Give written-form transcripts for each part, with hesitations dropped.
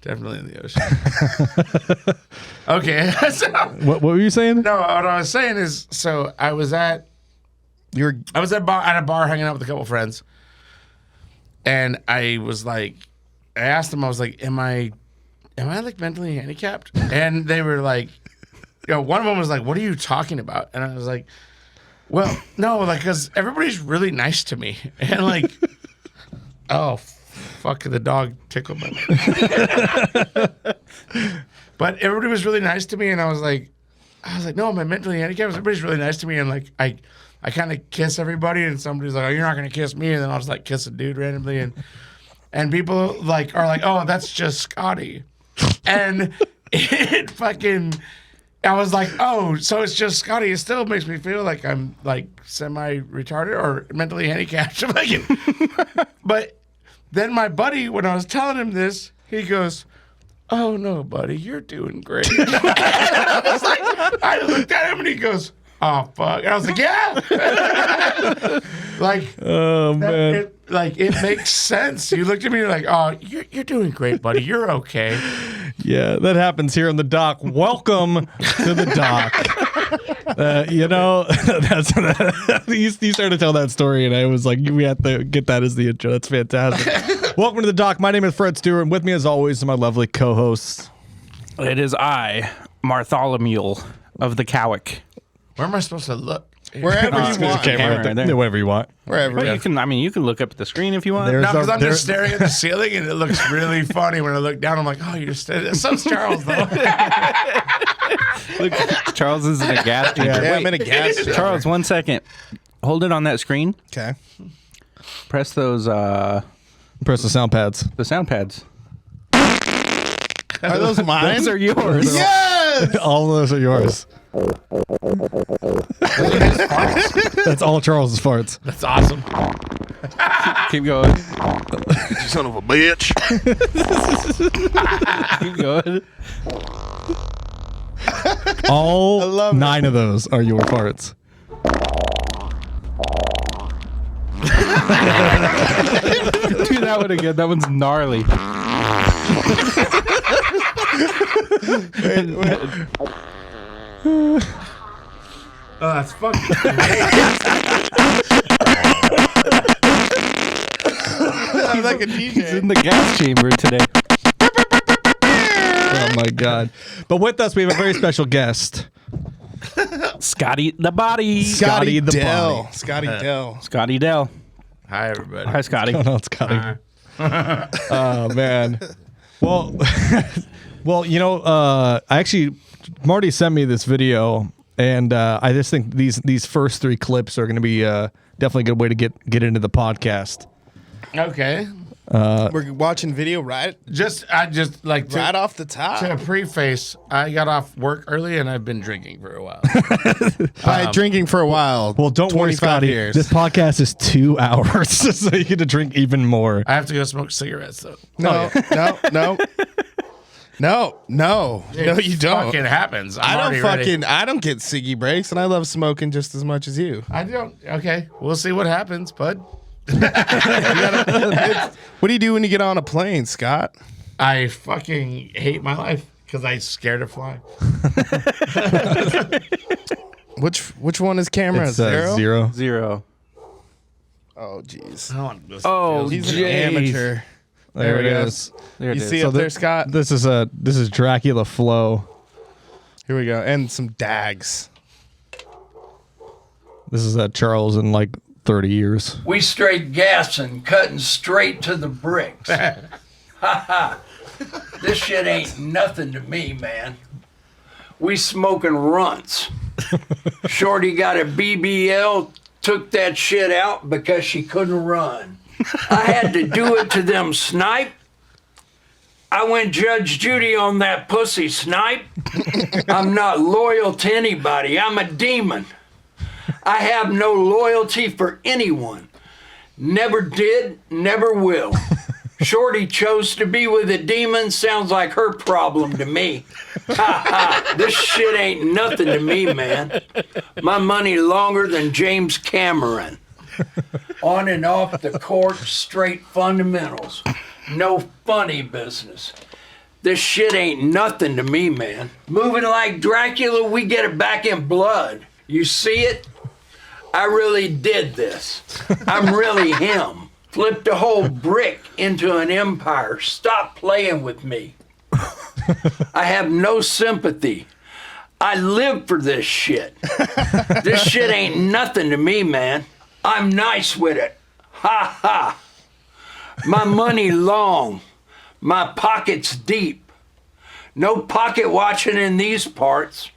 Definitely in the ocean. Okay. So, What were you saying? no, what I was saying is, so I was at a bar hanging out with a couple friends, and I asked them, I was like, am I like mentally handicapped? And they were like, one of them was like, what are you talking about? And I was like, well, no, like, because everybody's really nice to me. And like, oh, fuck, the dog tickled my leg. But everybody was really nice to me, and I was like, no, am I mentally handicapped? Everybody's really nice to me, and like, I kind of kiss everybody, and somebody's like, oh, you're not going to kiss me, and then I'll just like kiss a dude randomly, and people like are like, oh, that's just Scotty. And it fucking, I was like, oh, so it's just Scotty. It still makes me feel like I'm like semi-retarded or mentally handicapped. But then my buddy, when I was telling him this, he goes, oh, no, buddy, you're doing great. I looked at him and he goes, oh, fuck. And I was like, yeah. Like, Oh, man. It makes sense. You looked at me and you're like, oh, you're doing great, buddy. You're okay. Yeah, that happens here on the dock. Welcome to the dock. You started to tell that story, and I was like, we have to get that as the intro. That's fantastic. Welcome to the dock. My name is Fred Stewart, and with me, as always, are my lovely co-hosts. It is I, Bartholomew of the Cowick. Where am I supposed to look? Wherever you want. Camera there. Wherever you want. Wherever. But you can look up at the screen if you want. There's No, because I'm there- just staring at the ceiling, and it looks really funny when I look down. I'm like, oh, you're so's Charles, though. Look, Charles is in a gas chamber. Yeah, Wait, I'm in a gas chamber. Charles, 1 second. Hold it on that screen. Okay. Press those Press the sound pads. the sound pads. Are those mine? Those are yours. Yes! All of those are yours. That's all Charles's farts. That's awesome. Keep going. You son of a bitch. Keep going. All love 9 of those are your farts. Do that one again. That one's gnarly. Oh, that's fucking I'm like a He's DJ. in the gas chamber today. Oh, my God. But with us, we have a very special guest. Scotty the Body. Scotty the Dell. Body. Scotty Dell. Scotty Dell. Hi, everybody. Hi, Scotty. Oh, no, it's Scotty. Oh, man. Well, Marty sent me this video, and I just think these first 3 clips are going to be definitely a good way to get into the podcast. Okay. We're watching video right I just like to, right off the top. to preface, I got off work early and I've been drinking for a while. Drinking for a while. Well, don't worry, 25 Scotty. years. This podcast is 2 hours, so you get to drink even more. I have to go smoke cigarettes, though. No, no, you don't. Fucking happens. I don't already ready. I don't get ciggy breaks, and I love smoking just as much as you. I don't. Okay. We'll see what happens, bud. What do you do when you get on a plane, Scott? I fucking hate my life because I'm scared to fly. Which one is camera? It's Zero? 0. Oh, jeez. I don't want to go. Oh, He's an jeez. amateur. There it go. is. There it You is. see up there, Scott? This is Dracula Flow. Here we go. And some dags. This is Charles in like 30 years. We straight gassing, cutting straight to the bricks. Ha ha. This shit ain't nothing to me, man. We smoking runts. Shorty got a BBL, took that shit out because she couldn't run. I had to do it to them snipe. I went Judge Judy on that pussy snipe. I'm not loyal to anybody. I'm a demon. I have no loyalty for anyone. Never did, never will. Shorty chose to be with a demon. Sounds like her problem to me. Ha ha. This shit ain't nothing to me, man. My money longer than James Cameron. On and off the court, straight fundamentals. No funny business. This shit ain't nothing to me, man. Moving like Dracula, we get it back in blood. You see it? I really did this. I'm really him. Flipped a whole brick into an empire. Stop playing with me. I have no sympathy. I live for this shit. This shit ain't nothing to me, man. I'm nice with it. Ha ha. My money long. My pockets deep. No pocket watching in these parts.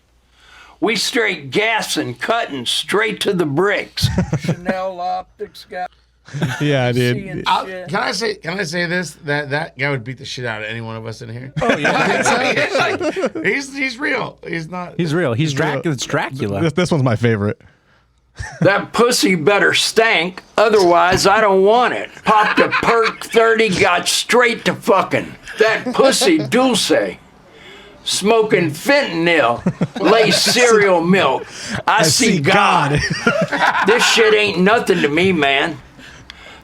We straight gassing, cutting straight to the bricks. Chanel optics got. Yeah, dude. Can I say this? That guy would beat the shit out of any one of us in here. Oh yeah, he's real. He's not. He's real. He's Dracula. It's Dracula. This one's my favorite. That pussy better stank, otherwise I don't want it. Popped a perk 30, got straight to fucking. That pussy dulce. Smoking fentanyl, lace cereal milk. I see God. This shit ain't nothing to me, man.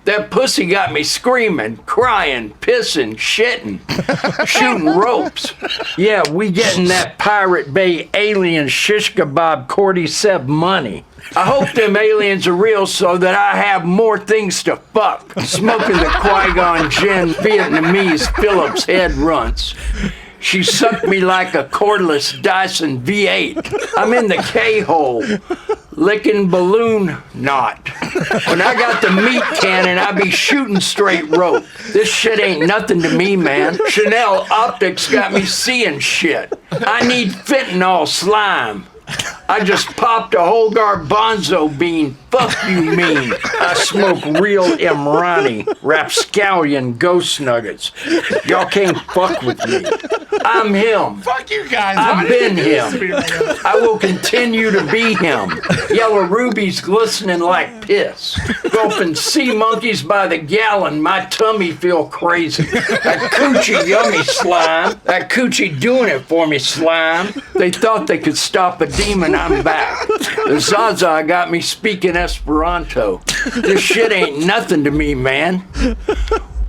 That pussy got me screaming, crying, pissing, shitting, shooting ropes. Yeah, we getting that Pirate Bay alien shish kebab cordyceps money. I hope them aliens are real so that I have more things to fuck. Smoking the Qui-Gon Jinn Vietnamese Phillips head runts. She sucked me like a cordless Dyson V8. I'm in the K-hole, licking balloon knot. When I got the meat cannon, I be shooting straight rope. This shit ain't nothing to me, man. Chanel optics got me seeing shit. I need fentanyl slime. I just popped a whole garbanzo bean. Fuck you mean. I smoke real Imrani, rapscallion ghost nuggets. Y'all can't fuck with me. I'm him. Fuck you guys. I've been him. I will continue to be him. Yellow rubies glistening like piss. Gulping sea monkeys by the gallon, my tummy feel crazy. That coochie yummy slime. That coochie doing it for me slime. They thought they could stop a demon, I'm back. The Zaza got me speaking Esperanto. This shit ain't nothing to me, man.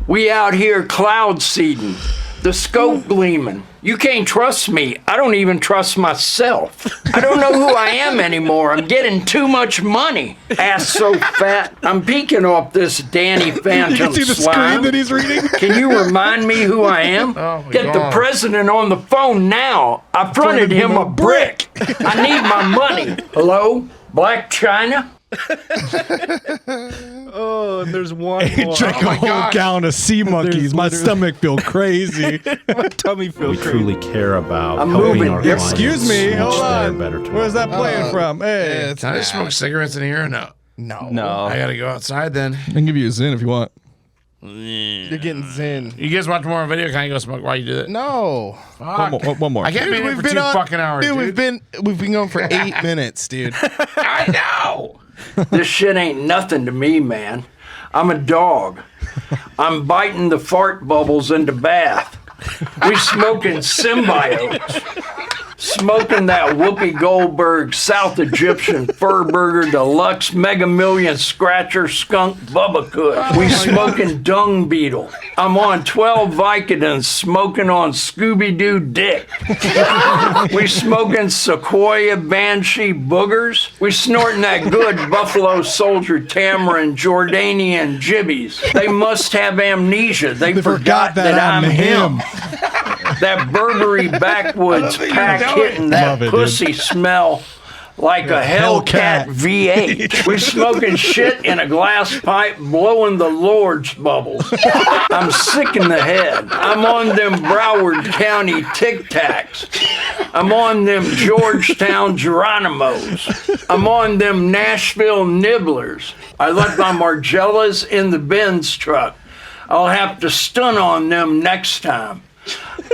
We out here cloud seeding. The scope gleaming. You can't trust me. I don't even trust myself. I don't know who I am anymore. I'm getting too much money. Ass so fat. I'm peeking off this Danny Phantom You can see the slime. screen that he's reading? Can you remind me who I am? Oh my Get God. the president on the phone now. I fronted him a brick. I need my money. Hello? Black China? Oh, and there's one more. Drank a whole gallon of sea monkeys. My stomach feel crazy. My tummy feels We truly care about I'm helping moving our different. Excuse me, clients hold reach their on. better tomorrow. Where's that playing from? Hey, Can I just smoke cigarettes in here or no? No. I gotta go outside then. I can give you a Zin if you want. You're getting zen. You guys watch more video? Can I go smoke while you do that? No. One more. I can't be here for 2 fucking hours, dude. We've been going for 8 minutes, dude. I know. This shit ain't nothing to me, man. I'm a dog. I'm biting the fart bubbles in the bath. We smoking symbiotes. Smoking that Whoopi Goldberg South Egyptian Fur Burger Deluxe Mega Million Scratcher Skunk Bubba Kush. We smoking Dung Beetle. I'm on 12 Vicodins smoking on Scooby-Doo dick. We smoking Sequoia Banshee Boogers. We snorting that good Buffalo Soldier Tamarind Jordanian Jibbies. They must have amnesia. They forgot that I'm him. That Burberry backwoods pack hitting that Love it, pussy smell like a Hellcat V8. We smoking shit in a glass pipe, blowing the Lord's bubbles. I'm sick in the head. I'm on them Broward County Tic Tacs. I'm on them Georgetown Geronimos. I'm on them Nashville Nibblers. I left my Margellas in the Benz truck. I'll have to stun on them next time.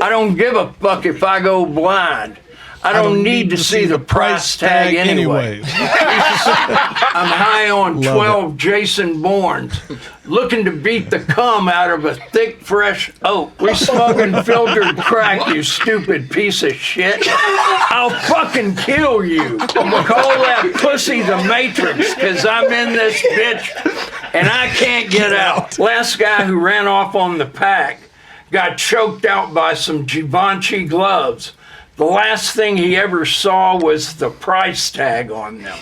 I don't give a fuck if I go blind. I don't need to see the price tag anyway. I'm high on 12 Jason Bournes, looking to beat the cum out of a thick, fresh oak. We smoking filtered crack, you stupid piece of shit. I'll fucking kill you. Call that pussy the Matrix, because I'm in this bitch and I can't get out. Last guy who ran off on the pack got choked out by some Givenchy gloves. The last thing he ever saw was the price tag on them.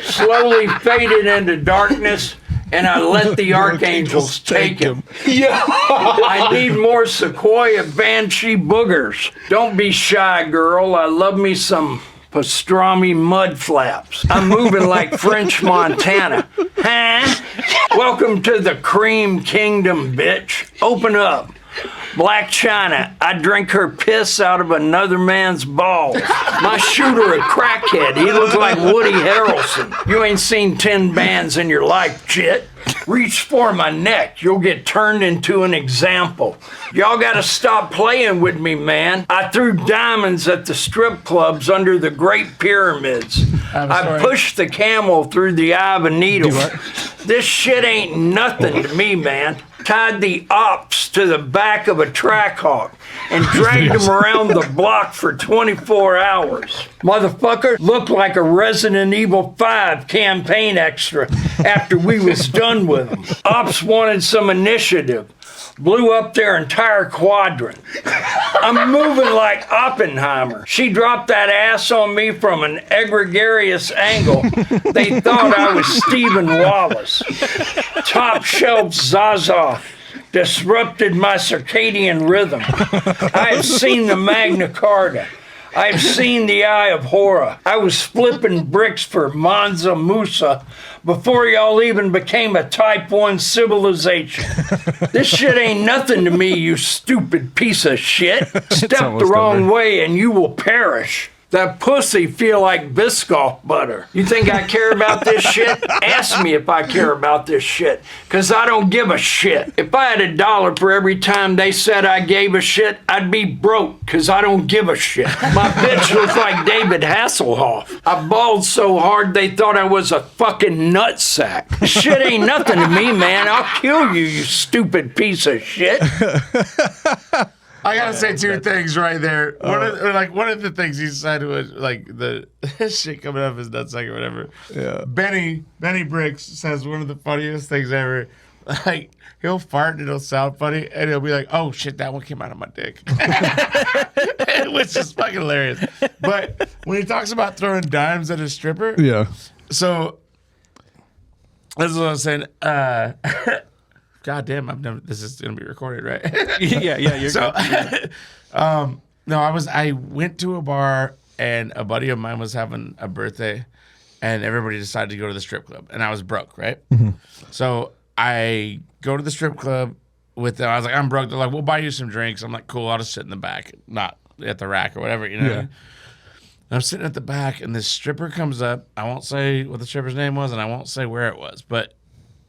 Slowly faded into darkness, and I let the archangels take him. I need more Sequoia Banshee boogers. Don't be shy, girl. I love me some pastrami mud flaps. I'm moving like French Montana. Huh? Welcome to the cream kingdom, bitch. Open up. Black China, I drink her piss out of another man's balls. My shooter a crackhead. He looks like Woody Harrelson. You ain't seen 10 bands in your life, chit. Reach for my neck. You'll get turned into an example. Y'all gotta stop playing with me, man. I threw diamonds at the strip clubs under the Great Pyramids. I pushed the camel through the eye of a needle. This shit ain't nothing to me, man. Tied the ops to the back of a Trackhawk and dragged him around the block for 24 hours. Motherfucker looked like a Resident Evil 5 campaign extra after we was done with him. Ops wanted some initiative. Blew up their entire quadrant. I'm moving like Oppenheimer. She dropped that ass on me from an egregious angle. They thought I was Stephen Wallace. Top shelf Zaza disrupted my circadian rhythm. I have seen the Magna Carta. I've seen the Eye of Horror. I was flipping bricks for Mansa Musa before y'all even became a Type 1 civilization. This shit ain't nothing to me, you stupid piece of shit. Step the wrong way and you will perish. That pussy feel like Biscoff butter. You think I care about this shit? Ask me if I care about this shit, because I don't give a shit. If I had $1 for every time they said I gave a shit, I'd be broke, because I don't give a shit. My bitch looks like David Hasselhoff. I bawled so hard they thought I was a fucking nutsack. Shit ain't nothing to me, man. I'll kill you, you stupid piece of shit. I gotta say two things right there. One of the things he said was like the shit coming up his nutsack or whatever. Yeah. Benny Briggs says one of the funniest things ever. Like he'll fart and it'll sound funny, and he'll be like, "Oh shit, that one came out of my dick," which is fucking hilarious. But when he talks about throwing dimes at a stripper, Yeah. So this is what I'm saying. God damn, this is gonna be recorded, right? yeah. You're So, no, I went to a bar and a buddy of mine was having a birthday, and everybody decided to go to the strip club, and I was broke, right? Mm-hmm. So I go to the strip club with them. I was like, I'm broke. They're like, we'll buy you some drinks. I'm like, cool. I'll just sit in the back, not at the rack or whatever, you know. Yeah. And I'm sitting at the back, and this stripper comes up. I won't say what the stripper's name was, and I won't say where it was, but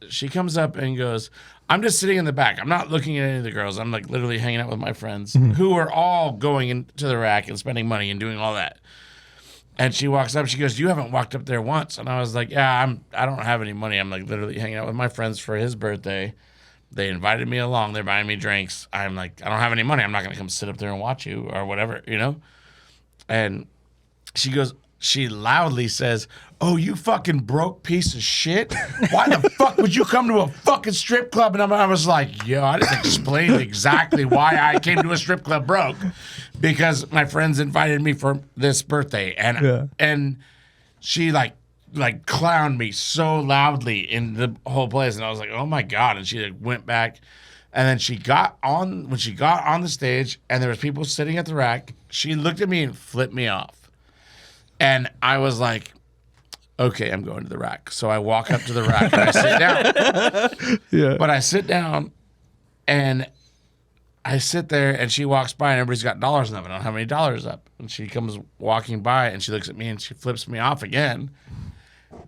she comes up and goes, I'm just sitting in the back. I'm not looking at any of the girls. I'm like literally hanging out with my friends who are all going into the rack and spending money and doing all that. And she walks up. She goes, "You haven't walked up there once." And I was like, "Yeah, I don't have any money. I'm like literally hanging out with my friends for his birthday. They invited me along. They're buying me drinks. I'm like, I don't have any money. I'm not gonna come sit up there and watch you or whatever, you know." And she loudly says, "Oh, you fucking broke piece of shit. Why the fuck would you come to a fucking strip club?" And I was like, yo, I just explained exactly why I came to a strip club broke. Because my friends invited me for this birthday. And she like clowned me so loudly in the whole place. And I was like, oh my God. And she like went back. And then when she got on the stage and there was people sitting at the rack, she looked at me and flipped me off. And I was like, okay, I'm going to the rack. So I walk up to the rack and I sit down. Yeah. But I sit down and I sit there and she walks by and everybody's got dollars up. I don't have any dollars up. And she comes walking by and she looks at me and she flips me off again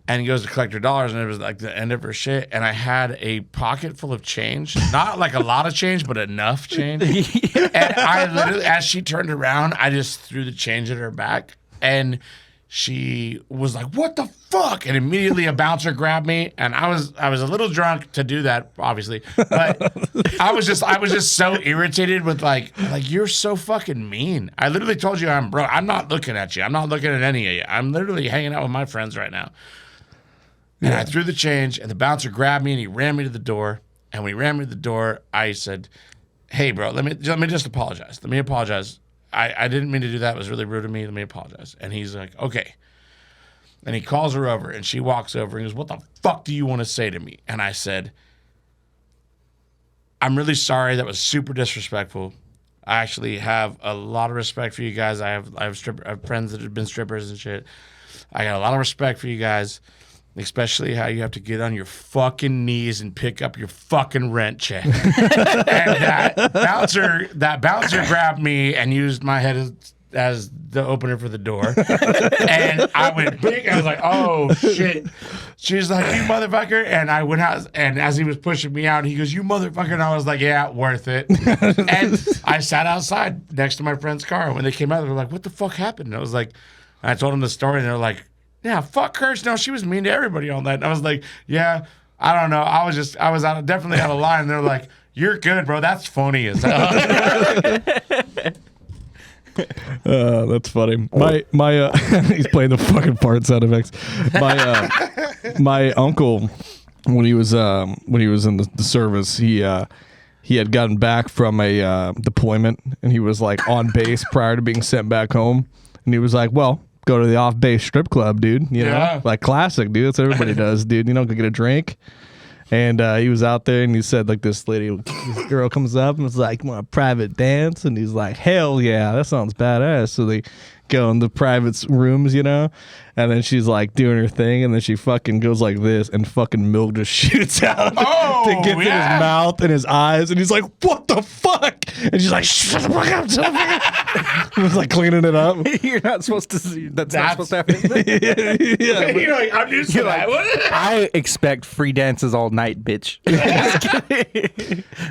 and goes to collect her dollars. And it was like the end of her shit. And I had a pocket full of change. Not like a lot of change, but enough change. And I literally, as she turned around, I just threw the change at her back. And she was like, "What the fuck?" And immediately a bouncer grabbed me, and I was a little drunk to do that, obviously. But I was just so irritated with like you're so fucking mean. I literally told you I'm broke. I'm not looking at you. I'm not looking at any of you. I'm literally hanging out with my friends right now. And I threw the change, and the bouncer grabbed me and he ran me to the door. And when he ran me to the door, I said, hey, bro, let me just apologize. Let me apologize. I didn't mean to do that. It was really rude of me. Let me apologize. And he's like, okay. And he calls her over, and she walks over and goes, what the fuck do you want to say to me? And I said, I'm really sorry. That was super disrespectful. I actually have a lot of respect for you guys. I have friends that have been strippers and shit. I got a lot of respect for you guys, especially how you have to get on your fucking knees and pick up your fucking rent check. And that bouncer grabbed me and used my head as the opener for the door. And I went big. I was like, oh, shit. She's like, you motherfucker. And I went out, and as he was pushing me out, he goes, you motherfucker. And I was like, yeah, worth it. And I sat outside next to my friend's car. When they came out, they were like, what the fuck happened? And I was like, and I told them the story, and they're like, yeah, fuck her. No, she was mean to everybody all night. And I was like, yeah, I don't know. I was definitely out of line. And they're like, you're good, bro. That's funny as hell. That's funny. My he's playing the fucking fart sound effects. My uncle, when he was in the service, he had gotten back from a deployment, and he was like on base prior to being sent back home, and he was like, well, go to the off-base strip club, dude. You know, like classic, dude. That's what everybody does, dude. You know, go get a drink. And he was out there, and he said, like, this girl comes up and was like, you want a private dance? And he's like, hell yeah, that sounds badass. So they go in the private rooms, you know, and then she's like doing her thing, and then she fucking goes like this, and fucking milk just shoots out to get in his mouth and his eyes, and he's like, what the fuck? And she's like, shut the fuck up, shut the fuck up. He was like cleaning it up. You're not supposed to see that's not supposed to happen. Yeah, you're like, I'm used to that. I expect free dances all night, bitch.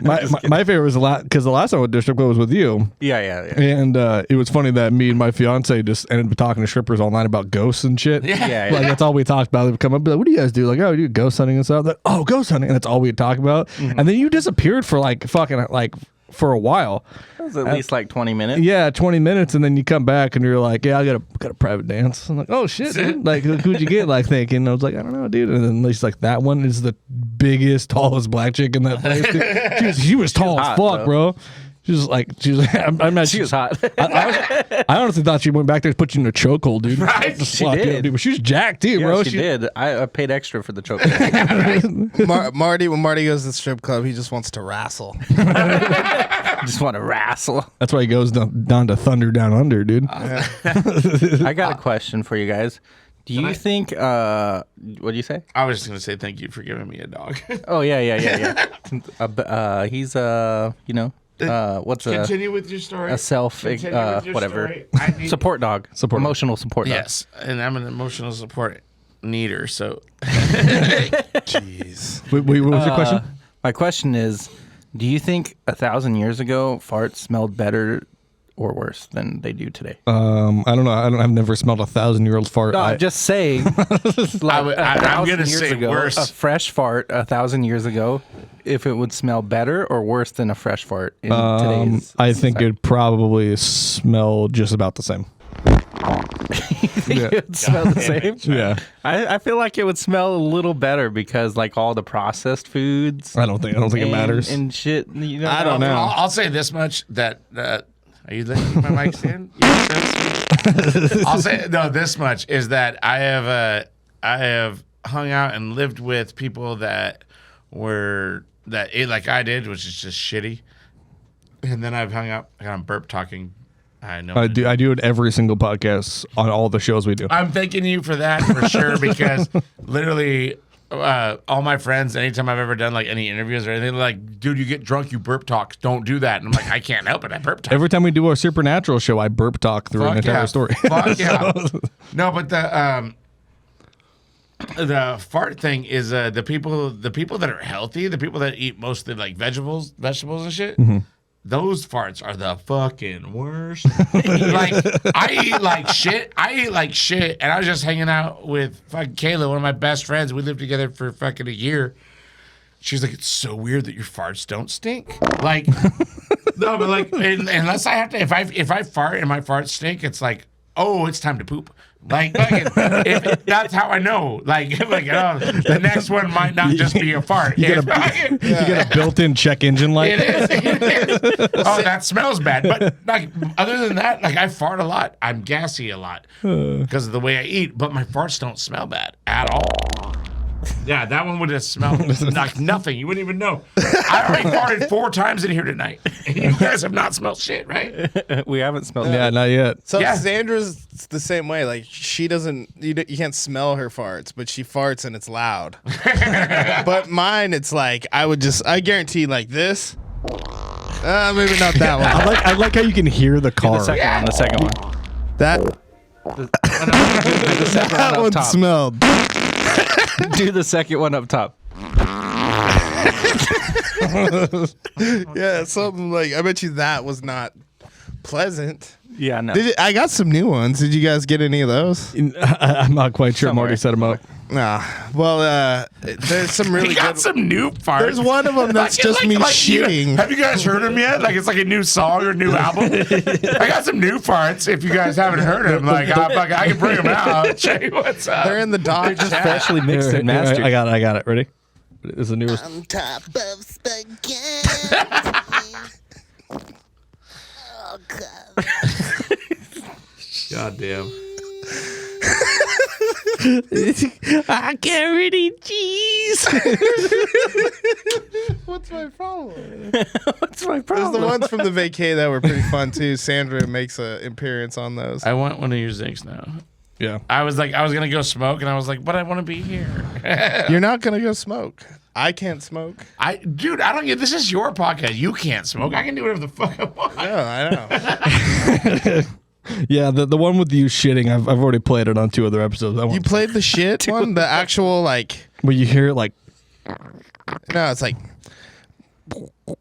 My favorite was a lot because the last time I went to a strip club was with you. Yeah. And it was funny that me and my fiance just ended up talking to strippers all night about ghosts and shit. Yeah. Like that's all we talked about. They would come up and be like, what do you guys do? Like, oh, we do ghost hunting and stuff. Like, oh, ghost hunting. And that's all we'd talk about. Mm-hmm. And then you disappeared for like fucking like for a while. It was at least like 20 minutes. Yeah, 20 minutes, and then you come back and you're like, yeah, I got a private dance. I'm like, oh shit, dude. Like, who'd you get? Like thinking, I was like, I don't know, dude. And then she's like, that one is the biggest, tallest black chick in that place. Dude. She was tall as fuck, bro. She was like, I'm not. She was hot. I honestly thought she went back there to put you in a chokehold, dude. Right? She did. Dude, but she was jacked too, bro. She did. I paid extra for the chokehold. Marty, when Marty goes to the strip club, he just wants to wrestle. Just want to wrestle. That's why he goes down to Thunder Down Under, dude. I got a question for you guys. Do you think? What do you say? I was just gonna say thank you for giving me a dog. Oh yeah. He's what's Continue with your story. a self whatever story. support dog, emotional support dog. Yes, and I'm an emotional support needer. So, Jeez. Wait, what was your question? My question is, do you think 1,000 years ago farts smelled better or worse than they do today? I don't know. I've never smelled 1,000-year-old fart. No, I'm just saying. Like I'm gonna say worse. A fresh fart 1,000 years ago, if it would smell better or worse than a fresh fart in today's. I think it'd probably smell just about the same. You think it would smell the same? Yeah. I feel like it would smell a little better because like all the processed foods. I don't think it matters. And shit. You know, I don't know. I'll say this much that. Are you letting my mic stand? I'll say this much is that I have hung out and lived with people that ate like I did, which is just shitty. And then I've hung out on burp talking. I know. I do it every single podcast on all the shows we do. I'm thanking you for that for sure because literally all my friends, anytime I've ever done like any interviews or anything, they're like, dude, you get drunk, you burp talk. Don't do that. And I'm like, I can't help it. I burp talk. Every time we do our Supernatural show, I burp talk through an entire story. Fuck yeah. No, but the fart thing is the people that are healthy, the people that eat mostly like vegetables and shit. Mm-hmm. Those farts are the fucking worst. Like I eat like shit, and I was just hanging out with fucking Kayla, one of my best friends. We lived together for fucking a year. She's like, it's so weird that your farts don't stink. Like, no, but like, unless I have to, if I fart and my farts stink, it's like, oh, it's time to poop. That's how I know. The next one might not just be a fart. You get a built-in check engine light. It is. Oh, that smells bad. But other than that, I fart a lot. I'm gassy a lot because of the way I eat. But my farts don't smell bad at all. Yeah, that one would have smelled like nothing. You wouldn't even know. I already farted 4 times in here tonight. You guys have not smelled shit, right? We haven't smelled Yeah, not yet. So Yeah. Sandra's the same way. Like she doesn't, you can't smell her farts, but she farts and it's loud. But mine, it's like I guarantee like this. Maybe not that one. I like how you can hear the car. The second one. That The second that one one up top. smelled. Do the second one up top. Yeah, something like I bet you that was not pleasant. Yeah, no. I got some new ones. Did you guys get any of those? I'm not quite sure. Somewhere. Marty set them up. Nah. Well, there's some really He got good. some new farts. There's one of them that's just me shitting. Have you guys heard him yet? It's like a new song or new album. I got some new farts. If you guys haven't heard him, I can bring them out. I'll show you what's up. They're in the doc Just chat. freshly mixed Here, and here, mastered. I got it. Ready? It's the newest. On top of spaghetti. Oh, God. God damn. I can't really cheese. What's my problem? What's my There's problem? the ones from the vacay that were pretty fun too. Sandra makes an appearance on those. I want one of your zincs now. Yeah. I was gonna go smoke, and I was like, but I want to be here. You're not gonna go smoke. I can't smoke. Dude, I don't get. This is your podcast. You can't smoke. I can do whatever the fuck I want. No, I know. Yeah, the one with you shitting, I've already played it on 2 other episodes. That You one played the shit one, the actual like. where you hear it like No, it's like.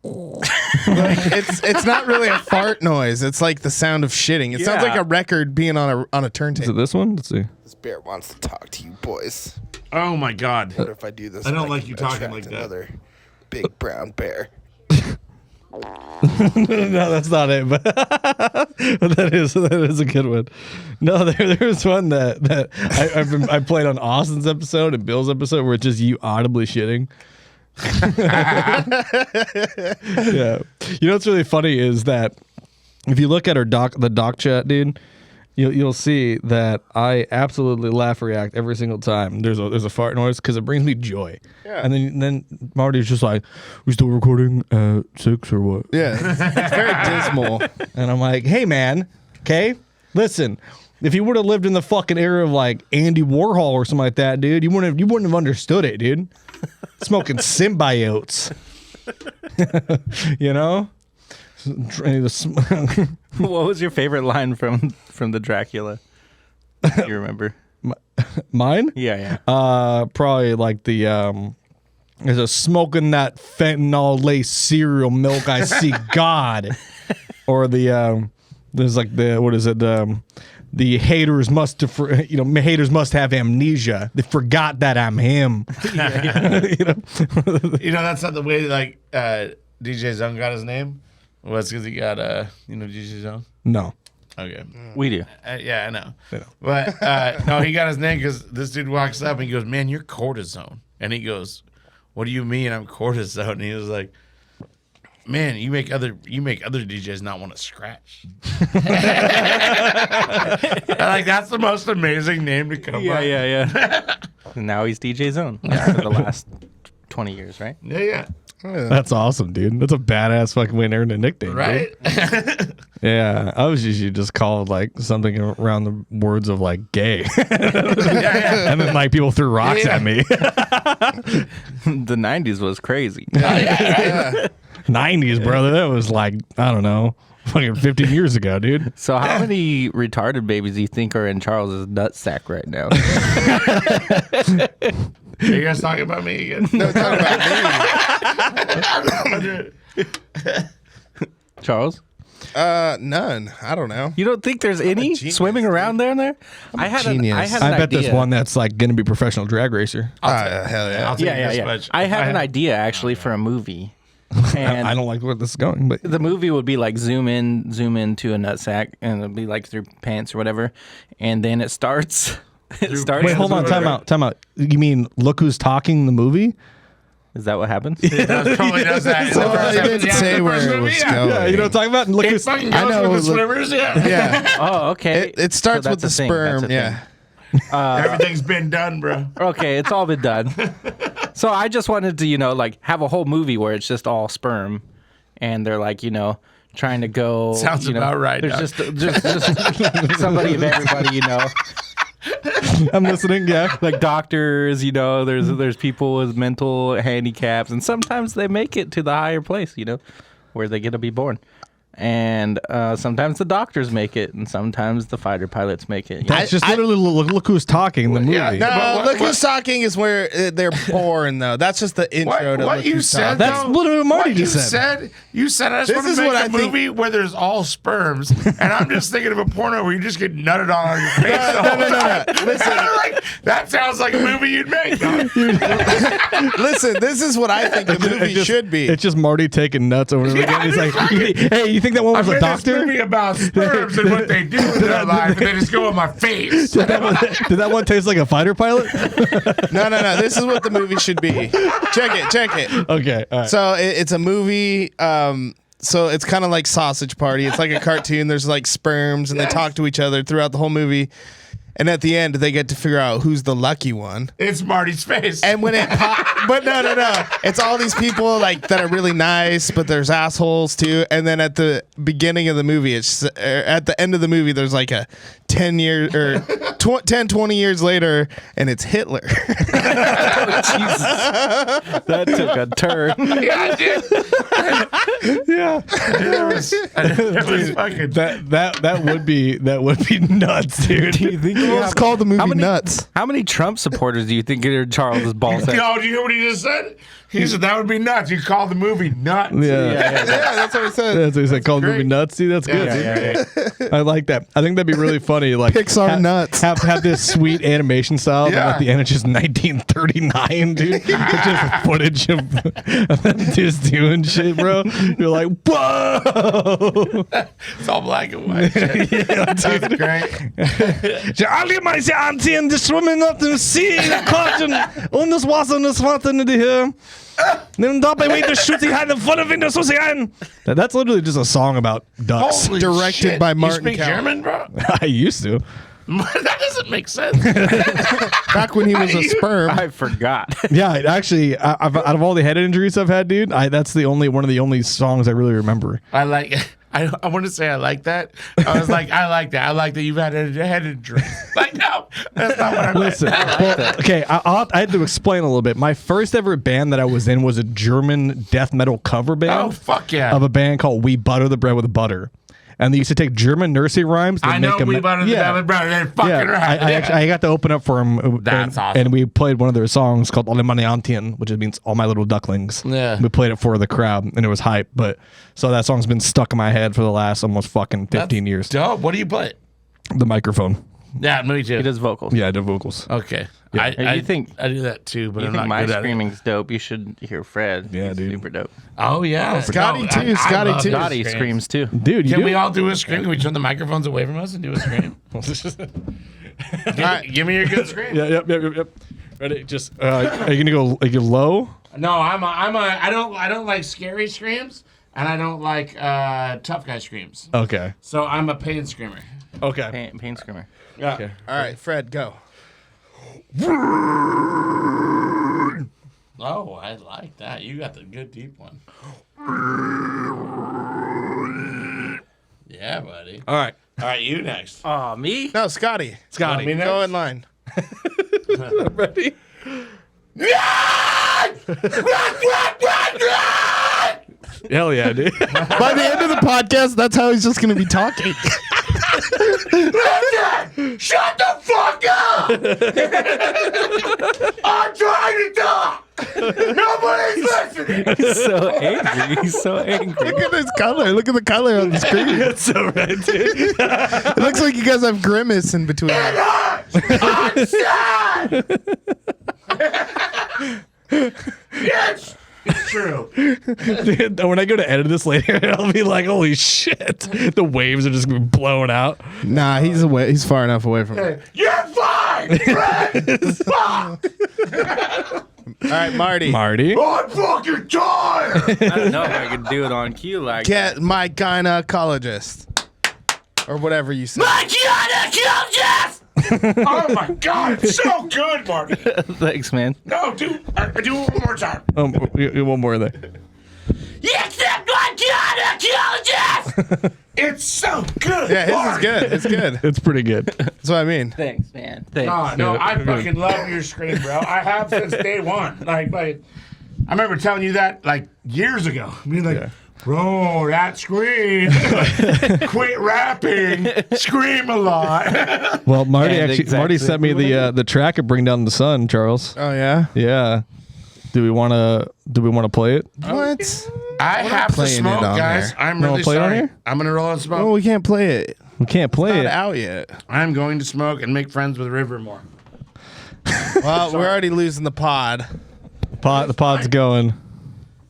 It's not really a fart noise. It's like the sound of shitting. It sounds Yeah. like a record being on a is it turntable. this one? Let's see. This bear wants to talk to you boys. Oh my god. What if I do this? I don't and like can you talking attract like that. Another big brown bear. No, that's not it. But that is a good one. No, there's one that I played on Austin's episode and Bill's episode where it's just you audibly shitting. Yeah, you know what's really funny is that if you look at the doc chat, dude, you'll see that I absolutely laugh react every single time there's a fart noise because it brings me joy. Yeah. And then Marty's just like, "We still recording at 6 or what?" Yeah, it's very dismal. And I'm like, "Hey man, okay, listen. If you would have lived in the fucking era of like Andy Warhol or something like that, dude, you wouldn't have understood it, dude. Smoking symbiotes, you know." What was your favorite line from the Dracula? You remember? Mine? Yeah. Probably like the there's a smoking that fentanyl laced cereal milk. I see God. Or the there's like the what is it? The haters must have, haters must have amnesia. They forgot that I'm him. That's not the way DJ Zone got his name. Well, it's because he got DJ Zone. No. Okay. We do. Yeah, I know. But no, he got his name because this dude walks up and he goes, "Man, you're cortisone." And he goes, "What do you mean I'm cortisone?" And he was like, "Man, you make other DJs not want to scratch." That's the most amazing name to come up. Yeah. And now he's DJ Zone for the last 20 years, right? Yeah. That's awesome, dude. That's a badass fucking way to earn a nickname, Right? dude. Yeah, I was usually just called like something around the words of like gay, and then like people threw rocks at me. The 90s was crazy. 90s, brother. That was like, I don't know, fucking 15 years ago, dude. So how many retarded babies do you think are in Charles's nutsack right now? Are you guys talking about me again? No, it's not about me. Charles? None. I don't know. You don't think there's any genius, swimming around down there? I had an I bet idea. there's one that's like gonna be professional drag racer. Hell yeah. I'll take this Yeah. much. I had an idea actually for a movie. And I don't like where this is going, but the movie would be like zoom in to a nutsack, and it'll be like through pants or whatever, and then it starts. It starts. wait, hold on, time out. You mean Look Who's Talking, the movie? Is that what happens? It totally does that. Well, they didn't say where it was going. Yeah, you know what I'm talking about? And Look It Who's fucking goes I know, with the look- swimmers, yeah. Yeah. Oh, okay. It starts So with the that's a thing. That's sperm. a Yeah. thing. Everything's been done, bro. Okay, it's all been done. So I just wanted to, like have a whole movie where it's just all sperm, and they're like, trying to go. Sounds you know, about right, There's Doc. just somebody of everybody, I'm listening, yeah. like doctors, there's people with mental handicaps, and sometimes they make it to the higher place, where they get to be born. And sometimes the doctors make it, and sometimes the fighter pilots make it. That's just literally Look Who's Talking, the movie. yeah. No, But Look Who's Talking is where they're born, though. That's just the intro to What Look you Who's said, Talking. That's though, literally what Marty what you just said. You said I just This want is to what make I a think- movie where there's all sperms, and I'm just thinking of a porno where you just get nutted on your face. No. Listen, That sounds like a movie you'd make. dog. listen. This is what I think the movie should be. It's just Marty taking nuts over and over Yeah, again. He's like, just hey, you think that one I was a made doctor? this movie about sperms and what they do in their life, and they just go on my face. Did that one taste like a fighter pilot? No. This is what the movie should be. Check it. Okay, all right. So it's a movie. So it's kind of like Sausage Party. It's like a cartoon. There's like sperms, and they talk to each other throughout the whole movie. And at the end, they get to figure out who's the lucky one. It's Marty's face. And when it but no. It's all these people like that are really nice, but there's assholes too. And then at the beginning of the movie, at the end of the movie, there's like a 10 years or 20 years later, and it's Hitler. Jesus, that took a turn. yeah, dude. yeah, It was fucking. that would be nuts, dude. Do you think It's called the movie many- Nuts. How many Trump supporters do you think are Charles's ball sack? No, do you hear what he just said? He said that would be nuts. You called the movie nuts. Yeah. That's what I said. That's what he said. Called the movie great. nuts. See, that's good. Yeah. I like that. I think that'd be really funny. Like Pixar nuts. Have this sweet animation style. And Yeah. at the end, it's just 1939, dude. It's just footage of them just doing shit, bro. You're like, whoa. It's all black and white. That's great. Alle meine Auntie just swimming up the sea, cotton, und das Wasser in the here. Then dabei wait to shoot the hand in front of in the Ocean. That's literally just a song about ducks. Holy Directed shit. by Martin You speak Cowell. German, bro? I used to. That doesn't make sense. Back when he was a sperm. I forgot. Yeah, actually, out of all the head injuries I've had, dude, that's one of the only songs I really remember. I like. I want to say I like that. I was like, I like that. I like that you've had a head injury. Like, no, that's not what I meant. Listen, well, okay, I had to explain a little bit. My first ever band that I was in was a German death metal cover band Oh, fuck yeah. of a band called We Butter the Bread with Butter. And they used to take German nursery rhymes. I know we bought the Ballad Brown. They're fucking right. I actually I got to open up for them. That's awesome. And we played one of their songs called Alle meine Antien, which means all my little ducklings. Yeah. We played it for the crowd, and it was hype. But so that song's been stuck in my head for the last almost fucking 15 years. Dope. What do you play? The microphone. Yeah, me too. He does vocals. Yeah, the vocals. Okay. Hey, you think- I do that too, but You I'm think not my good at it. screaming's dope? You should hear Fred. Yeah, He's dude. super dope. Oh yeah, Scotty too, Scotty love too. his Scotty screams. screams too. Dude, you Can do? we all do a scream? Can we turn the microphones away from us and do a scream? All right. Give me your good scream. Yeah, yep. Ready? Just are you gonna go like low? No, I don't like scary screams, and I don't like tough guy screams. Okay. So I'm a pain screamer. Okay. Pain screamer. Yeah. Okay. All right, Fred, go. Oh, I like that. You got the good deep one. Yeah, buddy. All right. All right, you next. Oh, me? No, Scotty. Scotty. Me next? Go in line. Ready? Hell yeah, dude. By the end of the podcast, that's how he's just going to be talking. Shut the fuck up! I'm trying to talk! Nobody's listening! He's so angry. He's so angry. Look at his color. Look at the color on the screen. That's so right, dude. It looks like you guys have grimace in between. I'm sad! Yes! It's true. Dude, when I go to edit this later, I'll be like, holy shit. The waves are just gonna be blowing out. Nah, he's far enough away from it. You're fine, Fred. Fuck. All right, Marty. I'm fucking tired. I don't know if I could do it on cue like Get my gynecologist. Or whatever you said. Oh my god, it's so good, Marty. Thanks, man. No, do it one more time. One more there. It's so good. Yeah, his Marty. is good. It's good. It's pretty good. That's what I mean. Thanks, man. Thanks. No, I fucking love your scream, bro. I have since day one. Like, I remember telling you that like years ago. Being like, bro, that scream. Quit rapping. Scream a lot. Well, Marty And Marty sent me the track of Bring Down the Sun, Charles. Oh yeah. Yeah. Do we want to play it? What? I have to playing it smoke, on guys. there. I'm You wanna really play it on sorry. here? I'm gonna roll and smoke. Oh, we can't play it. We can't play Not it. out yet. I'm going to smoke and make friends with River more. Well, we're already losing the pod. The pod's going.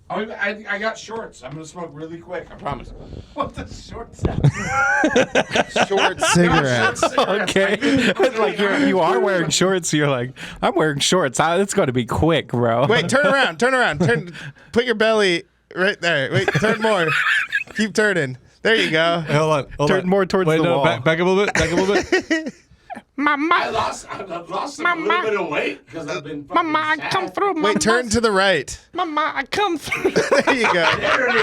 Oh, I got shorts. I'm gonna smoke really quick. I promise. What the shorts? Short cigarettes. Okay. It's like you are wearing shorts. So you're like, I'm wearing shorts. It's going to be quick, bro. Wait, turn around. Put your belly right there. Wait, turn more. Keep turning. There you go. Hold on. Turn more towards the wall. Back up a little bit. Back up a little bit. I've lost a little bit of weight because I've been. Mama, I come through. Wait, turn to the right. Mama, I come through. There you go. There it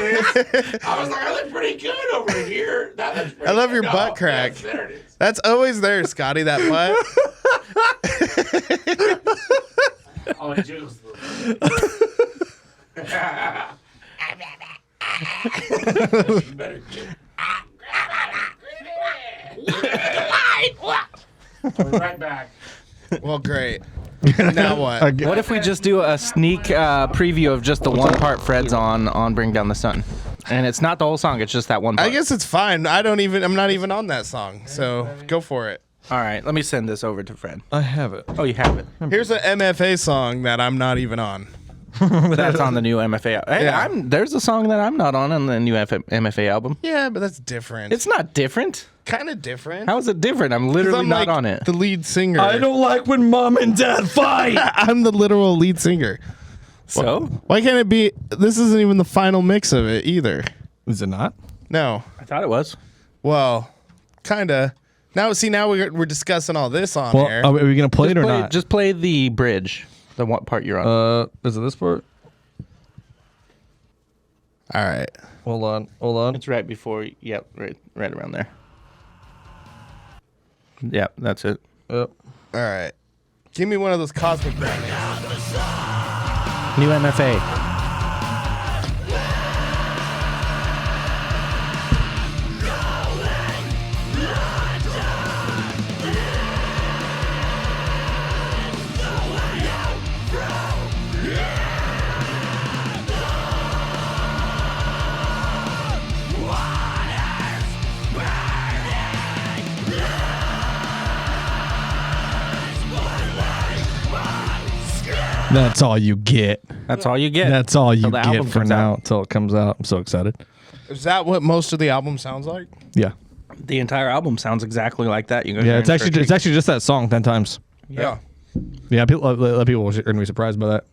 is. I was like, I look pretty good over here. That looks pretty I love your good. butt Oh, crack. yes, there it is. That's always there, Scotty, that butt. Oh, it jiggles a little bit. You better jiggle. We're right back. Well, great. Now what? What if we just do a sneak preview of just the one part Fred's on Bring Down the Sun? And it's not the whole song, it's just that one part. I guess it's fine. I'm not even on that song, so go for it. All right, let me send this over to Fred. I have it. Oh, you have it. Here's an MFA song that I'm not even on. That's on the new MFA. Hey, Yeah. there's a song that I'm not on the new MFA album. Yeah, but that's different. It's not different. kind of different. How is it different? I'm literally I'm not like on it. the lead singer. I don't like when mom and dad fight. I'm the literal lead singer. So? Why can't it be? This isn't even the final mix of it either. Is it not? No. I thought it was. Well, kind of. Now we're discussing all this on Well, air. are we gonna play it or not? Just play the bridge. The one part you're on. Is it this part? All right. Hold on. It's right before. Yep, right around there. Yep, that's it. Yep. All right. Give me one of those cosmic brownies. New MFA. That's all you get. That's all you get. That's all you Till the get album for comes now out. until it comes out. I'm so excited. Is that what most of the album sounds like? Yeah. The entire album sounds exactly like that. You go Yeah, it's actually just that song 10 times. Yeah. Yeah, people are going to be surprised by that.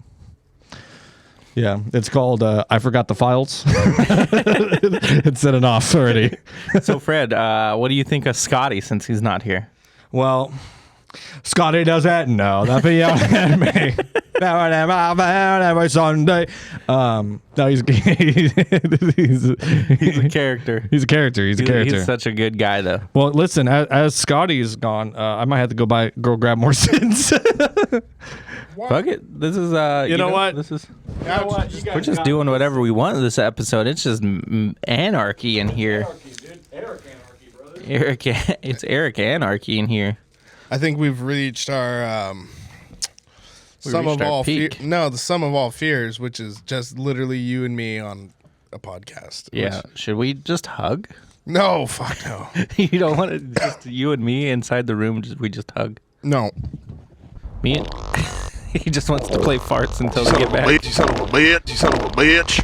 Yeah, it's called I Forgot the Files. It's set it off already. So, Fred, what do you think of Scotty since he's not here? Well, Scotty doesn't know that beyond me. Every Sunday. No, he's He's a character. He's a character. He's a character. He's such a good guy, though. Well, listen, as Scotty's gone, I might have to go grab more sins. Fuck it. This is You know what? This is We're we're just doing whatever we want in this episode. It's just anarchy in here. It's Eric anarchy in here. I think we've reached our We sum reached of our all peak. the sum of all fears, which is just literally you and me on a podcast. Yeah. Which- Should we just hug? No, fuck no. You don't want to just you and me inside the room. We just hug. No. Me and he just wants to play farts until we get back. You son of a bitch. You son of a bitch.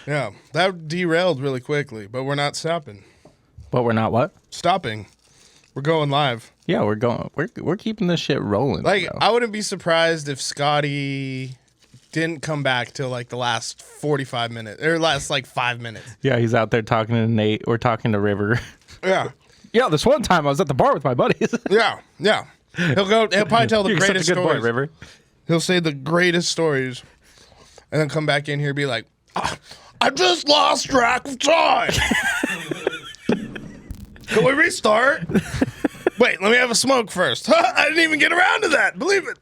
Yeah, that derailed really quickly, but we're not stopping. But we're not what? Stopping. We're going live. Yeah, we're going. We're keeping this shit rolling. Like, bro. I wouldn't be surprised if Scotty didn't come back till like the last 45 minutes or last like 5 minutes. Yeah, he's out there talking to Nate. We're talking to River. Yeah, Yeah, this one time I was at the bar with my buddies. yeah. He'll probably tell the You're such a greatest good boy, stories. River. He'll say the greatest stories, and then come back in here and be like, I just lost track of time. Can we restart? Wait, let me have a smoke first. I didn't even get around to that. Believe it.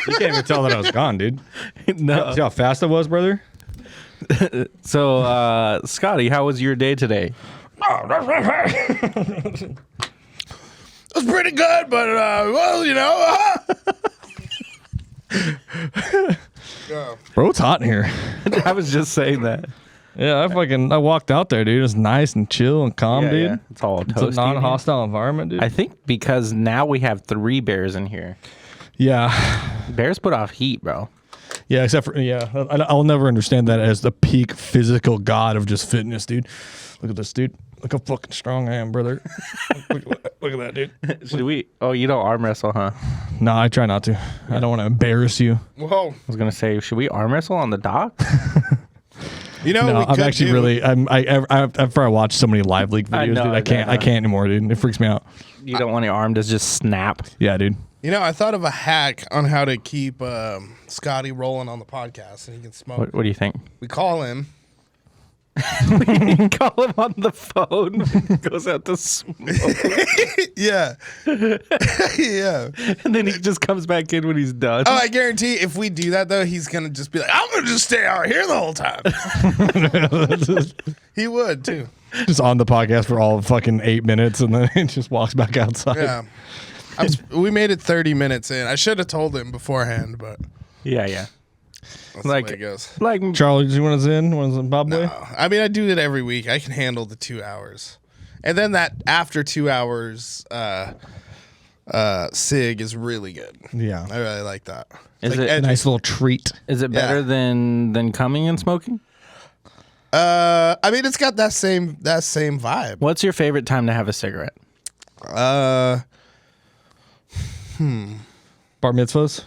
You can't even tell that I was gone, dude. No. See how fast I was, brother? So, Scotty, how was your day today? It was pretty good, but well, you know. Yeah. Bro, it's hot in here. I was just saying that. Yeah, I walked out there, dude. It's nice and chill and calm, Yeah, dude. yeah. It's all It's a toasty. non-hostile environment, dude. I think because now we have 3 bears in here. Yeah. Bears put off heat, bro. Yeah, except for, I'll never understand that as the peak physical god of just fitness, dude. Look at this, dude. Look how fucking strong I am, brother. look at that, dude. Should we? Oh, you don't arm wrestle, huh? No, I try not to. I don't want to embarrass you. Whoa. I was gonna say, should we arm wrestle on the dock? You know, No, we I'm could actually do- really. After I watch so many live leak videos, know, dude, I can't. I know. I can't anymore, dude. It freaks me out. You don't want your arm to just snap. Yeah, dude. You know, I thought of a hack on how to keep Scotty rolling on the podcast, and he can smoke. What do you think? We call him. Call him on the phone. Goes out to smoke, Yeah. Yeah. and then he just comes back in when he's done. Oh, I guarantee if we do that, though, he's going to just be like, I'm going to just stay out here the whole time. He would, too. Just on the podcast for all fucking 8 minutes, and then he just walks back outside. Yeah. We made it 30 minutes in. I should have told him beforehand, but Yeah. that's Like- the way it goes. Like, Charlie, do you want us in? Want us in, Bob Boy? I mean, I do it every week. I can handle the 2 hours. And then that after 2 hours SIG is really good. Yeah. I really like that. Is Like it edgy. Nice little treat. is it better than coming and smoking? I mean, it's got that same vibe. What's your favorite time to have a cigarette? Bar mitzvahs?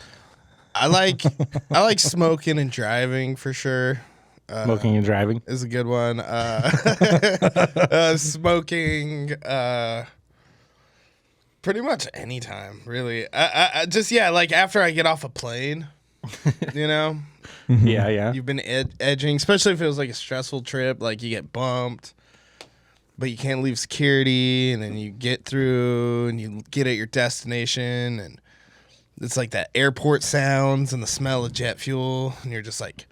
I like smoking and driving for sure. Smoking and driving. Is a good one. Smoking, pretty much anytime, really. I just like after I get off a plane, you know, Yeah. you've been edging, especially if it was like a stressful trip, like you get bumped, but you can't leave security, and then you get through and you get at your destination, and it's like that airport sounds and the smell of jet fuel, and you're just like.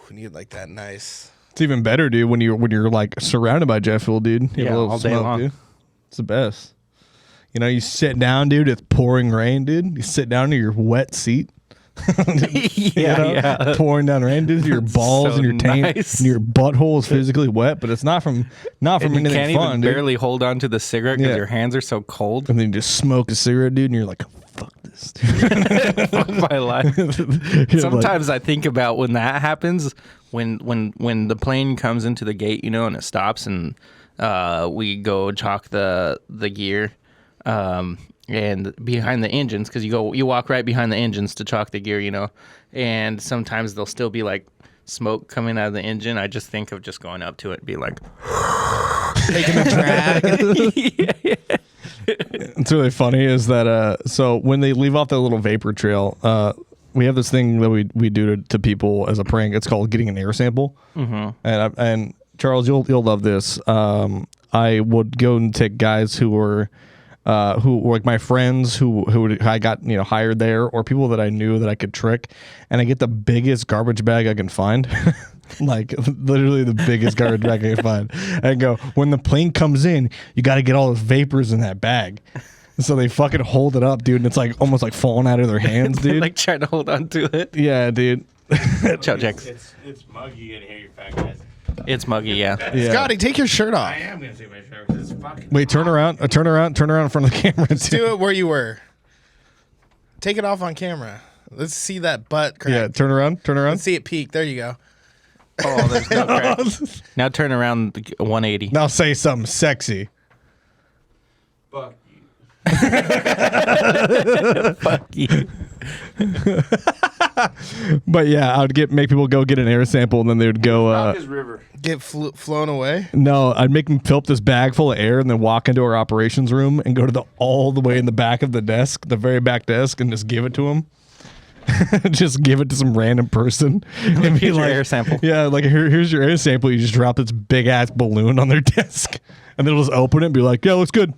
And you get like that nice. It's even better, dude, when you're like surrounded by jet fuel, dude. You have Yeah, a little all day smoke, long. dude. It's the best. You know, you sit down, dude. It's pouring rain, dude. You sit down in your wet seat. Yeah. Pouring down rain, dude. Your balls so and your taint nice. and your butthole is physically wet, but it's not from And you anything can't fun, even dude. barely hold on to the cigarette because Yeah. your hands are so cold. And then you just smoke a cigarette, dude, and you're like, fuck this, dude. Fuck my life. You're like- Sometimes I think about when that happens, when the plane comes into the gate, you know, and it stops, and we go chalk the gear, and behind the engines, because you walk right behind the engines to chalk the gear, you know, and sometimes there'll still be like smoke coming out of the engine. I just think of just going up to it and be like, Taking a drag. It's really funny is that so when they leave off that little vapor trail, we have this thing that we do to people as a prank. It's called getting an air sample. Mm-hmm. And Charles, you'll love this. I would go and take guys who were like my friends who I got hired there, or people that I knew that I could trick, and I get the biggest garbage bag I can find. Like literally the biggest garbage bag I can find. And go, when the plane comes in, you got to get all those vapors in that bag. So they fucking hold it up, dude, and it's like almost like falling out of their hands, dude. like trying to hold on to it. Yeah, dude. Ciao, Jax. It's muggy in here, you fat guys. It's muggy, yeah. Yeah. Scotty, take your shirt off. I am gonna take my shirt because it's fucking. Wait, turn around in front of the camera. Do it where you were. Take it off on camera. Let's see that butt crack. Yeah, turn around. Let's see it peak. There you go. Oh, there's no crack. Now turn around 180. Now say something sexy. Fuck Fuck you. But yeah, I would make people go get an air sample, and then they would go. his river. Get flown away. No, I'd make them fill up this bag full of air, and then walk into our operations room and go to all the way in the back of the desk, the very back desk, and just give it to them. Just give it to some random person and be Here's your like, air sample. Yeah, like here's your air sample. You just drop this big ass balloon on their desk, and they'll just open it and be like, "Yeah, looks good."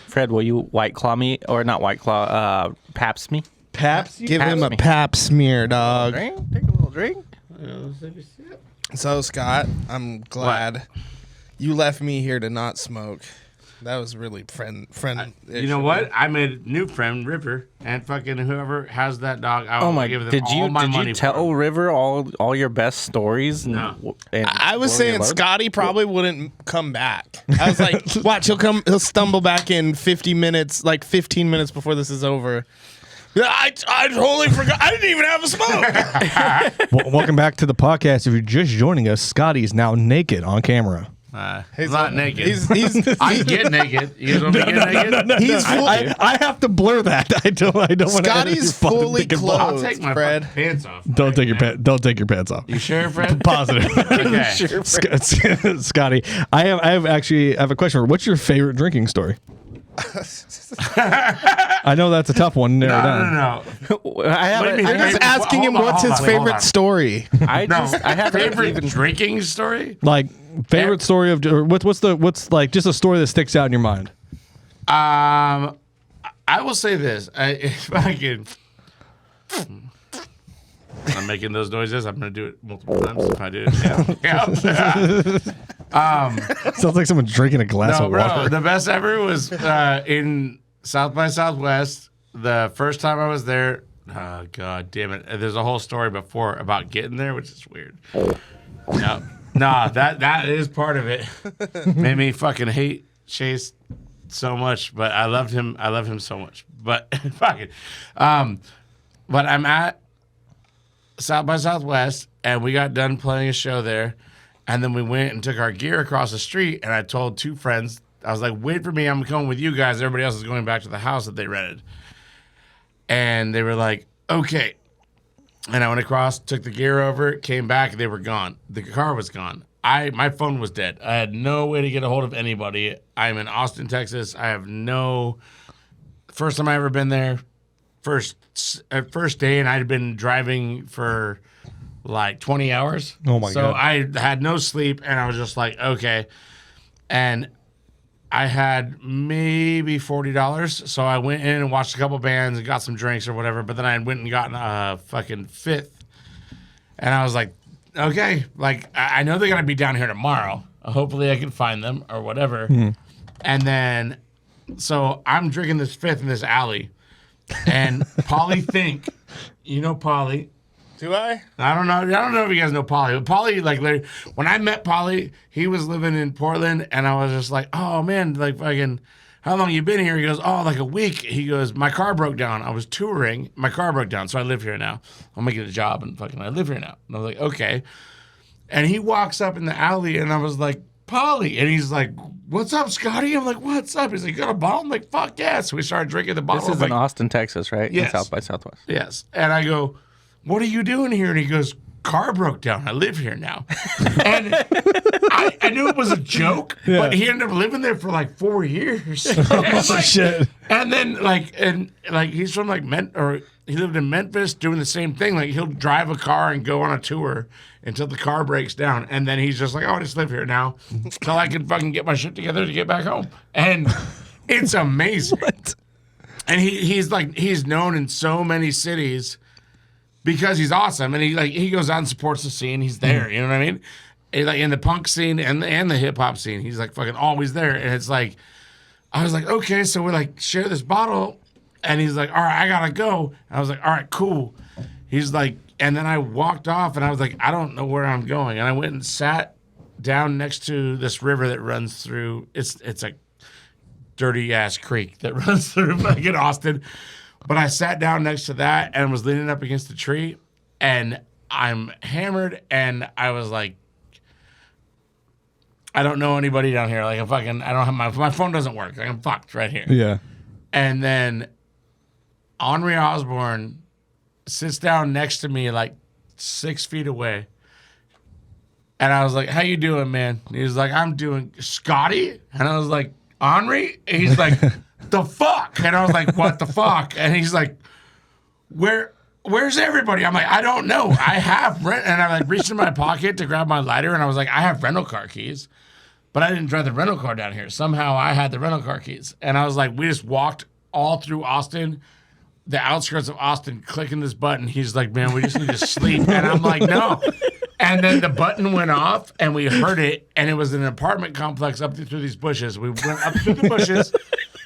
Fred, will you White Claw me or not White Claw? Paps me. Paps. Give him a me. pap smear, dog. Drink. Take a little drink. So Scott, I'm glad you left me here to not smoke. That was really friend. You know what? I made a new friend, River, and fucking whoever has that dog, I will Oh my! give them Did all you my money you for tell it. River all your best stories? No. I was blow saying your load? Scotty probably wouldn't come back. I was like, watch, he'll stumble back in 50 minutes, like 15 minutes before this is over. I totally forgot. I didn't even have a smoke. Welcome back to the podcast. If you're just joining us, Scotty is now naked on camera. He's not naked. He's I get naked. You guys want me to get naked? he's I have to blur that. I don't want to. Scotty's fully I'll clothed. take my Fred. fucking pants off. Don't take your Don't take your pants off. You sure, Fred? Positive. Okay. Scotty, I have a question. What's your favorite drinking story? I know that's a tough one. To narrow down. No. I have. What do you mean? I'm just asking him Hold on, what's his hold on. favorite story. I have Favorite drinking story? Like favorite story of or what's like just a story that sticks out in your mind. I will say this. If I can. I'm making those noises. I'm going to do it multiple times if I do it. Yeah. Sounds like someone drinking a glass No, of bro. water. The best ever was in South by Southwest. The first time I was there, oh, God damn it. There's a whole story before about getting there, which is weird. No, that is part of it. Made me fucking hate Chase so much, but I loved him. I love him so much. But fucking, but I'm at South by Southwest, and we got done playing a show there, and then we went and took our gear across the street, and I told two friends, I was like, wait for me, I'm coming with you guys. Everybody else is going back to the house that they rented. And they were like, okay. And I went across, took the gear over, came back, they were gone. The car was gone. My phone was dead. I had no way to get a hold of anybody. I'm in Austin, Texas. I have first time I ever been there. First day, and I'd been driving for like 20 hours. Oh my God. So I had no sleep, and I was just like, okay. And I had maybe $40, so I went in and watched a couple bands and got some drinks or whatever. But then I went and got a fucking fifth, and I was like, okay, like I know they're gonna be down here tomorrow. Hopefully, I can find them or whatever. And then, so I'm drinking this fifth in this alley. And Polly Fink, you know Polly. Do I? I don't know if you guys know Polly. But Polly, like, when I met Polly, he was living in Portland, and I was just like, oh man, like fucking, how long you been here? He goes, oh, like a week. He goes, my car broke down. I was touring. My car broke down, so I live here now. I'm making a job, and fucking I live here now. And I was like, okay. And he walks up in the alley, and I was like, Polly. And he's like, what's up, Scotty? I'm like, what's up? He's like, you got a bottle? I'm like, fuck yeah. So we started drinking the bottle. This is I'm in like, Austin, Texas, right? Yes. In South by Southwest. yes. And I go, what are you doing here? And he goes, car broke down. I live here now. And I knew it was a joke, but he ended up living there for like 4 years. Shit. And then he's from he lived in Memphis doing the same thing. Like he'll drive a car and go on a tour until the car breaks down. And then he's just like, oh, I just live here now until I can fucking get my shit together to get back home. And it's amazing. And he's known in so many cities because he's awesome. And he goes out and supports the scene. He's there. You know what I mean? And, like in the punk scene and the hip hop scene, he's like fucking always there. And it's like, I was like, okay, so we like share this bottle. And he's like, all right, I gotta go. And I was like, all right, cool. He's like, and then I walked off and I was like, I don't know where I'm going. And I went and sat down next to this river that runs through, it's a dirty ass creek that runs through fucking Austin. But I sat down next to that and was leaning up against the tree, and I'm hammered, and I was like, I don't know anybody down here. Like, I don't have my phone doesn't work. Like, I'm fucked right here. Yeah. And then Henry Osborne sits down next to me, like 6 feet away. And I was like, how you doing, man? And he was like, I'm doing Scotty. And I was like, Henry? And he's like, the fuck? And I was like, what the fuck? And he's like, where's everybody? I'm like, I don't know. I have rent. And I like reached in my pocket to grab my lighter. And I was like, I have rental car keys. But I didn't drive the rental car down here. Somehow I had the rental car keys. And I was like, we just walked all through Austin, the outskirts of Austin, clicking this button. He's like, man, we just need to sleep. And I'm like, no. And then the button went off, and we heard it, and it was an apartment complex up through these bushes. We went up through the bushes,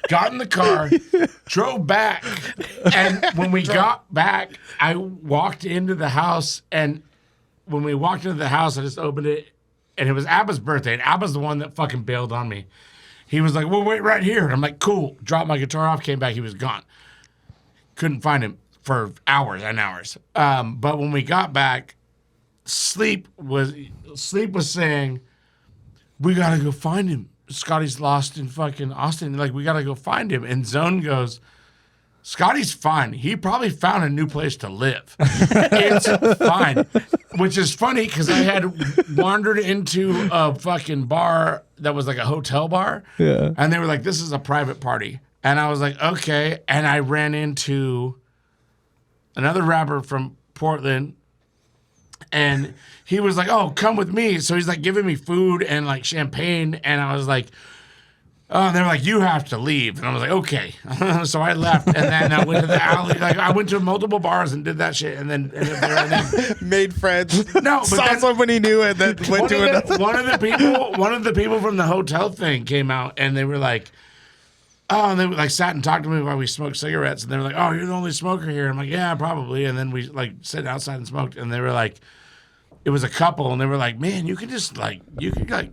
got in the car, drove back. And when we got back, I walked into the house, and when we walked into the house, I just opened it, and it was Abba's birthday, and Abba's the one that fucking bailed on me. He was like, well, wait right here. And I'm like, cool. Dropped my guitar off, came back, he was gone. Couldn't find him for hours and hours. But when we got back, Sleep was saying, we gotta go find him. Scotty's lost in fucking Austin. Like, we gotta go find him. And Zone goes, Scotty's fine. He probably found a new place to live. It's fine. Which is funny because I had wandered into a fucking bar that was like a hotel bar. Yeah. And they were like, this is a private party. And I was like, okay. And I ran into another rapper from Portland. And he was like, oh, come with me. So he's like giving me food and like champagne. And I was like, oh, and they were like, you have to leave. And I was like, okay. So I left. And then I went to the alley. Like, I went to multiple bars and did that shit. And then Made friends. No, but saw then, someone he knew and then went to another. One of the people from the hotel thing came out, and they were like, oh, and they like sat and talked to me while we smoked cigarettes. And they were like, oh, you're the only smoker here. I'm like, yeah, probably. And then we like sat outside and smoked. And they were like, it was a couple, and they were like, man, you could just like,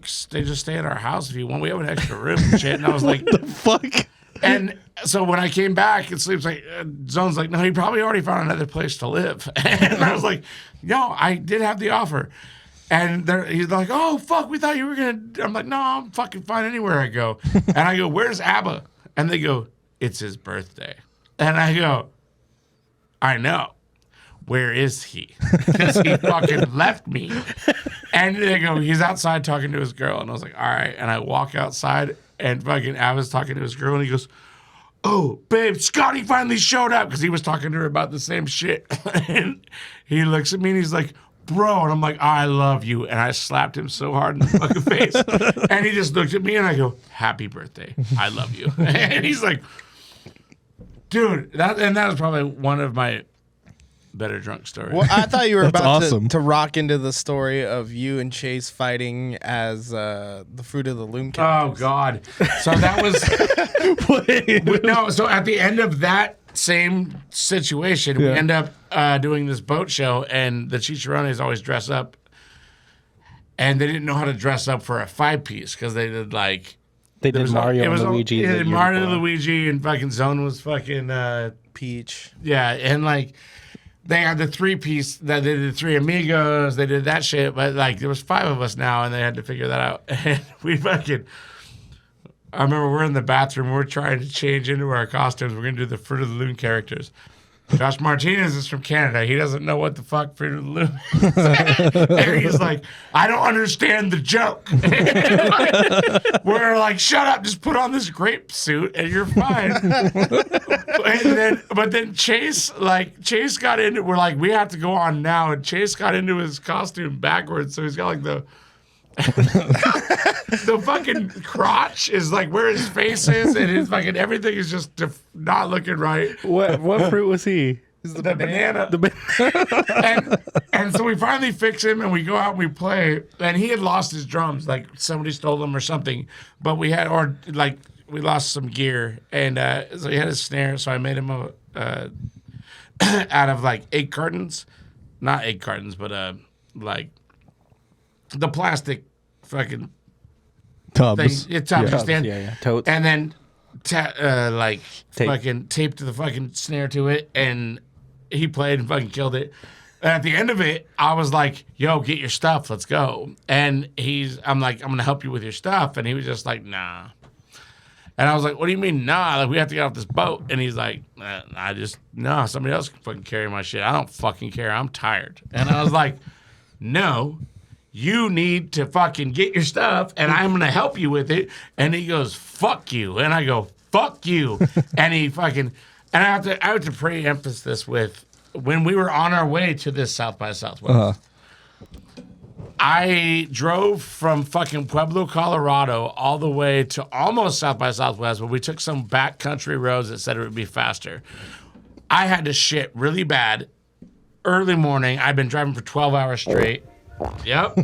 stay at our house if you want. We have an extra room and shit. And I was like, The fuck? and so when I came back, it Sleep's like, Zone's like, no, he probably already found another place to live. And I was like, no, I did have the offer. And he's like, oh, fuck, we thought you were going to. I'm like, no, I'm fucking fine anywhere I go. And I go, where's Abba? And they go, it's his birthday. And I go, I know. Where is he? Because he fucking left me. And they go, he's outside talking to his girl. And I was like, all right. And I walk outside, and fucking Abba's talking to his girl, and he goes, oh, babe, Scotty finally showed up, because he was talking to her about the same shit. And he looks at me, and he's like, bro. And I'm like, I love you. And I slapped him so hard in the fucking face. And he just looked at me, and I go, happy birthday. I love you. And he's like, dude, that was probably one of my better drunk story. Well, I thought you were That's about awesome. to rock into the story of you and Chase fighting as the Fruit of the Loom Oh characters. God! So that was no. So at the end of that same situation, we Yeah. end up doing this boat show, and the Chicharrones always dress up, and they didn't know how to dress up for a 5-piece because they did like They did Mario and Luigi. Yeah, the year Mario and before. Luigi, and fucking Zone was fucking Peach. yeah, and like. They had the 3-piece that they did 3 Amigos. They did that shit, but like there was 5 of us now, and they had to figure that out. And we fucking. I remember we're in the bathroom. We're trying to change into our costumes. We're gonna do the Fruit of the Loom characters. Josh Martinez is from Canada. He doesn't know what the fuck Fruit of the Loom is. And he's like, I don't understand the joke. We're like, shut up, just put on this grape suit and you're fine. But then Chase got into, we're like, we have to go on now. And Chase got into his costume backwards. So he's got like the fucking crotch is like where his face is, and his fucking everything is just not looking right. What fruit was he? The banana. And so we finally fix him, and we go out and we play. And he had lost his drums, like somebody stole them or something. But we lost some gear, and so he had a snare. So I made him out of like egg cartons, not egg cartons, but like the plastic fucking Tubs. thing. It's tubs. Yeah. You stand. Yeah, totes. And then like Tape. fucking taped the fucking snare to it, and he played and fucking killed it. And at the end of it, I was like, "Yo, get your stuff, let's go." And I'm like, "I'm gonna help you with your stuff," and he was just like, "Nah." And I was like, "What do you mean, nah? Like, we have to get off this boat." And he's like, "No, somebody else can fucking carry my shit. I don't fucking care. I'm tired." And I was like, "No, you need to fucking get your stuff, and I'm gonna help you with it." And he goes, "Fuck you." And I go, "Fuck you." And he fucking, and I have to preemphasize this with, when we were on our way to this South by Southwest, I drove from fucking Pueblo, Colorado, all the way to almost South by Southwest, but we took some backcountry roads that said it would be faster. I had to shit really bad. Early morning, I've been driving for 12 hours straight. Yep.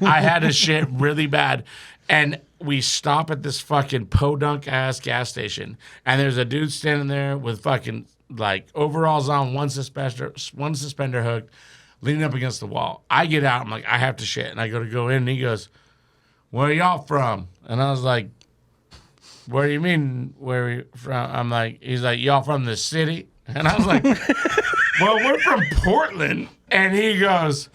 I had to shit really bad. And we stop at this fucking podunk ass gas station. And there's a dude standing there with fucking like overalls on, one suspender hooked, leaning up against the wall. I get out. I'm like, I have to shit. And I go in, and he goes, "Where are y'all from?" And I was like, "Where do you mean, where are you from?" He's like, "Y'all from the city?" And I was like, "Well, we're from Portland." And he goes,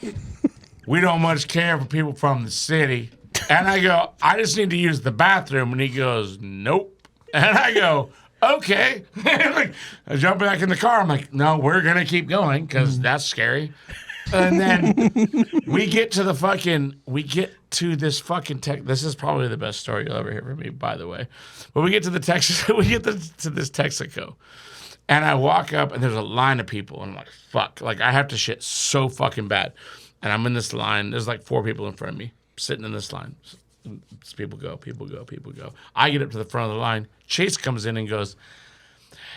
"We don't much care for people from the city." And I go, "I just need to use the bathroom." And he goes, "Nope." And I go, "Okay." Like, I jump back in the car. I'm like, "No, we're going to keep going because that's scary." And then we get to this fucking this is probably the best story you'll ever hear from me, by the way. But we get to this Texaco. And I walk up, and there's a line of people. And I'm like, fuck. Like, I have to shit so fucking bad. And I'm in this line. There's like 4 people in front of me sitting in this line. People go. I get up to the front of the line. Chase comes in and goes,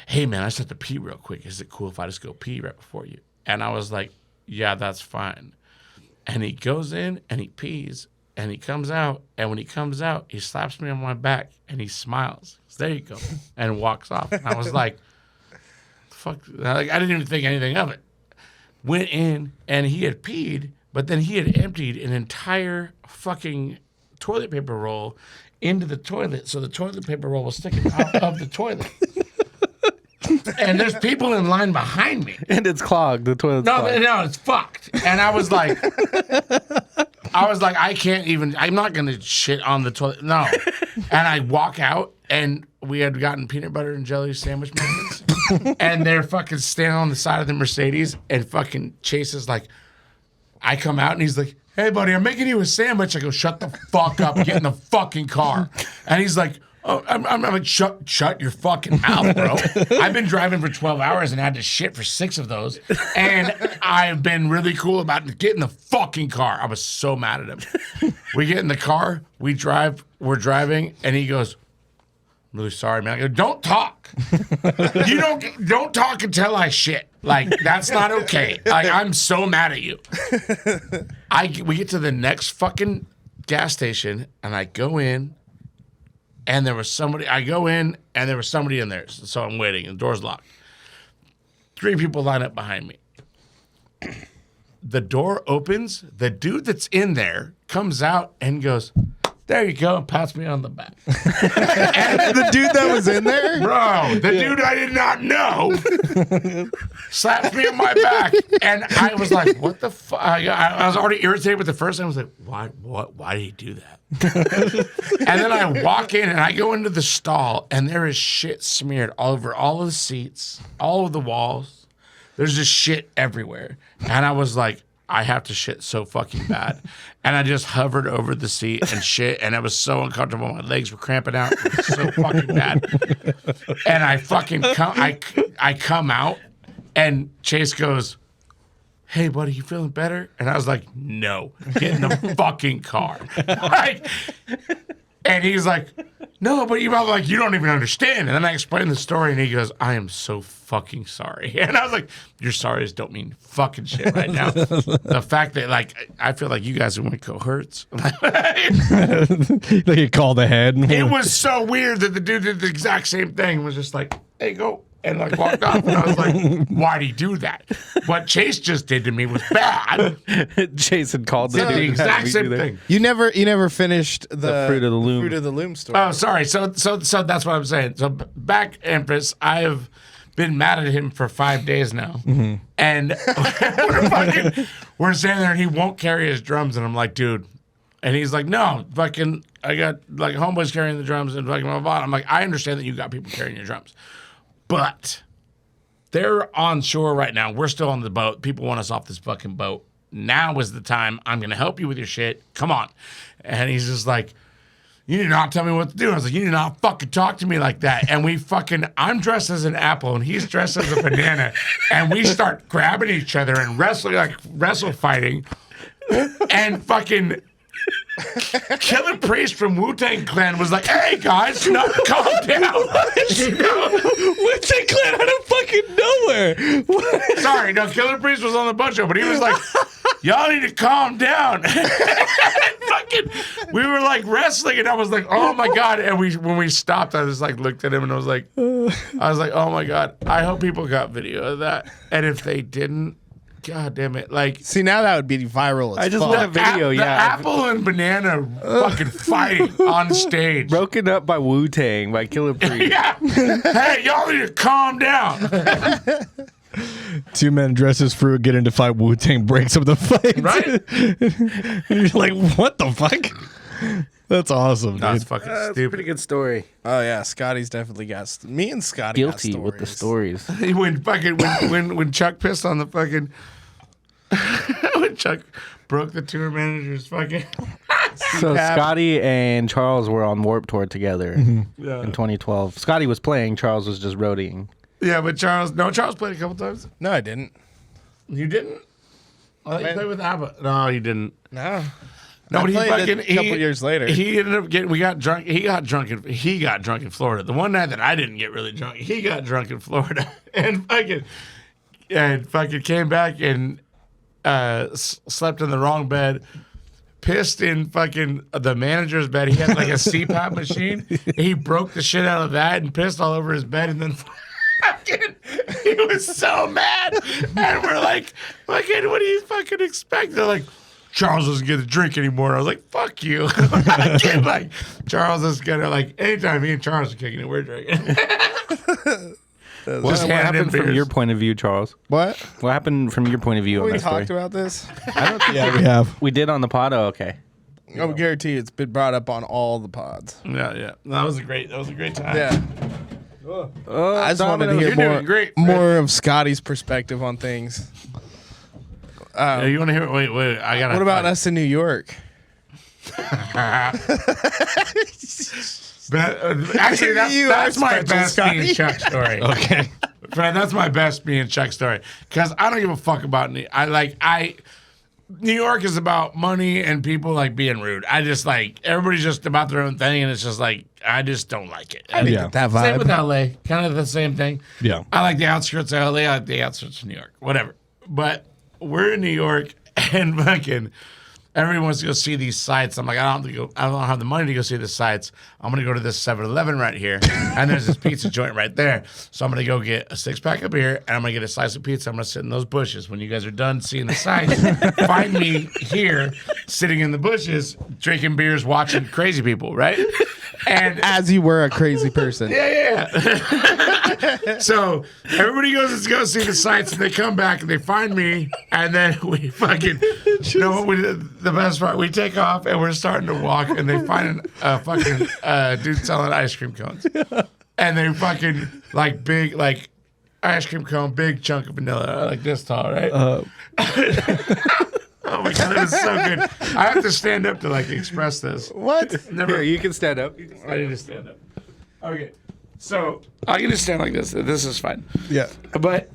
"Hey, man, I just have to pee real quick. Is it cool if I just go pee right before you?" And I was like, "Yeah, that's fine." And he goes in, and he pees, and he comes out. And when he comes out, he slaps me on my back, and he smiles. He goes, "There you go," and walks off. And I was like, fuck. Like, I didn't even think anything of it. Went in, and he had peed, but then he had emptied an entire fucking toilet paper roll into the toilet, so the toilet paper roll was sticking out of the toilet. And there's people in line behind me. And it's clogged. The toilet's clogged. No, it's fucked. And I was like, I can't even, I'm not going to shit on the toilet. No. And I walk out, and we had gotten peanut butter and jelly sandwich muffins. And they're fucking standing on the side of the Mercedes, and fucking Chase is like, I come out, and he's like, "Hey, buddy, I'm making you a sandwich." I go, "Shut the fuck up. Get in the fucking car." And he's like, "Oh," I'm like, shut your fucking mouth, bro. I've been driving for 12 hours and had to shit for 6 of those. And I've been really cool about getting in the fucking car. I was so mad at him. We get in the car, we're driving, and he goes, "I'm really sorry, man." I go, "Don't talk. You don't talk until I shit. Like, that's not okay. Like, I'm so mad at you." We get to the next fucking gas station, and I go in, and there was somebody. I go in, and there was somebody in there. So I'm waiting, and the door's locked. 3 people line up behind me. The door opens. The dude that's in there comes out and goes, "There you go," and pats me on the back. And the dude that was in there? Bro, the dude I did not know slaps me on my back. And I was like, what the fuck? I was already irritated with the first. I was like, why did he do that? And then I walk in, and I go into the stall, and there is shit smeared all over all of the seats, all of the walls. There's just shit everywhere. And I was like, I have to shit so fucking bad. And I just hovered over the seat and shit, and it was so uncomfortable. My legs were cramping out. It was so fucking bad. And I fucking I come out, and Chase goes, "Hey, buddy, you feeling better?" And I was like, "No, get in the fucking car." Like, and he's like, "No, but you don't even understand." And then I explained the story, and he goes, "I am so fucking sorry." And I was like, "Your sorries don't mean fucking shit right now." The fact that, like, I feel like you guys in Winco hurts. Like, you called ahead. It was so weird that the dude did the exact same thing. Was just like, "Hey, go and like walked off. And I was like, why'd he do that? What Chase just did to me was bad. Jason called the Did the dude. exact same thing. You never finished the Fruit of the Loom. Fruit of the Loom story. Oh, sorry. So that's what I'm saying. So back, Empress, I have been mad at him for 5 days now. And we're standing there and he won't carry his drums. And I'm like, dude. And he's like, no, fucking, I got like homeboys carrying the drums and fucking blah, blah, blah. I'm like, I understand that you got people carrying your drums. But they're on shore right now. We're still on the boat. People want us off this fucking boat. Now is the time. I'm going to help you with your shit. Come on. And he's just like, you need not tell me what to do. I was like, you need not fucking talk to me like that. And I'm dressed as an apple and he's dressed as a banana. And we start grabbing each other and wrestle fighting. And fucking Killer Priest from Wu-Tang Clan was like, hey guys, calm down. Wu-Tang Clan out of fucking nowhere. Sorry, no, Killer Priest was on the bunch show, but he was like, y'all need to calm down. Fucking, we were like wrestling, and I was like, oh my God. And when we stopped, I just like looked at him and I was like, oh my God, I hope people got video of that. And if they didn't, God damn it. Like, See, now that would be viral as I just fuck. want a video, the yeah. apple and banana fucking fighting on stage. Broken up by Wu-Tang, by Killer Priest. Yeah. Hey, y'all need to calm down. Two men dressed as fruit get into fight. Wu-Tang breaks up the fight. Right? And you're like, what the fuck? That's awesome, dude. That's fucking stupid. Pretty good story. Oh yeah, Scotty's definitely got me and Scotty got Guilty with the stories. When Chuck pissed on the fucking when Chuck broke the tour manager's fucking So Scotty and Charles were on Warped Tour together in 2012. Scotty was playing, Charles was just roadieing. Yeah, but Charles played a couple times. No, I didn't. You didn't? I thought you played with ABBA. No, you didn't. No. No, but I played it a couple years later. He ended up getting. We got drunk. He got drunk in Florida. The one night that I didn't get really drunk, he got drunk in Florida and fucking came back and slept in the wrong bed. Pissed in fucking the manager's bed. He had like a CPAP machine. He broke the shit out of that and pissed all over his bed. And then fucking, he was so mad. And we're like, fucking, what do you fucking expect? They're like, Charles doesn't get a drink anymore. I was like, fuck you. Like, Charles is gonna, like, anytime me and Charles are kicking it, we're drinking. What happened from your point of view, Charles? What? What happened from your point of view on We that story? talked about this. Yeah, we have. We did on the pod? Oh, okay. I would guarantee it's been brought up on all the pods. Yeah. That was a great time. Yeah. I just wanted to You're hear doing great. more of Scotty's perspective on things. You want to hear? Wait. I gotta. What about us in New York? Actually, that's my best me and Chuck story. Okay. Fred, that's my best me and Chuck story. Because I don't give a fuck about New York is about money and people like being rude. I just like everybody's just about their own thing, and it's just like I just don't like it. I Yeah. That Same vibe. with LA, kind of the same thing. Yeah. I like the outskirts of LA. I like the outskirts of New York. Whatever. But we're in New York, and fucking everybody wants to go see these sites. I'm like, I don't have the money to go see the sites. I'm gonna go to this 7-Eleven right here, and there's this pizza joint right there. So I'm gonna go get a 6-pack of beer, and I'm gonna get a slice of pizza. I'm gonna sit in those bushes. When you guys are done seeing the sites, find me here, sitting in the bushes, drinking beers, watching crazy people, right? And As you were a crazy person. yeah. So everybody goes to go see the sights, and they come back and they find me, and then we fucking. You know what we did? The best part, we take off and we're starting to walk, and they find a fucking dude selling ice cream cones, and they fucking like big like ice cream cone, big chunk of vanilla, like this tall, right? Oh my God, it was so good. I have to stand up to like express this. What? Never. Here, you can stand up. I need to stand up. Okay, so I can just stand like this. This is fine. Yeah. But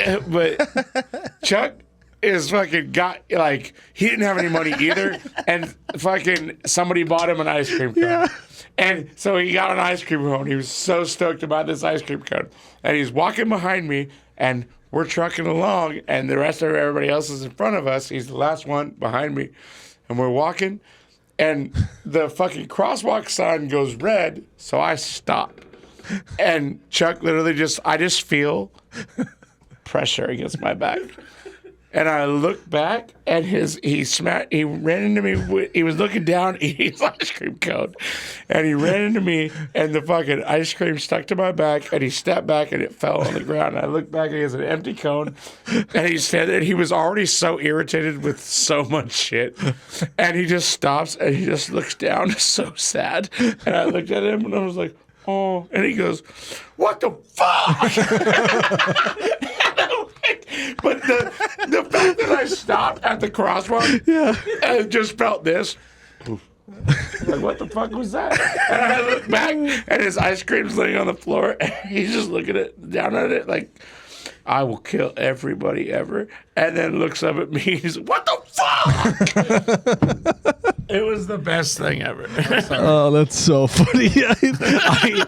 Chuck is fucking got like he didn't have any money either, and fucking somebody bought him an ice cream cone. And so he got an ice cream cone. He was so stoked about this ice cream cone, and he's walking behind me, and we're trucking along, and the rest of everybody else is in front of us. He's the last one behind me, and we're walking, and the fucking crosswalk sign goes red, so I stop. And Chuck literally I just feel pressure against my back. And I look back, and he ran into me. He was looking down, eating his ice cream cone, and he ran into me, and the fucking ice cream stuck to my back, and he stepped back, and it fell on the ground. And I looked back, and he has an empty cone, and he said that he was already so irritated with so much shit, and he just stops, and he just looks down, so sad. And I looked at him, and I was like, oh, and he goes, what the fuck? But the fact that I stopped at the crosswalk and just felt this. Like, what the fuck was that? And I look back, and his ice cream's laying on the floor, and he's just looking down at it like, I will kill everybody ever. And then looks up at me, he's like, what the fuck? It was the best thing ever. Oh, that's so funny.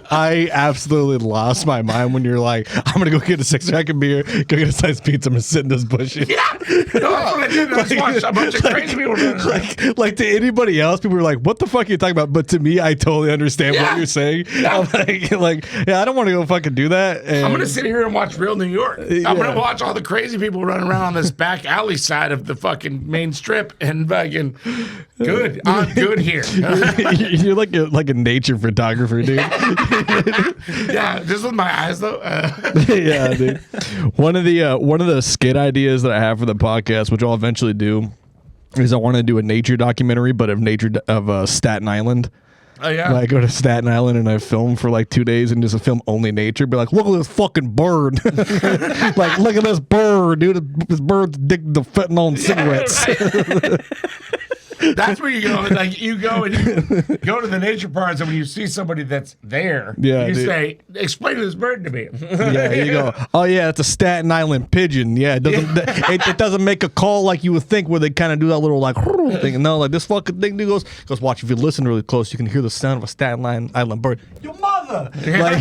I absolutely lost my mind when you're like, I'm going to go get a 6-pack of beer, go get a slice of pizza, I'm going to sit in this bush. Yeah, that's what I did. I just watched a bunch of crazy people running around. Like to anybody else, people were like, what the fuck are you talking about? But to me, I totally understand what you're saying. Yeah. I'm like, yeah, I don't want to go fucking do that. And I'm going to sit here and watch Real New York. I'm going to watch all the crazy people running around on this back alley side of the fucking main strip and fucking good. I'm good here. You're like a nature photographer, dude. Yeah, just with my eyes though. Yeah, dude. One of the skit ideas that I have for the podcast, which I'll eventually do, is I want to do a nature documentary, but of Staten Island. Oh yeah. I go to Staten Island and I film for like 2 days and just film only nature. Be like, look at this fucking bird. Like, look at this bird, dude. This bird's digging the fentanyl in cigarettes. Right. That's where you go. Like you go and you go to the nature parks, and when you see somebody that's there, you say, "Explain this bird to me." Yeah, you go. Oh yeah, it's a Staten Island pigeon. Yeah, it doesn't make a call like you would think, where they kind of do that little like thing. No, like this fucking thing goes. Watch, if you listen really close, you can hear the sound of a Staten Island bird. Your mother. You're like,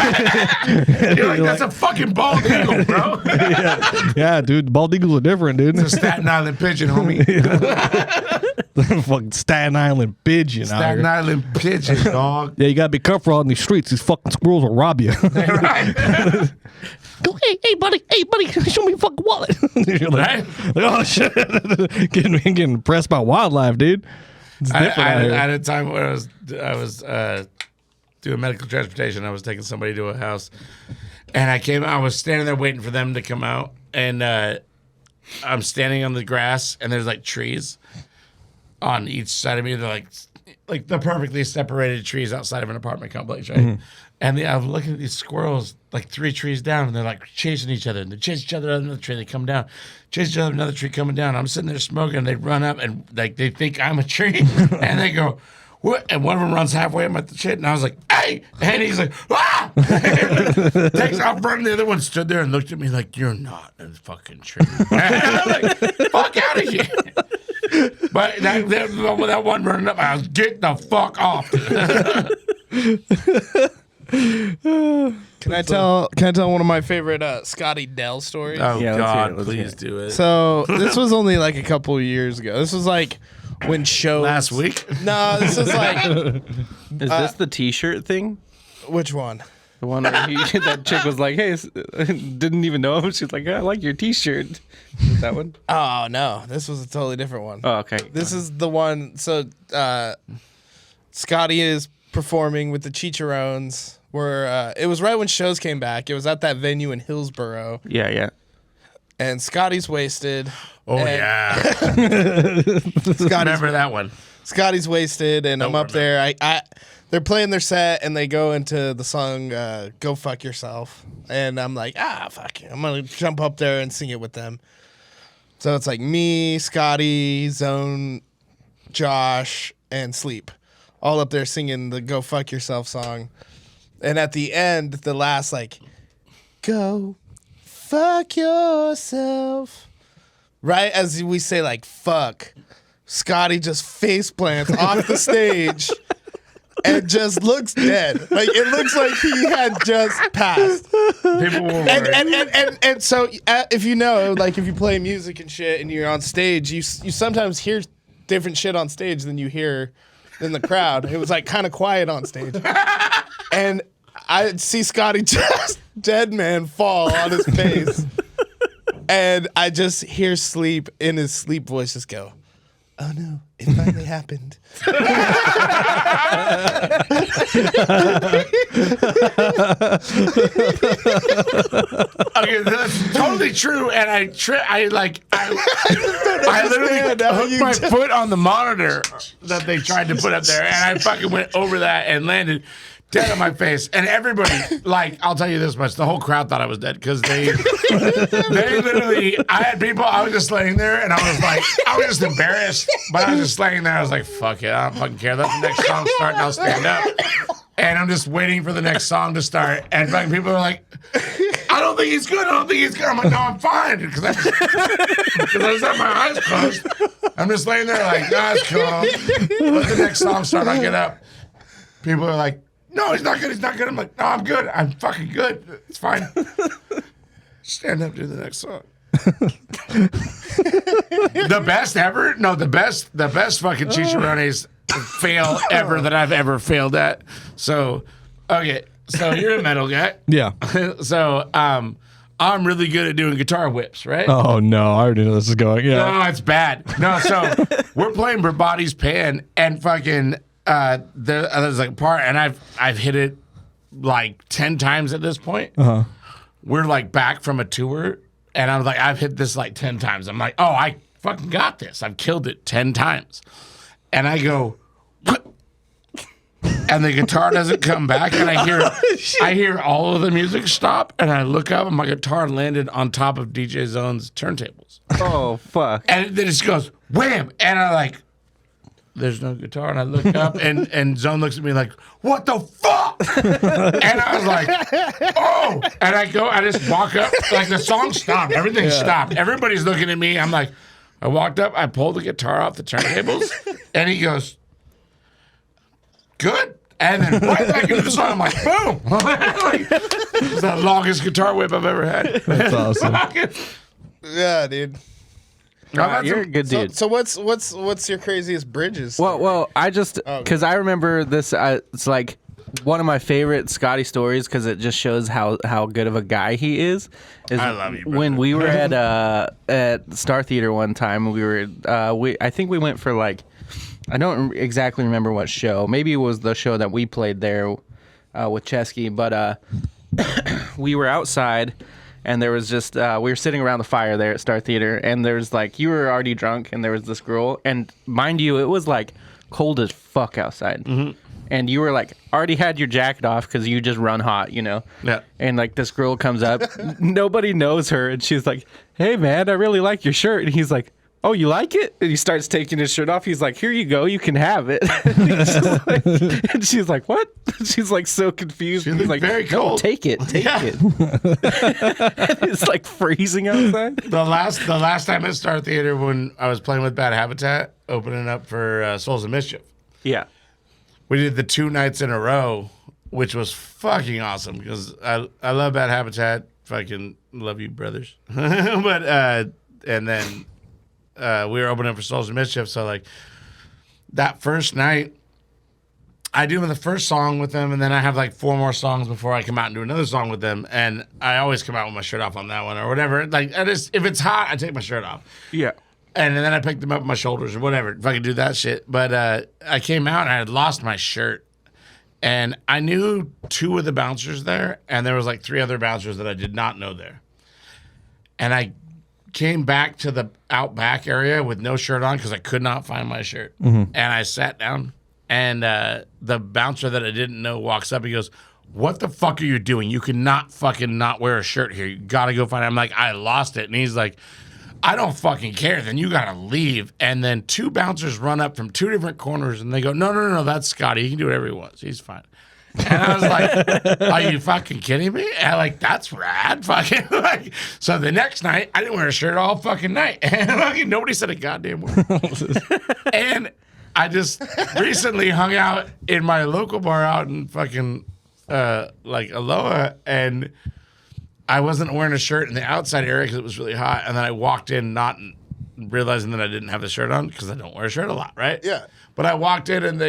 that's a fucking bald eagle, bro. Yeah, dude, bald eagles are different, dude. It's a Staten Island pigeon, homie. Fucking Staten Island pigeon. Staten Island pigeon, dog. Yeah, you gotta be careful out in these streets. These fucking squirrels will rob you. Right. Go, hey, buddy, show me your fucking wallet. You're like, oh shit, getting impressed by wildlife, dude. It's different. I had a time where I was doing medical transportation. I was taking somebody to a house, and I was standing there waiting for them to come out, and I'm standing on the grass, and there's like trees on each side of me. They're like the perfectly separated trees outside of an apartment complex, right? Mm-hmm. And I'm looking at these squirrels, like 3 trees down, and they're like chasing each other. And they chase each other out another tree, they come down. Chase each other another tree coming down. I'm sitting there smoking, and they run up, and like they think I'm a tree, and they go, what? And one of them runs halfway up at the shit, and I was like, hey! And he's like, ah! Takes off running. The other one stood there and looked at me like, you're not a fucking tree. And I'm like, fuck out of here. But that one running up, I was, get the fuck off. Can I tell one of my favorite Scotty Dell stories? Oh Yeah, God, let's hear it. please do it. So this was only like a couple of years ago. This was like when shows Last week? No, this was like Is this the T-shirt thing? which one? The one where that chick was like, "Hey," didn't even know him. She's like, "I like your T-shirt." Is that one? Oh no, this was a totally different one. Oh, okay. This is the one. So Scotty is performing with the Chicharrones. Where it was right when shows came back. It was at that venue in Hillsboro. Yeah. And Scotty's wasted. Oh, and yeah. Remember that one. Scotty's wasted, and I'm up there. They're playing their set, and they go into the song "Go Fuck Yourself," and I'm like, fuck it. I'm gonna jump up there and sing it with them. So it's like me, Scotty, Zone, Josh, and Sleep, all up there singing the "Go Fuck Yourself" song. And at the end, the last like, "Go fuck yourself," right as we say like "fuck," Scotty just face plants off the stage. And just looks dead. Like it looks like he had just passed. People were worried. And so if you know, like if you play music and shit, and you're on stage, you sometimes hear different shit on stage than you hear in the crowd. It was like kind of quiet on stage, and I see Scotty just dead man fall on his face. And I just hear Sleep in his sleep voice just go, "Oh no, it finally happened." Okay, that's totally true. And I literally hooked my foot on the monitor that they tried to put up there, and I fucking went over that and landed dead on my face. And everybody, like, I'll tell you this much: the whole crowd thought I was dead because they literally. I had people. I was just laying there, and I was like, I was just embarrassed, but I was just laying there. I was like, fuck it, I don't fucking care. Let the next song start, and I'll stand up. And I'm just waiting for the next song to start. And fucking people are like, I don't think he's good. I don't think he's good. I'm like, no, I'm fine. Because I just have my eyes closed. I'm just laying there like, no, it's cool. Let the next song start. I get up. People are like, no, he's not good. He's not good. I'm like, no, I'm good. I'm fucking good. It's fine. Stand up, do the next song. The best ever? No, the best fucking chicharrones fail ever that I've ever failed at. So, okay. So you're a metal guy. Yeah. So, I'm really good at doing guitar whips, right? Oh no, I already know this is going. Yeah. No, it's bad. No, so we're playing Brabati's Pan, and fucking there's like a part, and I've hit it like 10 times at this point. We're like back from a tour, and I'm like, I've hit this like 10 times. I'm like, oh, I fucking got this. I've killed it 10 times. And I go, what? And the guitar doesn't come back, and I hear all of the music stop, and I look up, and my guitar landed on top of DJ Zone's turntables. Oh, fuck. And then it just goes, wham! And I'm like, there's no guitar. And I look up, and Zone looks at me like, what the fuck? And I was like, oh! And I just walk up, like the song stopped, everything stopped. Everybody's looking at me. I'm like, I walked up, I pulled the guitar off the turntables, and he goes, good. And then right back into the song, I'm like, boom. Like, it's the longest guitar whip I've ever had. That's awesome. Yeah, dude. You're a good dude. So what's your craziest bridges? Well, I just because I remember this. It's like one of my favorite Scotty stories because it just shows how good of a guy he is. I love you, brother. When we were at Star Theater one time, I think we went for like, I don't exactly remember what show. Maybe it was the show that we played there with Chesky, but we were outside. And there was just, we were sitting around the fire there at Star Theater, and there's like, you were already drunk, and there was this girl, and mind you, it was like cold as fuck outside. Mm-hmm. And you were like, already had your jacket off because you just run hot, you know? Yeah. And like this girl comes up, nobody knows her, and she's like, hey man, I really like your shirt. And he's like, oh, you like it? And he starts taking his shirt off. He's like, here you go. You can have it. And she's like, what? She's like so confused. He's like, very cold. No, take it. Take it. It's like freezing outside. The last time at Star Theater when I was playing with Bad Habitat, opening up for Souls of Mischief. Yeah. We did the 2 nights in a row, which was fucking awesome because I love Bad Habitat. Fucking love you, brothers. But, and then... we were opening up for Souls of Mischief, so like that first night, I do the first song with them, and then I have like 4 more songs before I come out and do another song with them, and I always come out with my shirt off on that one or whatever. Like if it's hot, I take my shirt off. Yeah. And then I pick them up with my shoulders or whatever, if I can do that shit. But I came out and I had lost my shirt, and I knew 2 of the bouncers there, and there was like 3 other bouncers that I did not know there, and I came back to the out back area with no shirt on because I could not find my shirt. Mm-hmm. And I sat down, and the bouncer that I didn't know walks up. He goes, what the fuck are you doing? You cannot fucking not wear a shirt here. You got to go find it. I'm like, I lost it. And he's like, I don't fucking care. Then you got to leave. And then 2 bouncers run up from 2 different corners, and they go, no, that's Scotty. He can do whatever he wants. He's fine. And I was like, are you fucking kidding me? And I'm like, that's rad. Fucking like, so the next night, I didn't wear a shirt all fucking night. And fucking nobody said a goddamn word. And I just recently hung out in my local bar out in fucking like Aloha, and I wasn't wearing a shirt in the outside area because it was really hot. And then I walked in not realizing that I didn't have the shirt on because I don't wear a shirt a lot, right? Yeah. But I walked in, and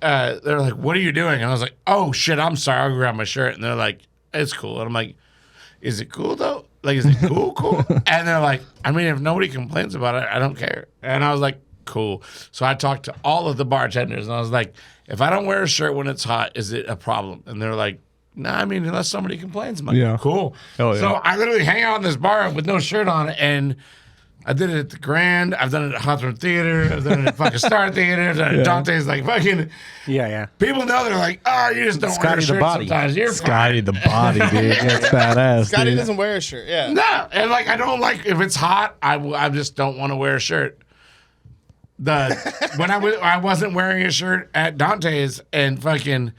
they're like, what are you doing? And I was like, oh shit, I'm sorry, I'll grab my shirt. And they're like, it's cool. And I'm like, is it cool though? Like, is it cool? And they're like, I mean, if nobody complains about it, I don't care. And I was like, cool. So I talked to all of the bartenders and I was like, if I don't wear a shirt when it's hot, is it a problem? And they're like, no, I mean, unless somebody complains. I'm like, Yeah. cool. Oh, yeah. So I literally hang out in this bar with no shirt on, and I did it at the Grand. I've done it at Hawthorne Theater. I've done it at fucking Star Theater. I've done it at Dante's. Like, fucking, Yeah. people know. They're like, oh, you just don't wear Scotty a the shirt body. sometimes. You're Scotty the body, dude. That's badass. Scotty dude. doesn't wear a shirt. Yeah. No, and like I don't like if it's hot. I just don't want to wear a shirt. When I wasn't wearing a shirt at Dante's, and fucking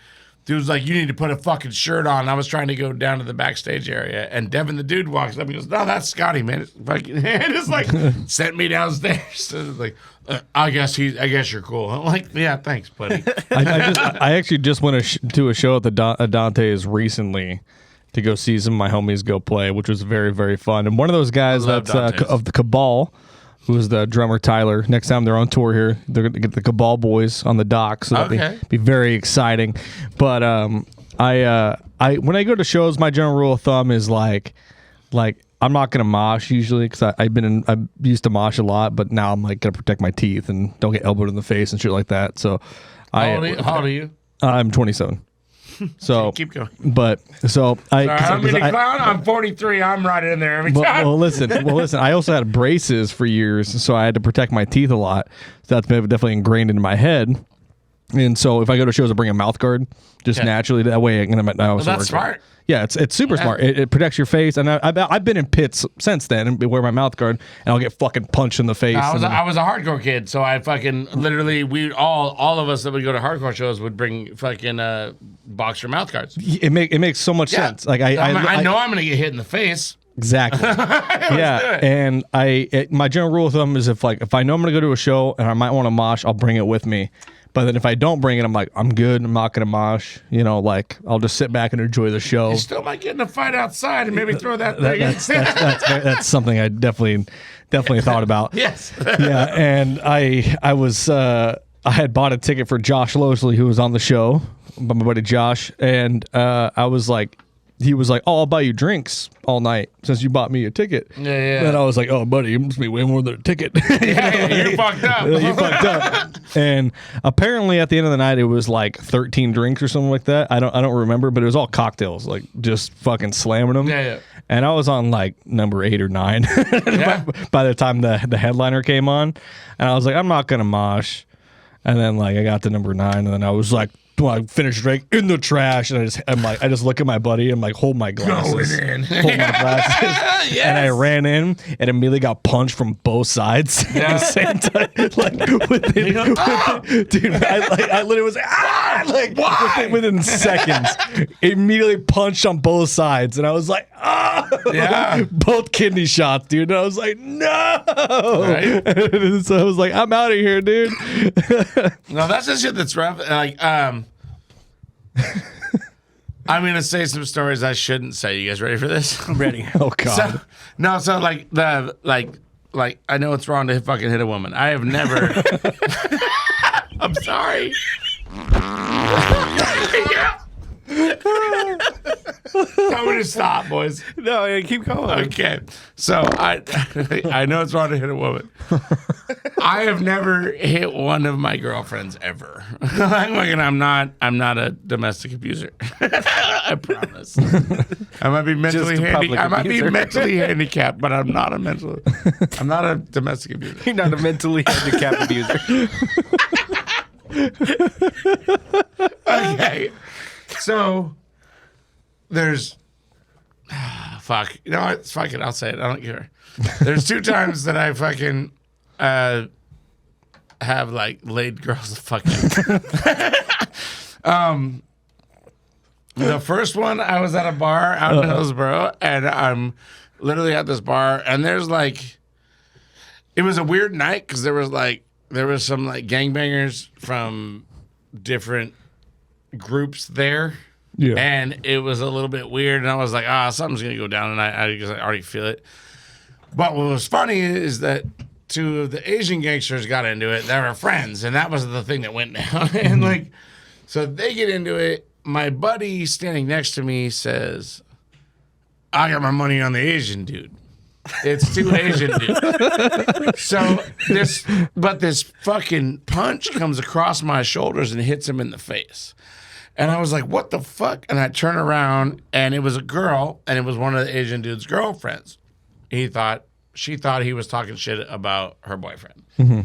dude was like, you need to put a fucking shirt on. I was trying to go down to the backstage area, and Devin the dude walks up and goes, no, that's Scotty, man. It's fucking, and it's like sent me downstairs. So it's like, I guess you're cool. I'm like, yeah, thanks, buddy. I actually just went to a show at the Dante's recently to go see some of my homies go play, which was very, very fun. And one of those guys love that's Dante's. of the Cabal, who's the drummer Tyler. Next time they're on tour here, they're going to get the Cabal boys on the dock, so that'll be very exciting. But I when I go to shows, my general rule of thumb is like I'm not gonna mosh usually because I used to mosh a lot, but now I'm like gonna protect my teeth and don't get elbowed in the face and shit like that. So How old are you? I'm 27. So Keep going. But so I. Sorry, I don't mean to clown. I'm 43. I'm right in there every time. Well, listen. I also had braces for years, so I had to protect my teeth a lot. So that's definitely ingrained into my head. And so if I go to shows, I bring a mouth guard just naturally. That way, I that's smart. Yeah, it's super smart. It protects your face, and I've been in pits since then and wear my mouth guard, and I'll get fucking punched in the face. I was a hardcore kid, so I fucking literally all of us that would go to hardcore shows would bring fucking boxer mouth guards. It makes so much sense. Like I know I'm gonna get hit in the face. Exactly. Yeah, and my general rule of thumb is if I know I'm gonna go to a show and I might want to mosh, I'll bring it with me. But then if I don't bring it, I'm like, I'm good. I'm not gonna mosh. Like I'll just sit back and enjoy the show. You still might get in a fight outside and maybe throw that thing. That's something I definitely thought about. Yes. Yeah, and I had bought a ticket for Josh Losley, who was on the show, my buddy Josh, and he was like, oh, I'll buy you drinks all night since you bought me a ticket. Yeah. And I was like, oh, buddy, it must be way more than a ticket. You're fucked up. You fucked up. And apparently at the end of the night, it was like 13 drinks or something like that. I don't remember, but it was all cocktails, like just fucking slamming them. Yeah. And I was on like number 8 or 9 by the time the headliner came on. And I was like, I'm not going to mosh. And then I got to number 9, and then I was like, when I finished drink in the trash, and I just look at my buddy and hold my glasses, Going in. hold my glasses, Yes. and I ran in and immediately got punched from both sides at the same time. Dude, I literally was within seconds, immediately punched on both sides, and I was like, both kidney shots, dude. And I was like, no. Right? So I was like, I'm out of here, dude. No, that's the shit that's rough. I'm gonna say some stories I shouldn't say. You guys ready for this? I'm ready. Oh God. So I know it's wrong to fucking hit a woman. I have never. I'm sorry. Tell me to stop, boys. No, keep going. Okay, so I know it's wrong to hit a woman. I have never hit one of my girlfriends ever. I'm not a domestic abuser. I promise. I might be mentally handicapped, but I'm not a domestic abuser. You're not a mentally handicapped abuser. Okay, so there's fuck. You know what? Fuck it. I'll say it. I don't care. There's 2 times that I fucking have laid girls the fuck out. The first one, I was at a bar out in Hillsborough, and I'm literally at this bar, and there's it was a weird night because there was some gangbangers from different groups there. Yeah. And it was a little bit weird, and I was like, something's gonna go down tonight. I already feel it. But what was funny is that two of the Asian gangsters got into it. They were friends, and that was the thing that went down. And like, so they get into it. My buddy standing next to me says, I got my money on the Asian dude. It's two Asian dudes. So this fucking punch comes across my shoulders and hits him in the face. And I was like, what the fuck? And I turn around and it was a girl, and it was one of the Asian dude's girlfriends. She thought he was talking shit about her boyfriend. Mm-hmm.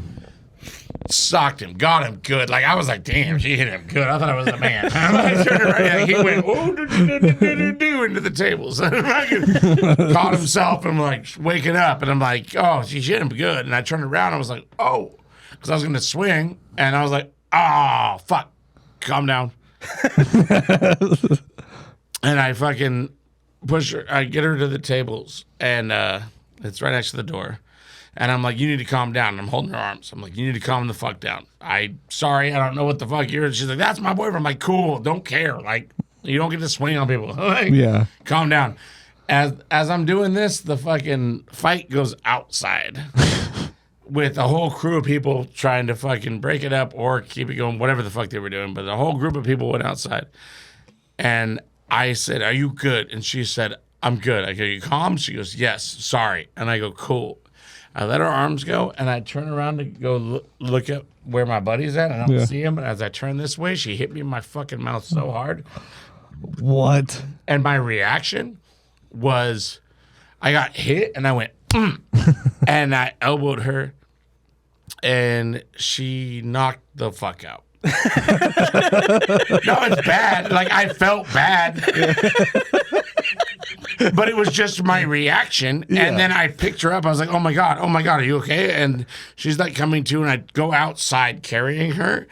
Socked him, got him good. Like, I was like, damn, she hit him good. I thought I was the man. I turned around, like, he went, into the tables. Caught himself and like waking up. And I'm like, oh, she hit him good. And I turned around, I was like, oh, because I was going to swing. And I was like, oh, fuck, calm down. And I fucking push her, I get her to the tables, and it's right next to the door. And I'm like, you need to calm down. And I'm holding her arms. I'm like, you need to calm the fuck down. Sorry, I don't know what the fuck you're. She's like, that's my boyfriend. I'm like, cool, don't care. Like, you don't get to swing on people. Like, Yeah. Calm down. As I'm doing this, the fucking fight goes outside with a whole crew of people trying to fucking break it up or keep it going, whatever the fuck they were doing. But the whole group of people went outside. And I said, are you good? And she said, I'm good. I go, you calm? She goes, yes, sorry. And I go, cool. I let her arms go, and I turn around to go look at where my buddy's at, and I don't see him. And as I turn this way, she hit me in my fucking mouth so hard. What? And my reaction was, I got hit, and I went, and I elbowed her, and she knocked the fuck out. No, it's bad. Like, I felt bad. But it was just my reaction. Yeah. And then I picked her up. I was like, oh my God, are you okay? And she's like coming to, and I go outside carrying her.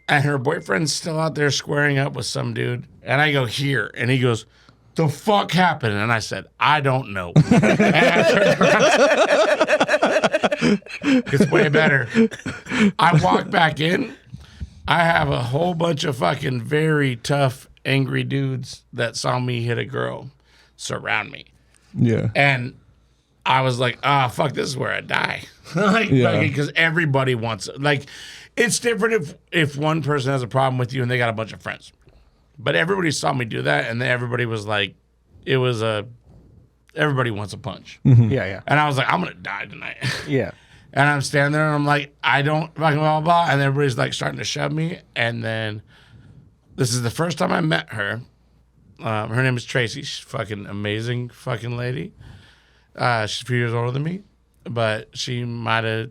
And her boyfriend's still out there squaring up with some dude. And I go, here. And he goes, the fuck happened? And I said, I don't know. It's way better. I walk back in. I have a whole bunch of fucking very tough, angry dudes that saw me hit a girl surround me. Yeah. And I was like, fuck, this is where I die. Like, because everybody wants it. Like, it's different if one person has a problem with you and they got a bunch of friends. But everybody saw me do that, and then everybody was like, everybody wants a punch. Mm-hmm. Yeah. And I was like, I'm going to die tonight. Yeah. And I'm standing there, and I'm like, I don't fucking blah, blah, blah. And everybody's like starting to shove me. And then this is the first time I met her. Her name is Tracy. She's fucking amazing fucking lady. She's a few years older than me, but she might have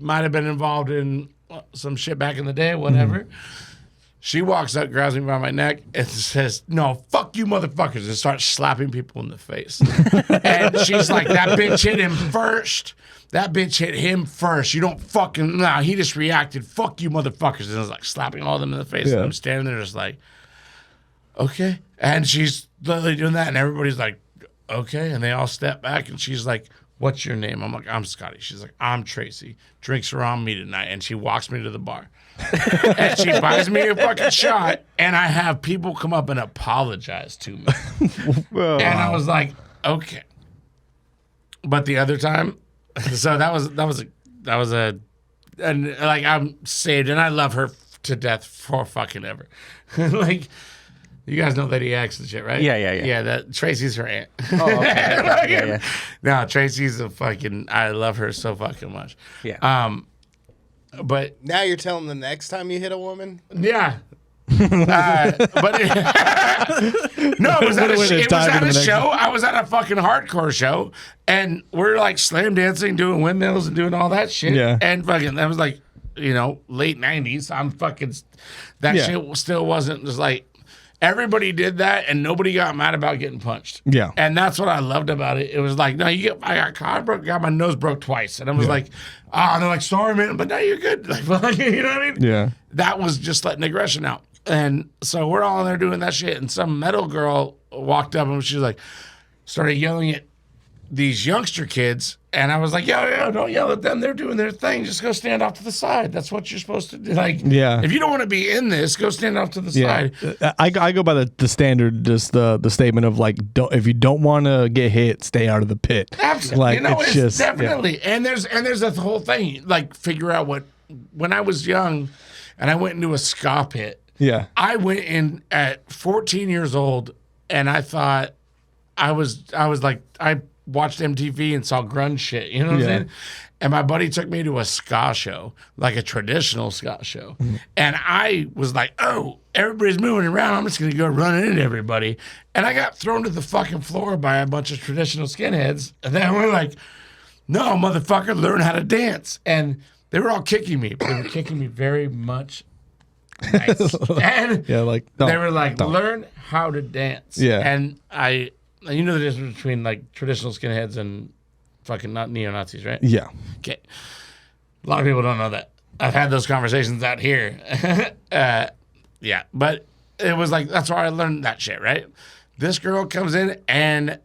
been involved in some shit back in the day, whatever. Mm-hmm. She walks up, grabs me by my neck, and says, no, fuck you motherfuckers, and starts slapping people in the face. And she's like, that bitch hit him first. That bitch hit him first. You don't fucking, nah, he just reacted. Fuck you motherfuckers. And I was like slapping all of them in the face. Yeah. And I'm standing there just like, okay. And she's literally doing that, and everybody's like, okay. And they all step back, and she's like, what's your name? I'm like, I'm Scotty. She's like, I'm Tracy. Drinks are on me tonight. And she walks me to the bar. And she buys me a fucking shot, and I have people come up and apologize to me. And I was like, okay. But the other time, so that was a, and like, I'm saved, and I love her to death for fucking ever. Like, you guys know Lady X and shit, right? Yeah. Yeah, that Tracy's her aunt. Oh, okay. Yeah. No, Tracy's a fucking, I love her so fucking much. Yeah. But now you're telling the next time you hit a woman? Yeah. But no, it was at a show. I was at a fucking hardcore show, and we're like slam dancing, doing windmills, and doing all that shit. Yeah. And fucking, that was like, late 90s. I'm fucking, that shit still wasn't just like, everybody did that, and nobody got mad about getting punched. Yeah. And that's what I loved about it. It was like, no, I got my nose broke twice. And I was like, and they're like, sorry, man, but now you're good. Like, you know what I mean? Yeah. That was just letting aggression out. And so we're all in there doing that shit. And some metal girl walked up, and she was like, started yelling at these youngster kids, and I was like, yo, don't yell at them. They're doing their thing. Just go stand off to the side. That's what you're supposed to do. Like, if you don't want to be in this, go stand off to the side. I go by the standard, just the statement of like, if you don't want to get hit, stay out of the pit. Absolutely. Like, it's just definitely. And there's the whole thing. Like, figure out when I was young, and I went into a ska pit. Yeah. I went in at 14 years old, and I thought I was like, I watched MTV and saw grunge shit, you know what I'm saying? And my buddy took me to a ska show, like a traditional ska show. And I was like, oh, everybody's moving around. I'm just going to go running into everybody. And I got thrown to the fucking floor by a bunch of traditional skinheads. And then we're like, no, motherfucker, learn how to dance. And they were all kicking me. They were kicking me very much. Nice. And they were like, learn how to dance. Yeah. And you know the difference between like traditional skinheads and fucking not neo-Nazis, right? Yeah. Okay. A lot of people don't know that. I've had those conversations out here. Yeah. But it was like, that's where I learned that shit, right? This girl comes in and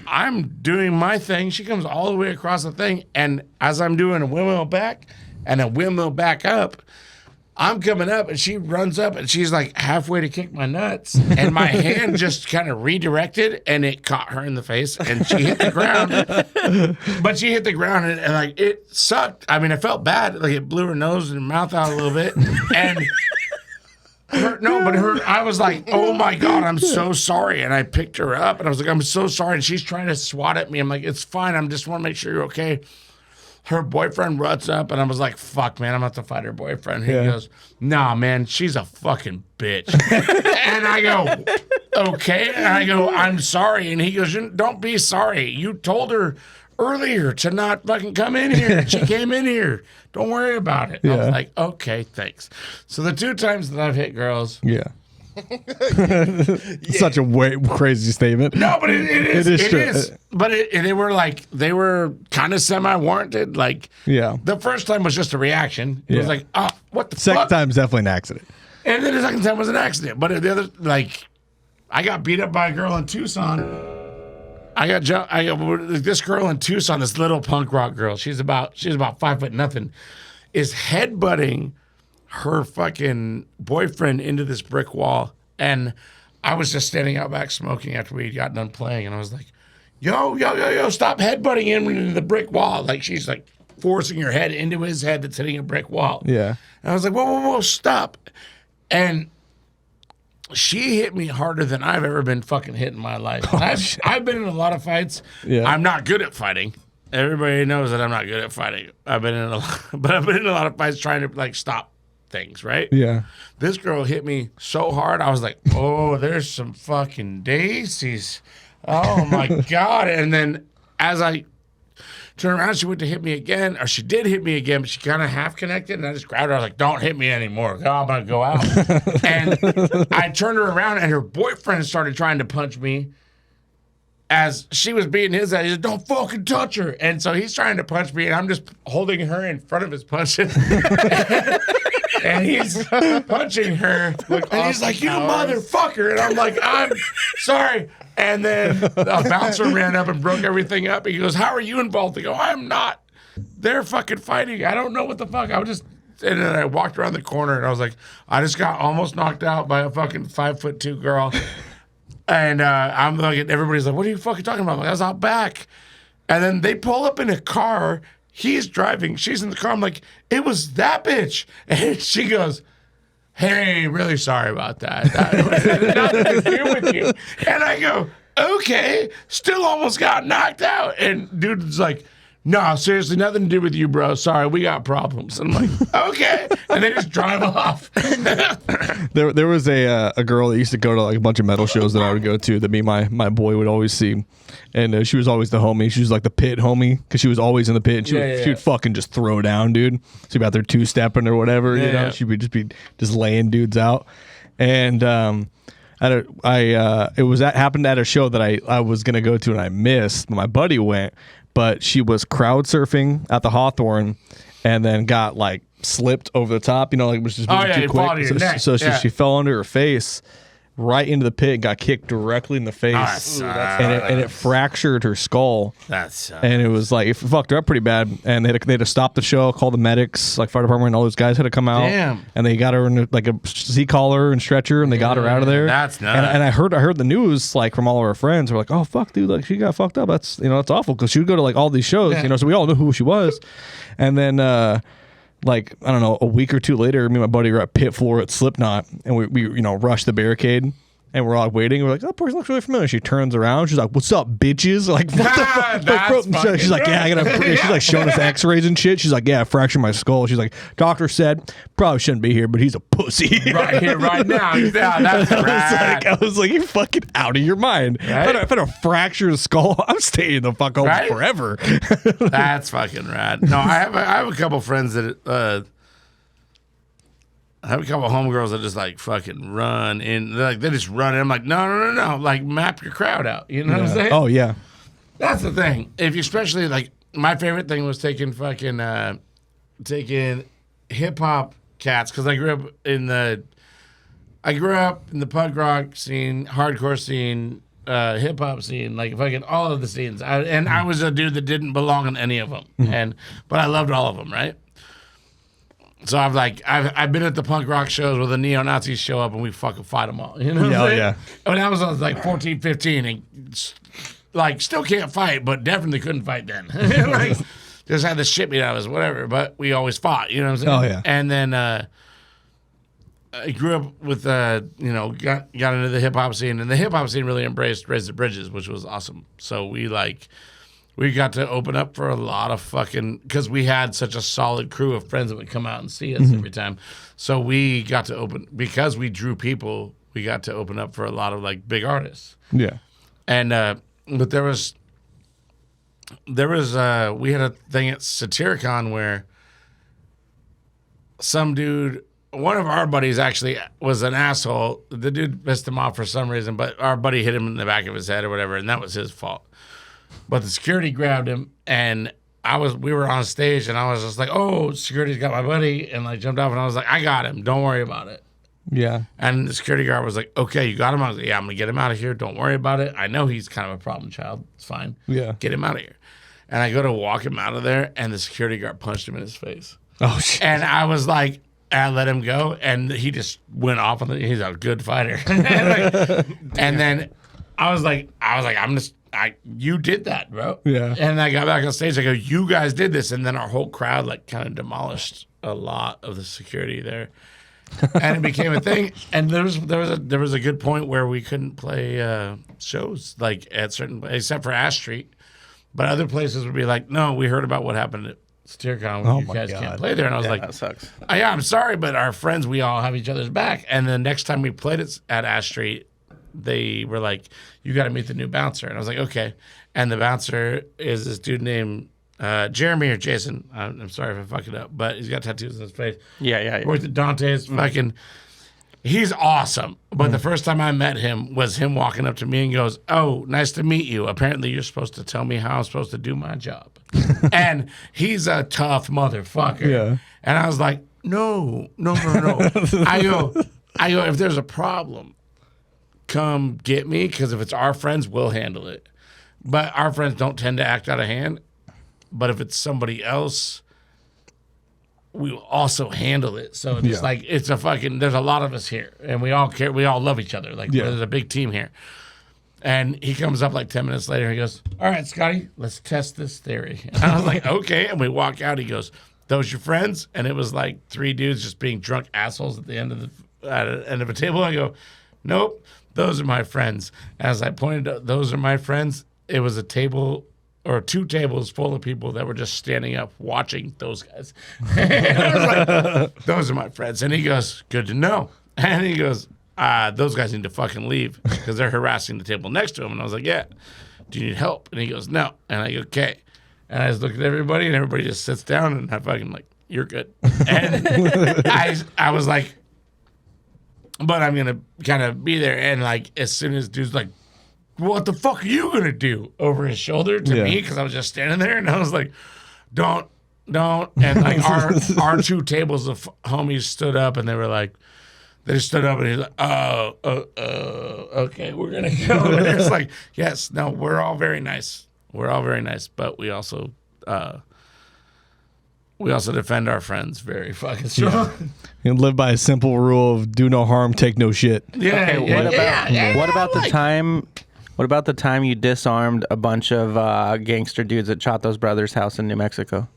I'm doing my thing. She comes all the way across the thing. And as I'm doing a windmill back and a windmill back up, I'm coming up and she runs up and she's like halfway to kick my nuts. And my hand just kind of redirected and it caught her in the face and she hit the ground. But she hit the ground and like it sucked. I mean, I felt bad. Like it blew her nose and her mouth out a little bit. And I was like, oh my God, I'm so sorry. And I picked her up and I was like, I'm so sorry. And she's trying to swat at me. I'm like, it's fine. I just want to make sure you're okay. Her boyfriend runs up and I was like, fuck, man, I'm about to fight her boyfriend. He goes, nah, man, she's a fucking bitch. And I go, okay. And I go, I'm sorry. And he goes, don't be sorry. You told her earlier to not fucking come in here. She came in here. Don't worry about it. I was like, okay, thanks. So the 2 times that I've hit girls. Yeah. Such a crazy statement. No, but it is. But they were kind of semi-warranted. Like, the first time was just a reaction. It was like, oh, what the fuck? Second time's definitely an accident. And then the second time was an accident. But the other, like, I got beat up by a girl in Tucson. This girl in Tucson, this little punk rock girl. She's about 5'0", is headbutting her fucking boyfriend into this brick wall. And I was just standing out back smoking after we got done playing. And I was like, yo, stop headbutting him into the brick wall. Like she's like forcing her head into his head that's hitting a brick wall. Yeah. And I was like, whoa, stop. And she hit me harder than I've ever been fucking hit in my life. I've been in a lot of fights. Yeah. I'm not good at fighting. Everybody knows that I'm not good at fighting. I've been in a lot of fights trying to like stop things, right? Yeah. This girl hit me so hard, I was like, oh, there's some fucking daisies. Oh my God. And then as I turned around, she went to hit me again, or she did hit me again, but she kind of half connected, and I just grabbed her. I was like, don't hit me anymore. I'm going to go out. And I turned her around, and her boyfriend started trying to punch me as she was beating his ass. He said, don't fucking touch her. And so he's trying to punch me, and I'm just holding her in front of his punches. And he's punching her. And he's like, you motherfucker. And I'm like, I'm sorry. And then a bouncer ran up and broke everything up. He goes, how are you involved? I go, I'm not. They're fucking fighting. I don't know what the fuck. And then I walked around the corner and I was like, I just got almost knocked out by a fucking 5'2" girl. And I'm like, everybody's like, what are you fucking talking about? I'm like, I was out back. And then they pull up in a car. He's driving. She's in the car. I'm like, it was that bitch. And she goes, hey, really sorry about that. Nothing to do with you. And I go, okay. Still almost got knocked out. And dude's like, no, seriously, nothing to do with you, bro. Sorry, we got problems. And I'm like, okay. And they just drive off. There was a girl that used to go to like a bunch of metal shows that I would go to that me and my boy would always see. And she was always the homie. She was like the pit homie because she was always in the pit. And she would fucking just throw down, dude. She'd be out there two-stepping or whatever, you know. She would just be laying dudes out. And happened at a show that I was going to go to and I missed. My buddy went. But she was crowd surfing at the Hawthorne and then got like slipped over the top, you know, like was just moving too quick. So she fell under her face right into the pit and got kicked directly in the face. And it fractured her skull. That's and it was like, it fucked her up pretty bad. And they had to stop the show, call the medics, like fire department, and all those guys had to come out. Damn. And they got her in like a seat collar and stretcher, and they got her out of there. That's nuts. And I heard the news like from all of our friends. We're like, oh fuck, dude, like she got fucked up. That's that's awful, because she would go to like all these shows, so we all knew who she was. And then like, I don't know, a week or two later, me and my buddy were at pit floor at Slipknot, and we rushed the barricade. And we're all waiting. We're like, oh, that person looks really familiar. She turns around. She's like, what's up, bitches? Like, what the fuck? She's like, yeah, I gotta. She's like showing us X-rays and shit. She's like, yeah, I fractured my skull. She's like, doctor said probably shouldn't be here, but he's a pussy. Right here, right now. Yeah, that's right. I was like, you're fucking out of your mind. Right? If I had a fractured skull, I'm staying the fuck home forever. That's fucking rad. No, I have a couple friends that I have a couple of homegirls that just like fucking run in. Like they just run in. I'm like, no. Like map your crowd out. You know what I'm saying? Oh yeah. That's the thing. If you especially like, my favorite thing was taking hip hop cats, because I grew up in the punk rock scene, hardcore scene, hip hop scene, like fucking all of the scenes. I was a dude that didn't belong in any of them, but I loved all of them, right? So I've been at the punk rock shows where the neo-Nazis show up and we fucking fight them all. You know what I'm saying? Yeah. When I was like 14, 15 and like still can't fight, but definitely couldn't fight then. Like just had the shit beat out of us, whatever. But we always fought, you know what I'm saying? Oh yeah. And then I grew up with got into the hip hop scene, and the hip hop scene really embraced Raise the Bridges, which was awesome. So we got to open up for a lot of fucking, because we had such a solid crew of friends that would come out and see us every time. So we got to open, because we drew people, we got to open up for a lot of like big artists. Yeah. And but there was we had a thing at Satyricon where some dude, one of our buddies actually was an asshole. The dude pissed him off for some reason, but our buddy hit him in the back of his head or whatever, and that was his fault. But the security grabbed him, and we were on stage, and I was just like, oh, security's got my buddy, and like jumped off, and I was like, I got him, don't worry about it. Yeah. And the security guard was like, okay, you got him? I was like, yeah, I'm gonna get him out of here, don't worry about it. I know he's kind of a problem child, it's fine. Yeah. Get him out of here. And I go to walk him out of there, and the security guard punched him in his face. Oh shit. And I was like, I let him go, and he just went off on he's a good fighter. And then I was like, you did that, bro. Yeah. And I got back on stage. I go, you guys did this. And then our whole crowd like kind of demolished a lot of the security there, and it became a thing. And there was a good point where we couldn't play shows like at certain, except for Ash Street, but other places would be like, no, we heard about what happened at Satyricon. You guys can't play there. And I was like, that sucks. Yeah, I'm sorry, but our friends, we all have each other's back. And the next time we played it at Ash Street, they were like, you got to meet the new bouncer. And I was like, okay. And the bouncer is this dude named Jeremy or Jason. I'm sorry if I fuck it up, but he's got tattoos on his face. Yeah. Worked at Dante's. Fucking, he's awesome. But the first time I met him was him walking up to me and goes, oh, nice to meet you. Apparently you're supposed to tell me how I'm supposed to do my job. And he's a tough motherfucker. Yeah. And I was like, no. I go, if there's a problem, come get me, because if it's our friends, we'll handle it. But our friends don't tend to act out of hand. But if it's somebody else, we will also handle it. So it's like, it's a fucking, there's a lot of us here, and we all care, we all love each other. Like there's a big team here. And he comes up like 10 minutes later, he goes, all right, Scotty, let's test this theory. And I was like, okay. And we walk out, he goes, those your friends? And it was like 3 dudes just being drunk assholes at the end of a table. I go, nope. Those are my friends. As I pointed out, those are my friends. It was a table or 2 tables full of people that were just standing up watching those guys. And I was like, those are my friends. And he goes, good to know. And he goes, those guys need to fucking leave because they're harassing the table next to him. And I was like, yeah. Do you need help? And he goes, no. And I go, okay. And I just look at everybody, and everybody just sits down, and I fucking like, you're good. And I was like, but I'm going to kind of be there. And like, as soon as dude's like, what the fuck are you going to do, over his shoulder to me? Because I was just standing there, and I was like, don't. And like our 2 tables of homies stood up, and they were like, They just stood up and he's like, okay, we're gonna go. And it's like, yes, no, we're all very nice. We're all very nice, but we also defend our friends very fucking strong. You live by a simple rule of do no harm, take no shit. Yeah. What about the time? What about the time you disarmed a bunch of gangster dudes at Chato's brother's house in New Mexico,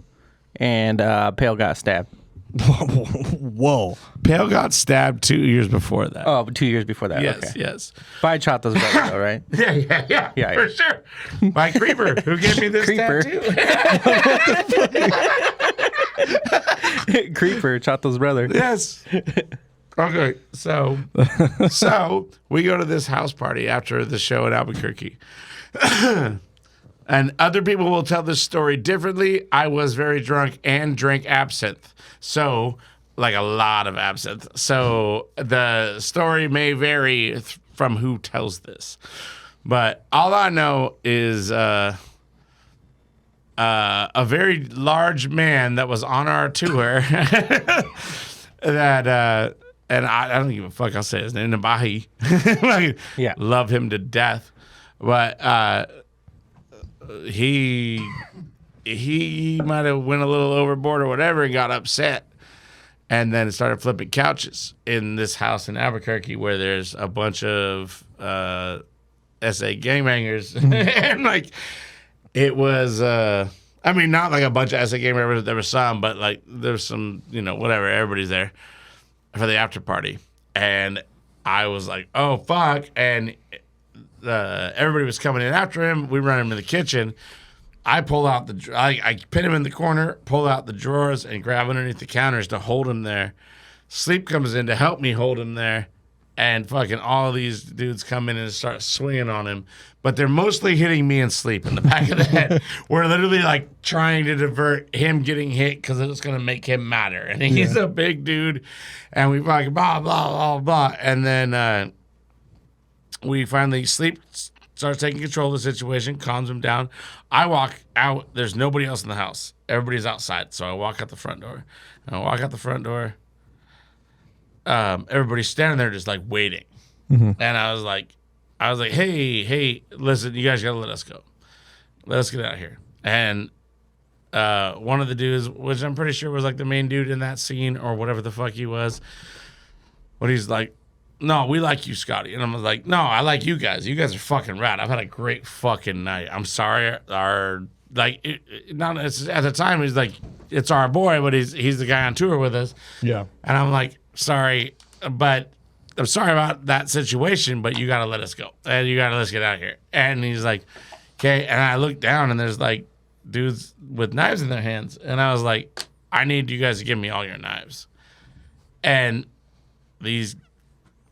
and Pale got stabbed? Whoa. Pale got stabbed 2 years before that. Oh, 2 years before that. yes, Okay. yes. By Chato's brother, though, right? Yeah, for sure. My creeper, who gave me this Creeper. tattoo. Creeper, Chato's brother. Yes. Okay, so we go to this house party after the show in Albuquerque. And other people will tell this story differently. I was very drunk and drank absinthe. So, like a lot of absinthe. So the story may vary from who tells this. But all I know is a very large man that was on our tour that, and I don't give a fuck, I'll say his name, Nabahi. Like, Yeah. love him to death. But he might have went a little overboard or whatever and got upset and then started flipping couches in this house in Albuquerque where there's a bunch of SA gangbangers. And like it was I mean, not like a bunch of SA gangbangers, there was some, but like there's some, whatever, everybody's there for the after party. And I was like, oh fuck. And everybody was coming in after him. We run him in the kitchen. I pull out I pin him in the corner, pull out the drawers, and grab underneath the counters to hold him there. Sleep comes in to help me hold him there, and fucking all these dudes come in and start swinging on him. But they're mostly hitting me in sleep in the back of the head. We're literally like trying to divert him getting hit because it's going to make him madder. And he's a big dude, and we fucking blah, blah, blah, blah. And then we finally sleep starts taking control of the situation, calms him down. I walk out. There's nobody else in the house. Everybody's outside. So I walk out the front door. Everybody's standing there just like waiting. And I was like, hey, listen, you guys got to let us go. Let us get out of here. And one of the dudes, which I'm pretty sure was like the main dude in that scene or whatever the fuck he was, but he's like, no, we like you, Scotty. And I'm like, no, I like you guys. You guys are fucking rad. I've had a great fucking night. I'm sorry. At the time, he's like, it's our boy, but he's the guy on tour with us. Yeah. And I'm like, sorry, but I'm sorry about that situation, but you got to let us go. And you got to let's get out of here. And he's like, okay. And I look down and there's like dudes with knives in their hands. And I was like, I need you guys to give me all your knives. And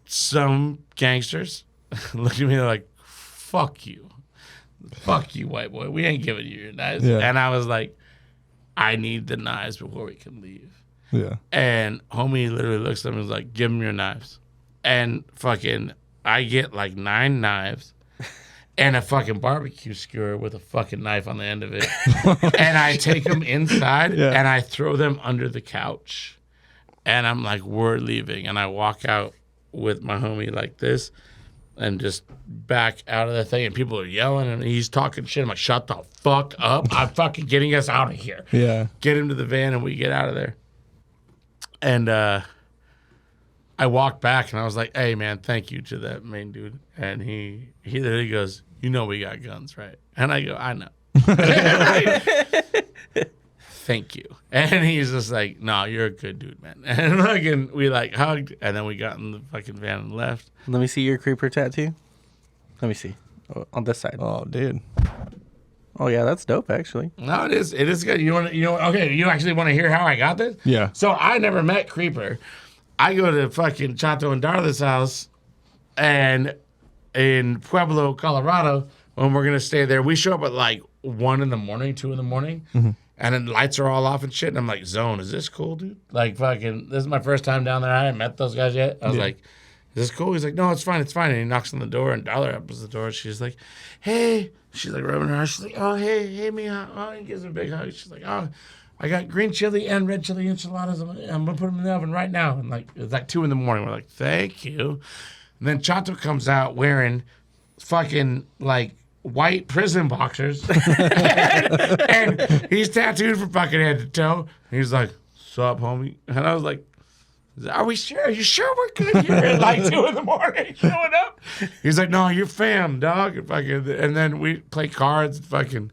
some gangsters looked at me like, fuck you, white boy. We ain't giving you your knives. Yeah. And I was like, I need the knives before we can leave. Yeah. And homie literally looks at him and was like, give him your knives. And fucking, I get like 9 knives and a fucking barbecue skewer with a fucking knife on the end of it. And I take them inside and I throw them under the couch. And I'm like, we're leaving. And I walk out with my homie like this and just back out of the thing. And people are yelling and he's talking shit. I'm like, shut the fuck up. I'm fucking getting us out of here. Yeah. Get him to the van and we get out of there. And I walked back and I was like, hey, man, thank you to that main dude. And he literally goes, you know we got guns, right? And I go, I know. Thank you. And he's just like, no, you're a good dude, man. And fucking, we like hugged and then we got in the fucking van and left. Let me see your creeper tattoo. Let me see. On this side. Oh, dude. Oh, yeah, that's dope, actually. No, it is good. Okay, you actually want to hear how I got this? Yeah. So I never met Creeper. I go to fucking Chato and Darla's house and in Pueblo, Colorado, when we're going to stay there, we show up at like 1 in the morning, 2 in the morning. Mm-hmm. And then lights are all off and shit. And I'm like, Zone, is this cool, dude? Like, fucking, this is my first time down there. I hadn't met those guys yet. I was like, is this cool? He's like, no, it's fine. It's fine. And he knocks on the door and Dollar opens the door. She's like, hey. She's like rubbing her eyes. She's like, oh, hey, Mia. Oh, he gives him a big hug. She's like, oh, I got green chili and red chili enchiladas. I'm gonna put them in the oven right now. And like it's like 2 a.m. We're like, thank you. And then Chato comes out wearing fucking like white prison boxers, and he's tattooed from fucking head to toe. And he's like, "Sup, homie?" And I was like, "Are we sure? Are you sure we're good here at like 2 a.m. showing up?" He's like, "No, you're fam, dog." And then we play cards, and fucking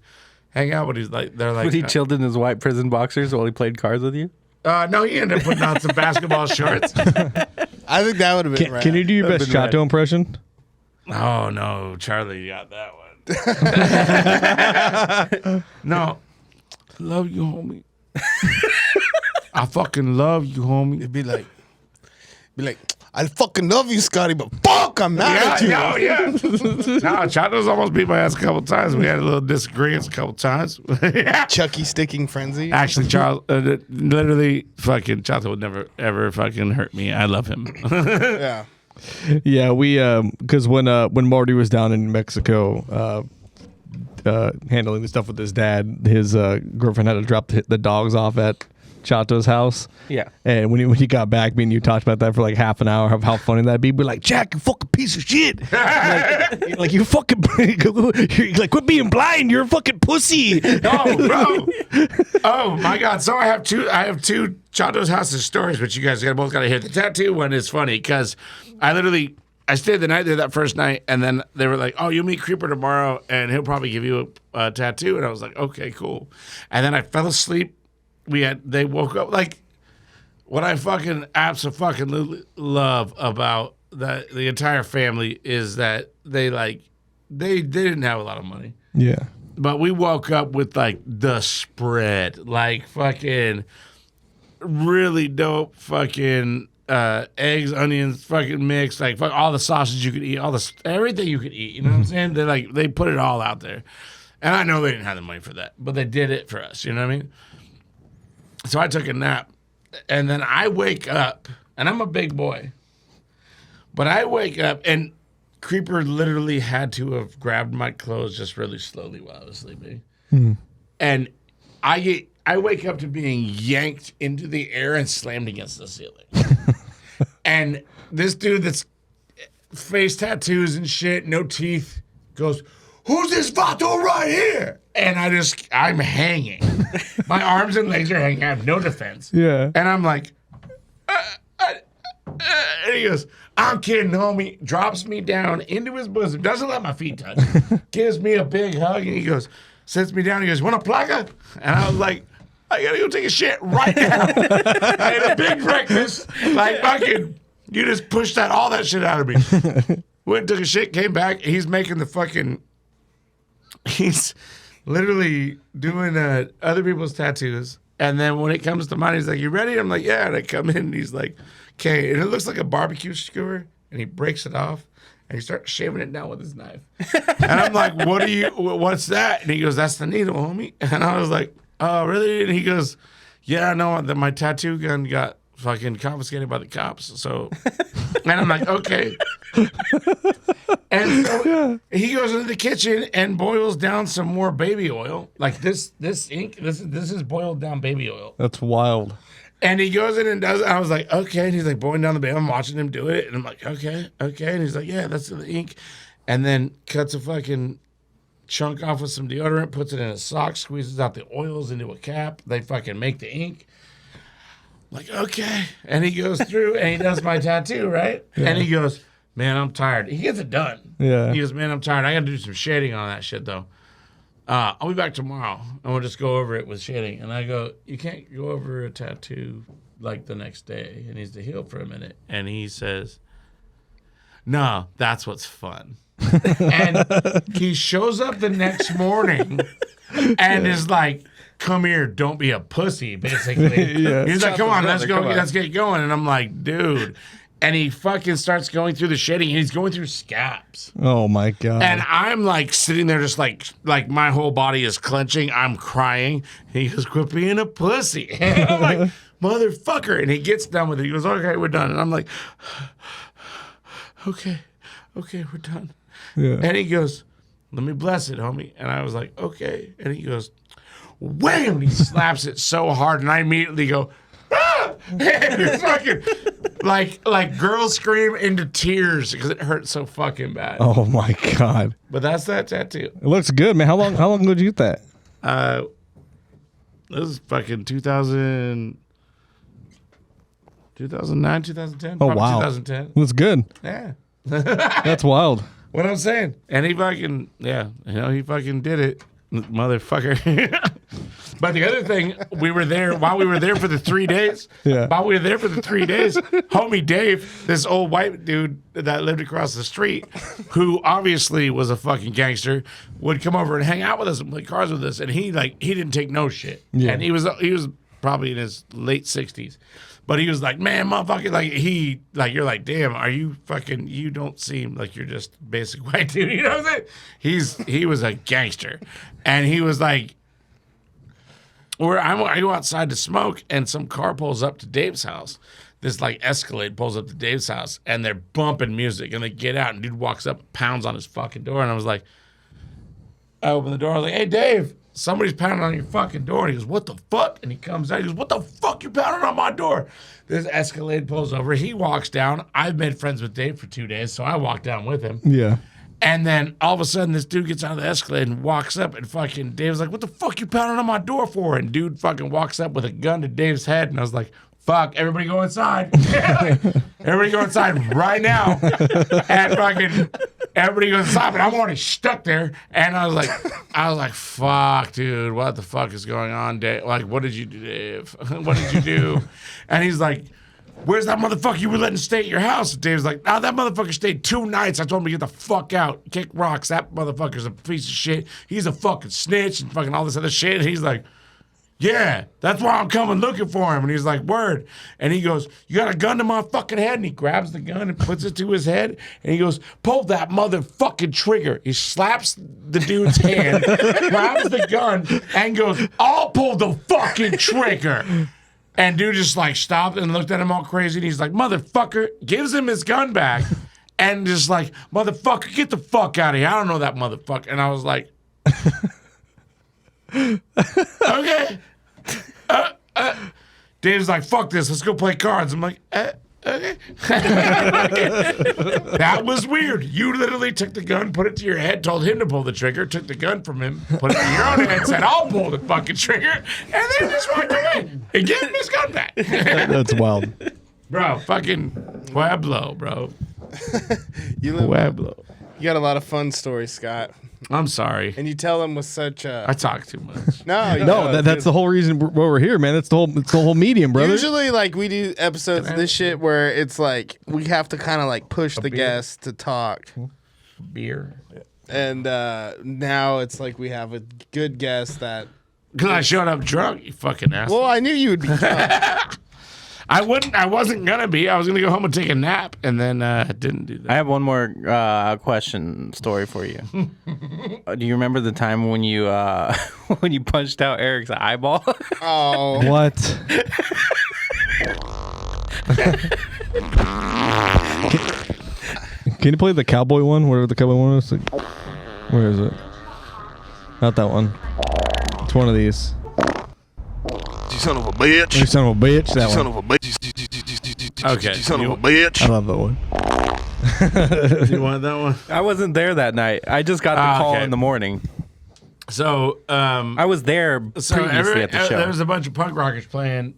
hang out. But he's like, they're like, Was he chilled in his white prison boxers while he played cards with you? no, he ended up putting on some basketball shorts. I think that would have been rad. Can you do your That'd best been Chato impression? Oh no, Charlie got that one. No, love you, homie. I fucking love you, homie. It'd be like, I fucking love you, Scotty, but fuck, I'm mad at you. Yeah. No, Chato's almost beat my ass a couple times. We had a little disagreements a couple times. Chucky sticking frenzy. Actually, Charles, literally, fucking Chato would never ever fucking hurt me. I love him. Yeah. Yeah, we because when Marty was down in Mexico handling the stuff with his dad, his girlfriend had to drop the dogs off at Chato's house. Yeah. And when he got back, me and you talked about that for like half an hour of how funny that'd be. We're like, Jack, you fucking piece of shit. like you fucking you're like, quit being blind. You're a fucking pussy. Oh, bro. Oh my God. So I have two Chato's houses stories, but you guys both got to hear. The tattoo one is funny because I stayed the night there that first night, and then they were like, "Oh, you'll meet Creeper tomorrow, and he'll probably give you a tattoo." And I was like, "Okay, cool." And then I fell asleep. They woke up like what I fucking absolutely love about the entire family is that they didn't have a lot of money. Yeah. But we woke up with like the spread, like fucking really dope fucking eggs, onions, fucking mix, like fuck all the sausage you could eat, everything you could eat. You know what I'm saying? They put it all out there, and I know they didn't have the money for that, but they did it for us. You know what I mean? So I took a nap, and then I wake up, and I'm a big boy, but I wake up, and Creeper literally had to have grabbed my clothes just really slowly while I was sleeping. And I wake up to being yanked into the air and slammed against the ceiling. And this dude that's face tattoos and shit, no teeth, goes, "Who's this vato right here?" And I'm hanging. My arms and legs are hanging. I have no defense. Yeah. And I'm like, and he goes, "I'm kidding, homie." Drops me down into his bosom. Doesn't let my feet touch. Gives me a big hug. And he goes, sits me down. He goes, "Want a placa?" And I was like, I gotta go take a shit right now. I had a big breakfast. Like fucking, you just pushed all that shit out of me. Went and took a shit, came back. He's literally doing other people's tattoos. And then when it comes to mine, he's like, "You ready?" I'm like, "Yeah." And I come in and he's like, "Okay." And it looks like a barbecue skewer. And he breaks it off and he starts shaving it down with his knife. And I'm like, "What's that?" And he goes, "That's the needle, homie." And I was like, "Oh, really?" And he goes, "Yeah, no, my tattoo gun got fucking confiscated by the cops." So, and I'm like, "Okay." And so he goes into the kitchen and boils down some more baby oil. Like this ink, this is boiled down baby oil. That's wild. And he goes in and does it. I was like, "Okay." And he's like boiling down the baby. I'm watching him do it. And I'm like, okay. And he's like, "Yeah, that's the ink." And then cuts a fucking chunk off with some deodorant, puts it in a sock, squeezes out the oils into a cap. They fucking make the ink. Like, okay. And he goes through and he does my tattoo, right? Yeah. And he goes, "Man, I'm tired." He gets it done. Yeah. He goes, "Man, I'm tired. I got to do some shading on that shit, though. I'll be back tomorrow, and we'll just go over it with shading." And I go, "You can't go over a tattoo like the next day. It needs to heal for a minute." And he says, "No, that's what's fun." And he shows up the next morning and is like, "Come here, don't be a pussy," basically. Yeah. He's like, "Come on, let's go, Come on. let's get going." And I'm like, "Dude." And he fucking starts going through the shading, and he's going through scabs. Oh my God. And I'm like sitting there just like my whole body is clenching. I'm crying. He goes, "Quit being a pussy." And I'm like, "Motherfucker." And he gets done with it. He goes, "Okay, we're done." And I'm like, okay, we're done. Yeah. And he goes, "Let me bless it, homie." And I was like, "Okay." And he goes, wham! He slaps it so hard, and I immediately go, ah! It's fucking like girls scream into tears because it hurt so fucking bad. Oh my god. But that's that tattoo. It looks good, man. How long ago did you get that? This is fucking 2009, 2010. Oh, probably wow. 2010. Looks good. Yeah. That's wild. What I'm saying. And he fucking, he fucking did it, motherfucker. But the other thing, while we were there for the 3 days, homie Dave, this old white dude that lived across the street, who obviously was a fucking gangster, would come over and hang out with us and play cards with us. And he didn't take no shit. Yeah. And he was probably in his late 60s. But he was like, man, motherfucker, you're like, damn, are you fucking, you don't seem like you're just basic white dude. You know what I'm saying? He was a gangster. And he was like, I go outside to smoke, and some car pulls up to Dave's house. This Escalade pulls up to Dave's house, and they're bumping music, and they get out, and dude walks up, pounds on his fucking door, and I was like, I open the door, I was like, hey, Dave, somebody's pounding on your fucking door. And he goes, what the fuck? And he comes out, he goes, what the fuck you pounding on my door? This Escalade pulls over, he walks down. I've made friends with Dave for 2 days, so I walk down with him. Yeah. And then all of a sudden, this dude gets out of the Escalade and walks up, and fucking Dave's like, what the fuck you pounding on my door for? And dude fucking walks up with a gun to Dave's head, and I was like, fuck, everybody go inside. Everybody go inside right now. And fucking everybody goes inside, but I'm already stuck there. And I was like, fuck, dude, what the fuck is going on, Dave? Like, what did you do, Dave? What did you do? And he's like, where's that motherfucker you were letting stay at your house? And Dave's like, that motherfucker stayed 2 nights. I told him to get the fuck out. Kick rocks. That motherfucker's a piece of shit. He's a fucking snitch and fucking all this other shit. And he's like, yeah, that's why I'm coming looking for him. And he's like, word. And he goes, you got a gun to my fucking head? And he grabs the gun and puts it to his head. And he goes, pull that motherfucking trigger. He slaps the dude's hand, grabs the gun, and goes, I'll pull the fucking trigger. And dude just stopped and looked at him all crazy. And he's like, motherfucker, gives him his gun back. And just like, motherfucker, get the fuck out of here. I don't know that motherfucker. And I was like, okay. Dave's like, fuck this. Let's go play cards. I'm like, okay. That was weird. You literally took the gun, put it to your head, told him to pull the trigger, took the gun from him, put it to your own head, said, I'll pull the fucking trigger, and then just walked away and gave him his gun back. That's wild. Bro, fucking Pueblo, bro. Pueblo. You got a lot of fun stories, Scott. I'm sorry. And you tell them with such I talk too much. That's the whole reason we're here, man. It's the whole medium, brother. Usually, we do episodes of this shit where it's we have to kind of push the guests to talk. Beer. And now it's we have a good guest that. Because I showed up drunk, you fucking asshole. Well, I knew you would be drunk. I wasn't gonna be. I was gonna go home and take a nap, and then didn't do that. I have one more question story for you. Do you remember the time when you when you punched out Eric's eyeball? Oh, what? Can you play the cowboy one? Whatever the cowboy one is. Where is it? Not that one. It's one of these. You son of a bitch. You son of a bitch. That You one. son of a bitch. Okay. You son of a bitch. I love that one. You want that one? I wasn't there that night. I just got the call in the morning. So I was there previously at the show. There was a bunch of punk rockers playing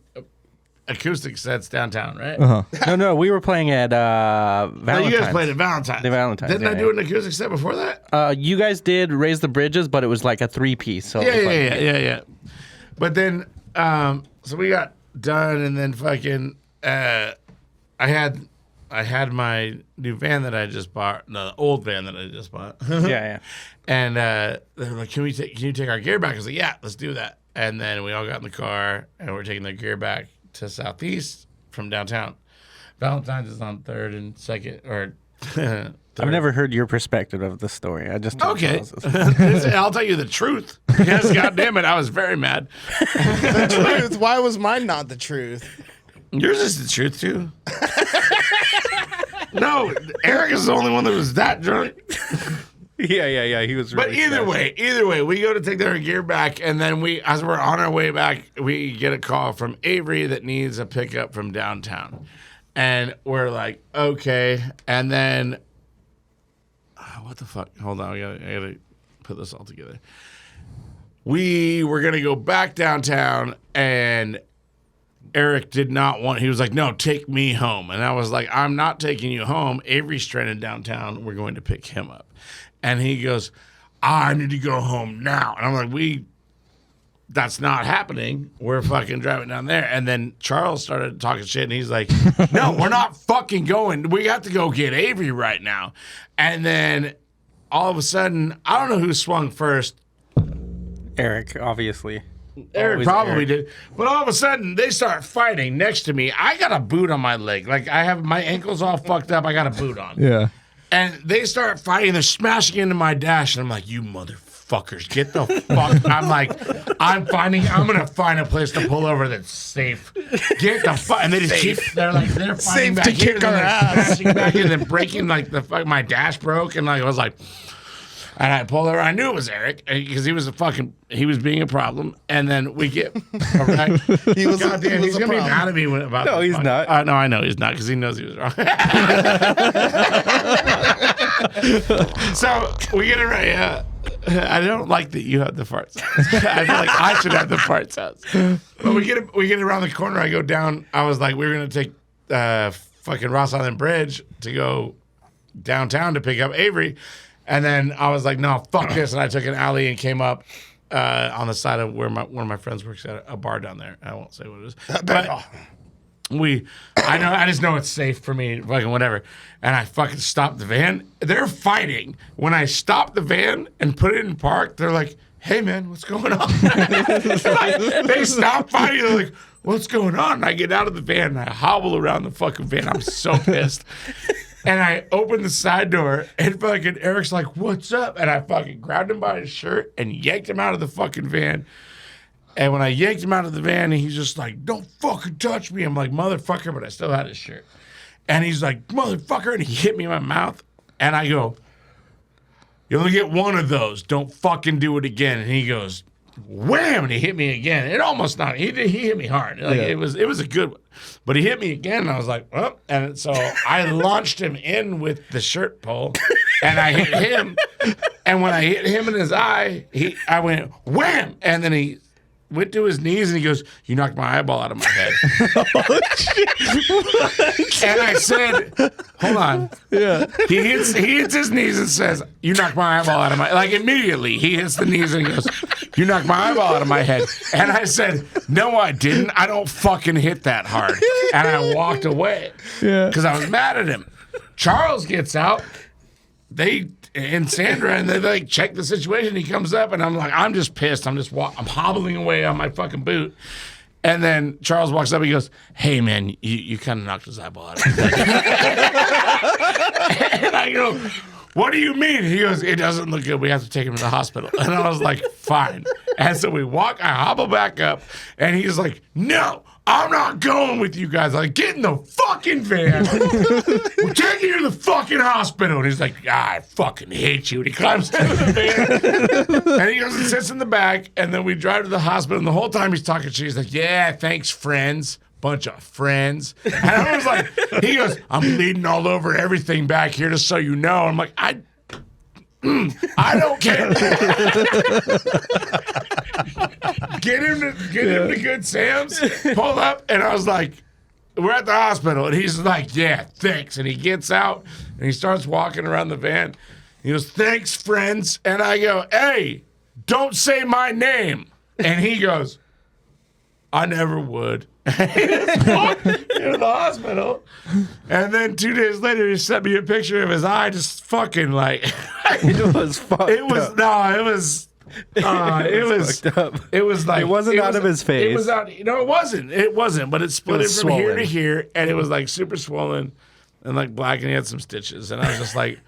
acoustic sets downtown, right? No, we were playing at Valentine's. No, you guys played at Valentine's. The Valentine's. Didn't I do an acoustic set before that? You guys did Raise the Bridges, but it was like a 3-piece. So Yeah. But then, so we got done, and then fucking, I had my new van that I just bought, the old van that I just bought. Yeah. And they were like, can you take our gear back? I was like, yeah, let's do that. And then we all got in the car, and we're taking the gear back to Southeast from downtown. Valentine's is on 3rd and 2nd, or 3rd. I've never heard your perspective of the story. I just Okay. I'll tell you the truth. Yes, goddamn it, I was very mad. the truth. Why was mine not the truth? Yours is the truth too. No, Eric is the only one that was that drunk. Yeah. He was. Really But either way, we go to take their gear back, and then as we're on our way back, we get a call from Avery that needs a pickup from downtown, and we're like, okay, and then what the fuck? Hold on, I gotta put this all together. We were gonna go back downtown, and Eric did not want. He was like, "No, take me home," and I was like, "I'm not taking you home. Avery's stranded downtown. We're going to pick him up." And he goes, "I need to go home now." And I'm like, that's not happening. We're fucking driving down there. And then Charles started talking shit, and he's like, "No, we're not fucking going. We got to go get Avery right now." And then all of a sudden, I don't know who swung first. Eric, obviously. Eric Always probably Eric. did. But all of a sudden, they start fighting next to me. I got a boot on my leg. Like, I have my ankles all fucked up. I got a boot on. Yeah. And they start fighting. They're smashing into my dash. And I'm like, you motherfuckers, get the fuck. I'm like, I'm going to find a place to pull over that's safe. Get the fuck. And they just they're fighting Safe back to here. kick And our they're ass. smashing back and then breaking, like, the fuck, my dash broke. And like, I was like, and I pulled over. I knew it was Eric because he was being a problem. And then we get, all right. He was. Goddamn, he's a going to be problem. mad at me about No, this he's fuck. not. No, I know he's not because he knows he was wrong. So we get it right. I don't like that you have the farts. I feel like I should have the farts out. But we get around the corner. I go down. I was like, we were going to take fucking Ross Island Bridge to go downtown to pick up Avery. And then I was like, no, fuck this. And I took an alley and came up on the side of where one of my friends works at, a bar down there. I won't say what it is. But I just know it's safe for me, fucking whatever. And I fucking stopped the van. They're fighting. When I stopped the van and put it in park, they're like, hey man, what's going on? They stop fighting. They're like, what's going on? And I get out of the van and I hobble around the fucking van. I'm so pissed. And I opened the side door, and fucking Eric's like, what's up? And I fucking grabbed him by his shirt and yanked him out of the fucking van. And when I yanked him out of the van, he's just like, don't fucking touch me. I'm like, motherfucker, but I still had his shirt. And he's like, motherfucker, and he hit me in my mouth. And I go, you only get one of those. Don't fucking do it again. And he goes, wham, and he hit me again. It almost not. He hit me hard. Like it was a good one. But he hit me again, and I was like, oh. And so I launched him in with the shirt pull, and I hit him. And when I hit him in his eye, I went wham, and then he went to his knees and he goes, you knocked my eyeball out of my head. And I said, hold on. Yeah. He hits his knees and says, you knocked my eyeball out of my, like immediately he hits the knees and he goes, you knocked my eyeball out of my head. And I said, no, I didn't. I don't fucking hit that hard. And I walked away because I was mad at him. Charles gets out. And Sandra, and they like check the situation. He comes up, and I'm like, I'm just pissed. I'm hobbling away on my fucking boot. And then Charles walks up. He goes, "Hey man, you kind of knocked his eyeball out." And I go, "What do you mean?" He goes, "It doesn't look good. We have to take him to the hospital." And I was like, "Fine." And so I hobble back up, and he's like, "No, I'm not going with you guys." I'm like, get in the fucking van. We're taking you to the fucking hospital. And he's like, I fucking hate you. And he climbs into the van. And he goes and sits in the back. And then we drive to the hospital. And the whole time he's talking shit. He's like, yeah, thanks, friends. Bunch of friends. And I was like, he goes, I'm bleeding all over everything back here, just so you know. I'm like, I don't care. Get him to Good Sam's, pull up, and I was like, we're at the hospital. And he's like, yeah, thanks. And he gets out, and he starts walking around the van. He goes, thanks, friends. And I go, hey, don't say my name. And he goes, I never would. He just walked into the hospital. And then 2 days later, he sent me a picture of his eye just fucking like... It was fucked It was up. no, it was. It was. fucked up. It was like It wasn't out of his face. It was out. No, it wasn't. It wasn't. But it split It it was from here swollen. to here, and it was like super swollen and like black, and he had some stitches. And I was just like,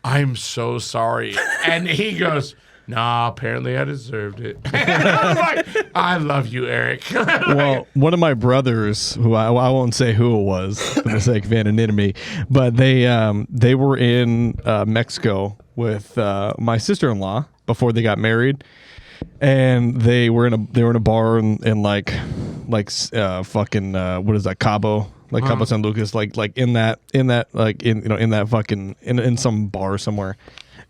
I'm so sorry. And he goes, Nah, apparently I deserved it. I'm like, I love you, Eric. Well, one of my brothers, who I won't say who it was for the sake of anonymity, but they were in Mexico with my sister-in-law before they got married, and they were in a bar in like fucking what is that, Cabo, like Cabo San Lucas, like in that fucking in some bar somewhere,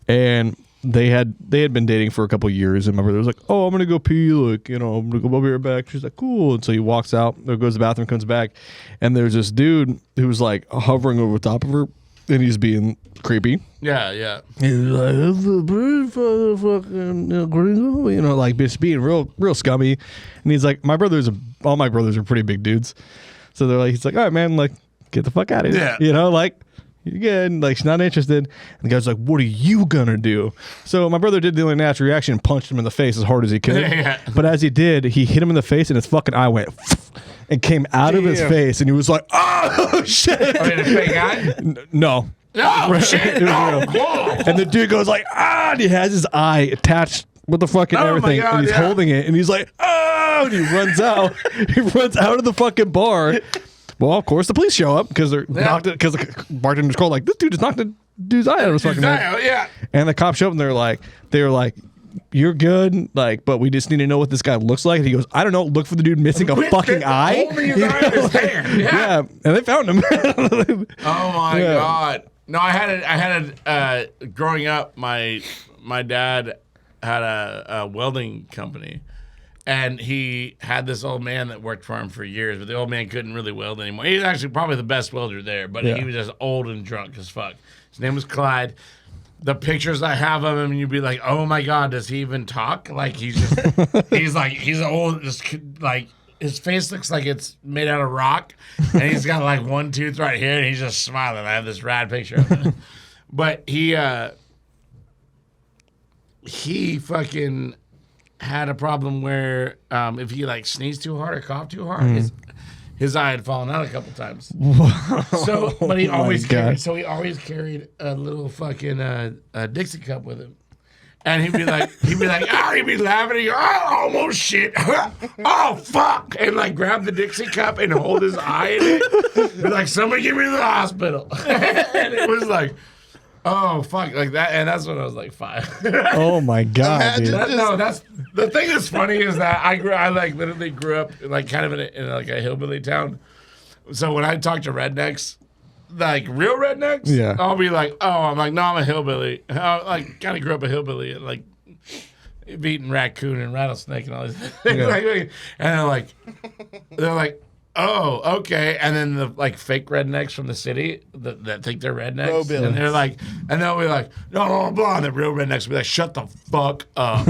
and they had been dating for a couple of years, and my brother was like, "Oh, I'm gonna go pee, like, I'm gonna go be right back." She's like, "Cool," and so he walks out, there goes to the bathroom, comes back, and there's this dude who was like hovering over top of her, and he's being creepy. Yeah. He's like, "That's a bird fucking gringo," like just being real scummy, and he's like, all my brothers are pretty big dudes, so they're like, he's like, "All right, man, like, get the fuck out of here," like. You're good. Like, she's not interested. And the guy's like, "What are you gonna do?" So my brother did the only natural reaction and punched him in the face as hard as he could. Yeah. But as he did, he hit him in the face and his fucking eye went and came out of his face, and he was like, "Oh shit!" I mean, a fake guy? No. No, shit. No. Whoa. And the dude goes like, "Ah!" And he has his eye attached with the fucking Oh my everything, God, and he's holding it, and he's like, "Oh!" And he runs out. He runs out of the fucking bar. Well, of course, the police show up because because the bartender's called like, "This dude just knocked the dude's eye out of his fucking head." Yeah. And the cops show up and they were like, "You're good, like, but we just need to know what this guy looks like." And he goes, "I don't know. Look for the dude missing a fucking eye." Holding his eye in his hand. Yeah, and they found him. Oh my God. No, I had a growing up, my dad had a welding company. And he had this old man that worked for him for years, but the old man couldn't really weld anymore. He was actually probably the best welder there, but he was just old and drunk as fuck. His name was Clyde. The pictures I have of him, you'd be like, "Oh my God, does he even talk?" Like, he's old, just like, his face looks like it's made out of rock, and he's got like one tooth right here, and he's just smiling. I have this rad picture of him. But he fucking had a problem where if he like sneezed too hard or coughed too hard, his eye had fallen out a couple times. So, but he always carried a little fucking Dixie cup with him, and he'd be like, he'd be laughing. He'd go, "Oh, almost shit. Oh fuck!" And like grab the Dixie cup and hold his eye in it. Be like, "Somebody get me to the hospital." And it was like, oh fuck, like that, and that's when I was like 5. Oh my God, dude. That's the thing that's funny is that I like literally grew up like kind of in like a hillbilly town. So when I talk to rednecks, like real rednecks, I'll be like, "Oh," I'm like, "No, I'm a hillbilly." I like kind of grew up a hillbilly and like eating raccoon and rattlesnake and all these things. And they're like, "Oh, okay." And then the like fake rednecks from the city that think they're rednecks, and they're like, and they'll be like, "No, blah, blah," and the real rednecks will be like, "Shut the fuck up."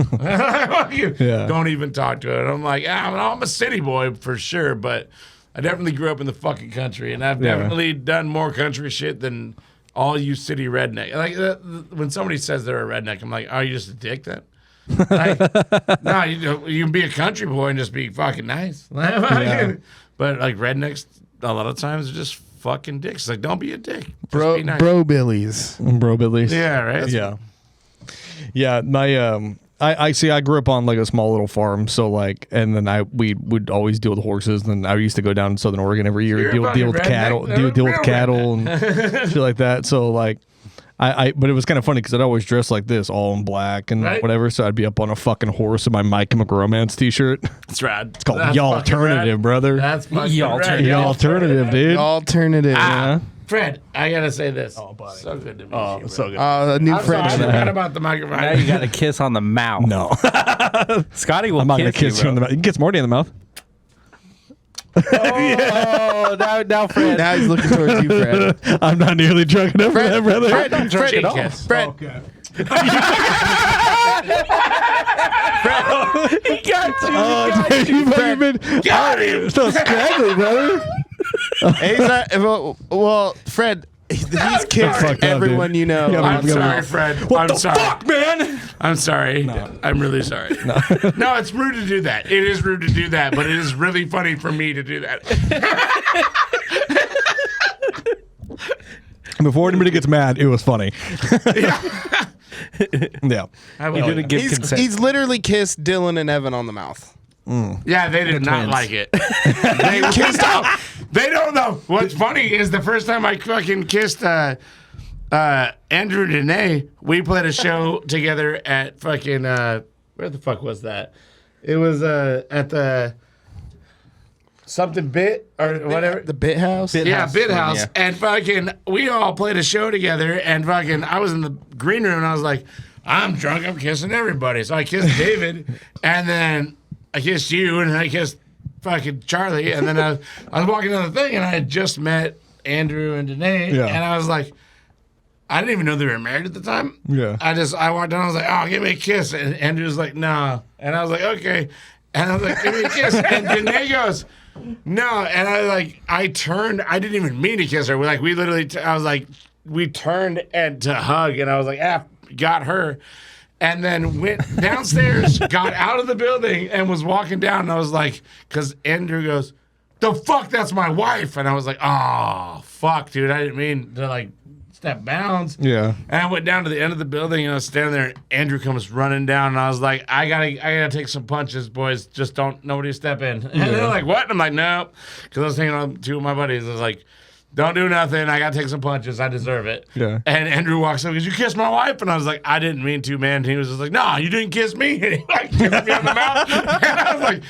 Don't even talk to it. And I'm like, I'm a city boy for sure, but I definitely grew up in the fucking country, and I've definitely done more country shit than all you city redneck. Like when somebody says they're a redneck, I'm like, "Oh, you just a dick then?" Like, no, you can be a country boy and just be fucking nice. But like rednecks, a lot of times are just fucking dicks. It's like, don't be a dick. Just be nice. Bro Billies. Yeah, right. Yeah. My I see. I grew up on like a small little farm, so like, and then we would always deal with horses. And then I used to go down to Southern Oregon every year, deal with cattle, deal with cattle and shit like that. So like, but it was kind of funny because I'd always dress like this, all in black and whatever. So I'd be up on a fucking horse in my My Chemical Romance t-shirt. That's rad. It's called Y'alternative, brother. That's fucking rad. Y'alternative, dude. Y'alternative. Fred, I gotta say this. Oh, buddy. So good to meet you. Bro. So good. A new friend. I forgot about the microphone. Now you got a kiss on the mouth. No. Scotty will I'm not going to kiss you in the mouth. You can kiss Morty in the mouth. Now Fred. Now he's looking towards you, Fred. I'm not nearly drunk enough for that, brother. Fred, He got you. Got him. So scraggly, brother. Well, Fred, he's kissed everyone you know. Yeah, I'm sorry, Fred. What the fuck, man? I'm sorry. No. I'm really sorry. No, it's rude to do that. It is rude to do that, but it is really funny for me to do that. Before anybody gets mad, it was funny. Yeah. You didn't give consent. He's literally kissed Dylan and Evan on the mouth. Yeah, they did not twins. like it. They kissed up. They don't know. What's funny is the first time I fucking kissed Andrew and Danae, we played a show together at fucking where the fuck was that? It was at the something bit or whatever. The Bit House? Yeah, Bit House. yeah. And fucking, we all played a show together. And fucking, I was in the green room and I was like, I'm drunk. I'm kissing everybody. So I kissed David. And then I kissed you. And then I kissed fucking Charlie. And then I was walking down the thing and I had just met Andrew and Danae. Yeah. And I was like, I didn't even know they were married at the time. Yeah. I walked down. I was like, oh, give me a kiss. And Andrew was like, no. And I was like, okay. And I was like, give me a kiss. And Danae goes, no. And I turned. I didn't even mean to kiss her. We literally, I was like, we turned and to hug. And I was like, got her. And then went downstairs, got out of the building and was walking down. And I was like, because Andrew goes, the fuck, that's my wife. And I was like, oh, fuck, dude. I didn't mean to step bounds. Yeah. And I went down to the end of the building and I was standing there and Andrew comes running down and I was like, I gotta take some punches, boys. Just nobody step in. And they're like, what? And I'm like, no. Because I was hanging on two of my buddies. I was like, don't do nothing. I gotta take some punches. I deserve it. Yeah. And Andrew walks up and goes, you kissed my wife? And I was like, I didn't mean to, man. And he was just like, no, you didn't kiss me. And he kissed me on the mouth. And I was like,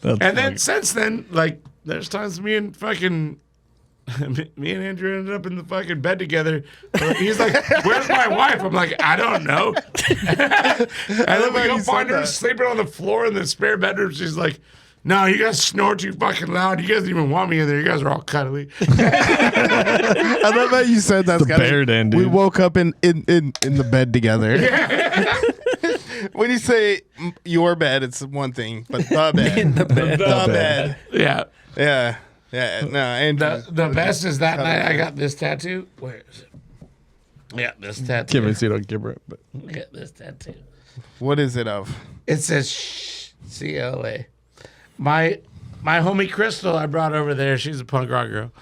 boom. And then since then, there's times me and Andrew ended up in the fucking bed together. He's like, where's my wife? I'm like, I don't know. And then we go find her sleeping on the floor in the spare bedroom. She's like, no, you guys snore too fucking loud. You guys didn't even want me in there. You guys are all cuddly. I love how you said that. The bear den, dude. We woke up in the bed together. When you say your bed, it's one thing, but the bed. The bed. The bed. Yeah. Yeah. Yeah. No, and The best is that night I got this tattoo. Where is it? Yeah, this tattoo. Can't even see it on camera, but Look at this tattoo. what is it of? It says CLA. My homie Crystal I brought over there, she's a punk rock girl.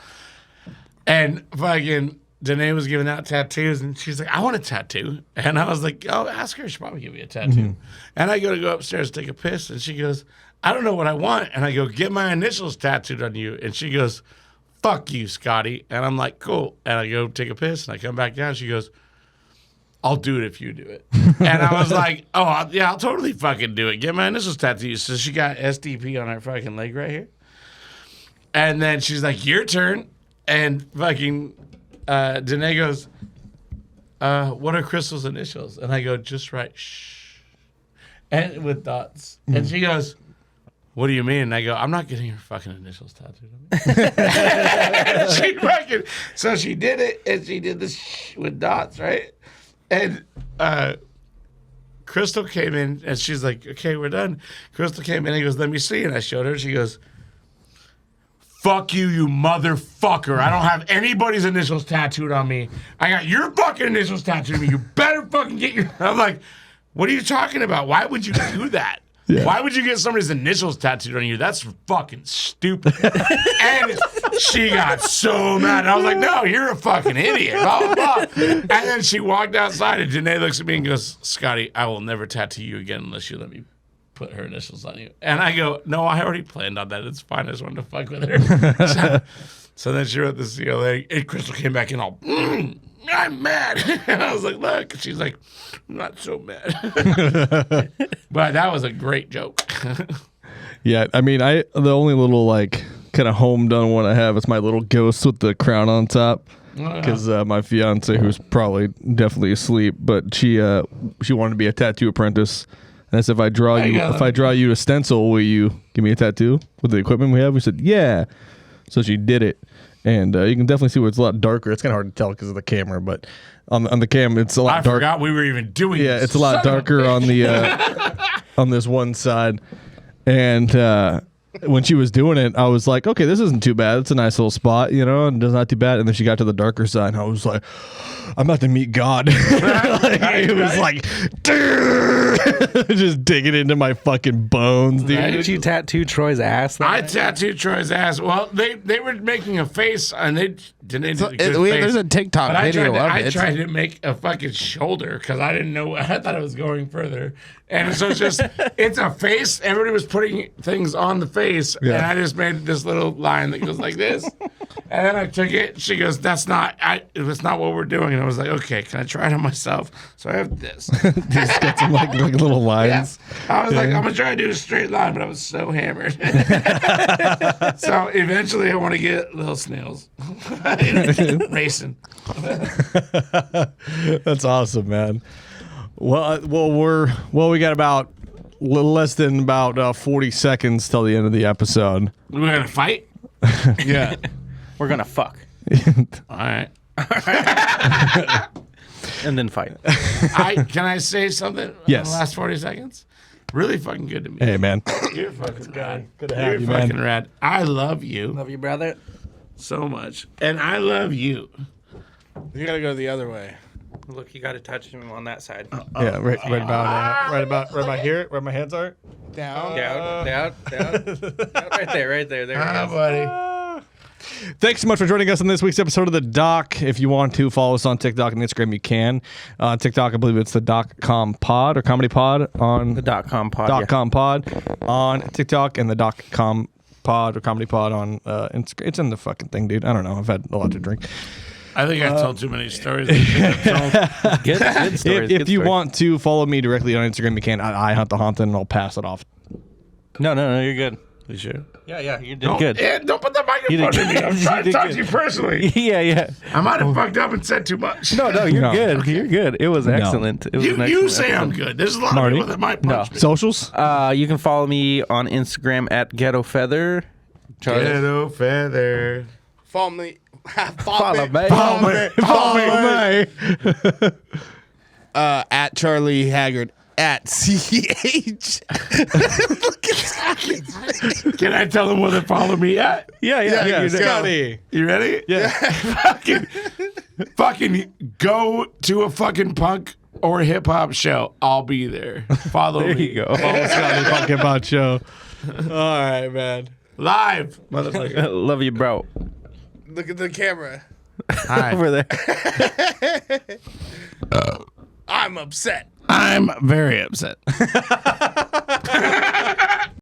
And fucking Danae was giving out tattoos and she's like, I want a tattoo. And I was like, oh, ask her, she'll probably give me a tattoo. And I go upstairs to take a piss and she goes, I don't know what I want. And I go, get my initials tattooed on you. And she goes, fuck you, Scotty. And I'm like, cool. And I go take a piss and I come back down. She goes, I'll do it if you do it. And I was like, oh, yeah, I'll totally fucking do it. Get my initials tattooed. So she got SDP on her fucking leg right here. And then she's like, your turn. And fucking Danae goes, what are Crystal's initials? And I go, just write shh. And with dots. And she goes, what do you mean? And I go, I'm not getting her fucking initials tattooed on me. So she did it, and she did this with dots, right? And Crystal came in, and she's like, okay, we're done. Crystal came in, and he goes, let me see. And I showed her. She goes, fuck you, you motherfucker. I don't have anybody's initials tattooed on me. I got your fucking initials tattooed on me. You better fucking get your... I'm like, what are you talking about? Why would you do that? Yeah. Why would you get somebody's initials tattooed on you? That's fucking stupid. And she got so mad. I was like, no, you're a fucking idiot. Blah, blah, blah. And then she walked outside and Janae looks at me and goes, Scotty, I will never tattoo you again unless you let me put her initials on you. And I go, no, I already planned on that. It's fine. I just wanted to fuck with her. So then she wrote the CLA and Crystal came back in all, I'm mad. And I was like, look. She's like, I'm not so mad. But that was a great joke. yeah, I mean, the only little kind of home done one I have is my little ghost with the crown on top. Because my fiance, who's probably definitely asleep, but she wanted to be a tattoo apprentice. And I said, if I draw you a stencil, will you give me a tattoo with the equipment we have? We said, yeah. So she did it. And you can definitely see where it's a lot darker. It's kind of hard to tell because of the camera, but on the camera, it's a lot darker. I forgot we were even doing this. Yeah, it's a lot darker on the on this one side. And when she was doing it, I was like, okay, this isn't too bad. It's a nice little spot, and it's not too bad. And then she got to the darker side, and I was like, I'm about to meet God. It was like, just digging into my fucking bones, dude. Did you tattoo Troy's ass? that I night? tattooed Troy's ass. Well, they were making a face, and they didn't do a good face. There's a TikTok But video of I it. tried to make a fucking shoulder because I didn't know. I thought it was going further, and so it's a face. Everybody was putting things on the face, and I just made this little line that goes like this. And then I took it. She goes, "That's not. It's not what we're doing." And I was like, "Okay, can I try it on myself?" So I have this. Just got some like little lines. I was like, I'm gonna try to do a straight line, but I was so hammered. So eventually, I want to get little snails racing. That's awesome, man. Well, we got about less than about 40 seconds till the end of the episode. We're gonna fight. Yeah. We're gonna fuck All right. and then fight. Can I say something? Yes. In the last 40 seconds. Really fucking good to me. Hey, man. You're fucking rad. Good to have You're you, man. fucking rad. I love you Love you, brother. so much, and I love you. You gotta go the other way. Look, you got to touch him on that side. Yeah, right about here, where my hands are. Down. Down. Right there. There it Ah, is. buddy. Thanks so much for joining us on this week's episode of The Doc. If you want to follow us on TikTok and Instagram, you can. TikTok, I believe it's the .com pod or comedy pod on The .com pod. .com pod on TikTok and the .com pod or comedy pod on Instagram. It's in the fucking thing, dude. I don't know. I've had a lot to drink. I think I've told too many stories. that I shouldn't have told. Good stories. If you want to follow me directly on Instagram, you can. I hunt the haunted, and I'll pass it off. No, you're good. You sure? Yeah, you did good. Don't put the microphone in me. I'm trying to talk to you personally. Yeah. I might have fucked up and said too much. No, you're No. good. You're good. It was excellent. It was an You excellent say I'm episode. good. There's a lot Marty? of people that might punch me. Socials? You can follow me on Instagram at Ghetto Feather. Charlie. Ghetto feather. Follow me. Follow me. Follow me. At Charlie Haggard at CH. Can I tell them where to follow me at? Yeah, you Scotty. You ready? Yeah. fucking go to a fucking punk or hip hop show. I'll be there. Follow There me. you go. Follow Scotty Fucking About Show. All right, man. Live, motherfucker. Love you, bro. Look at the camera. Hi. Over there. I'm upset. I'm very upset.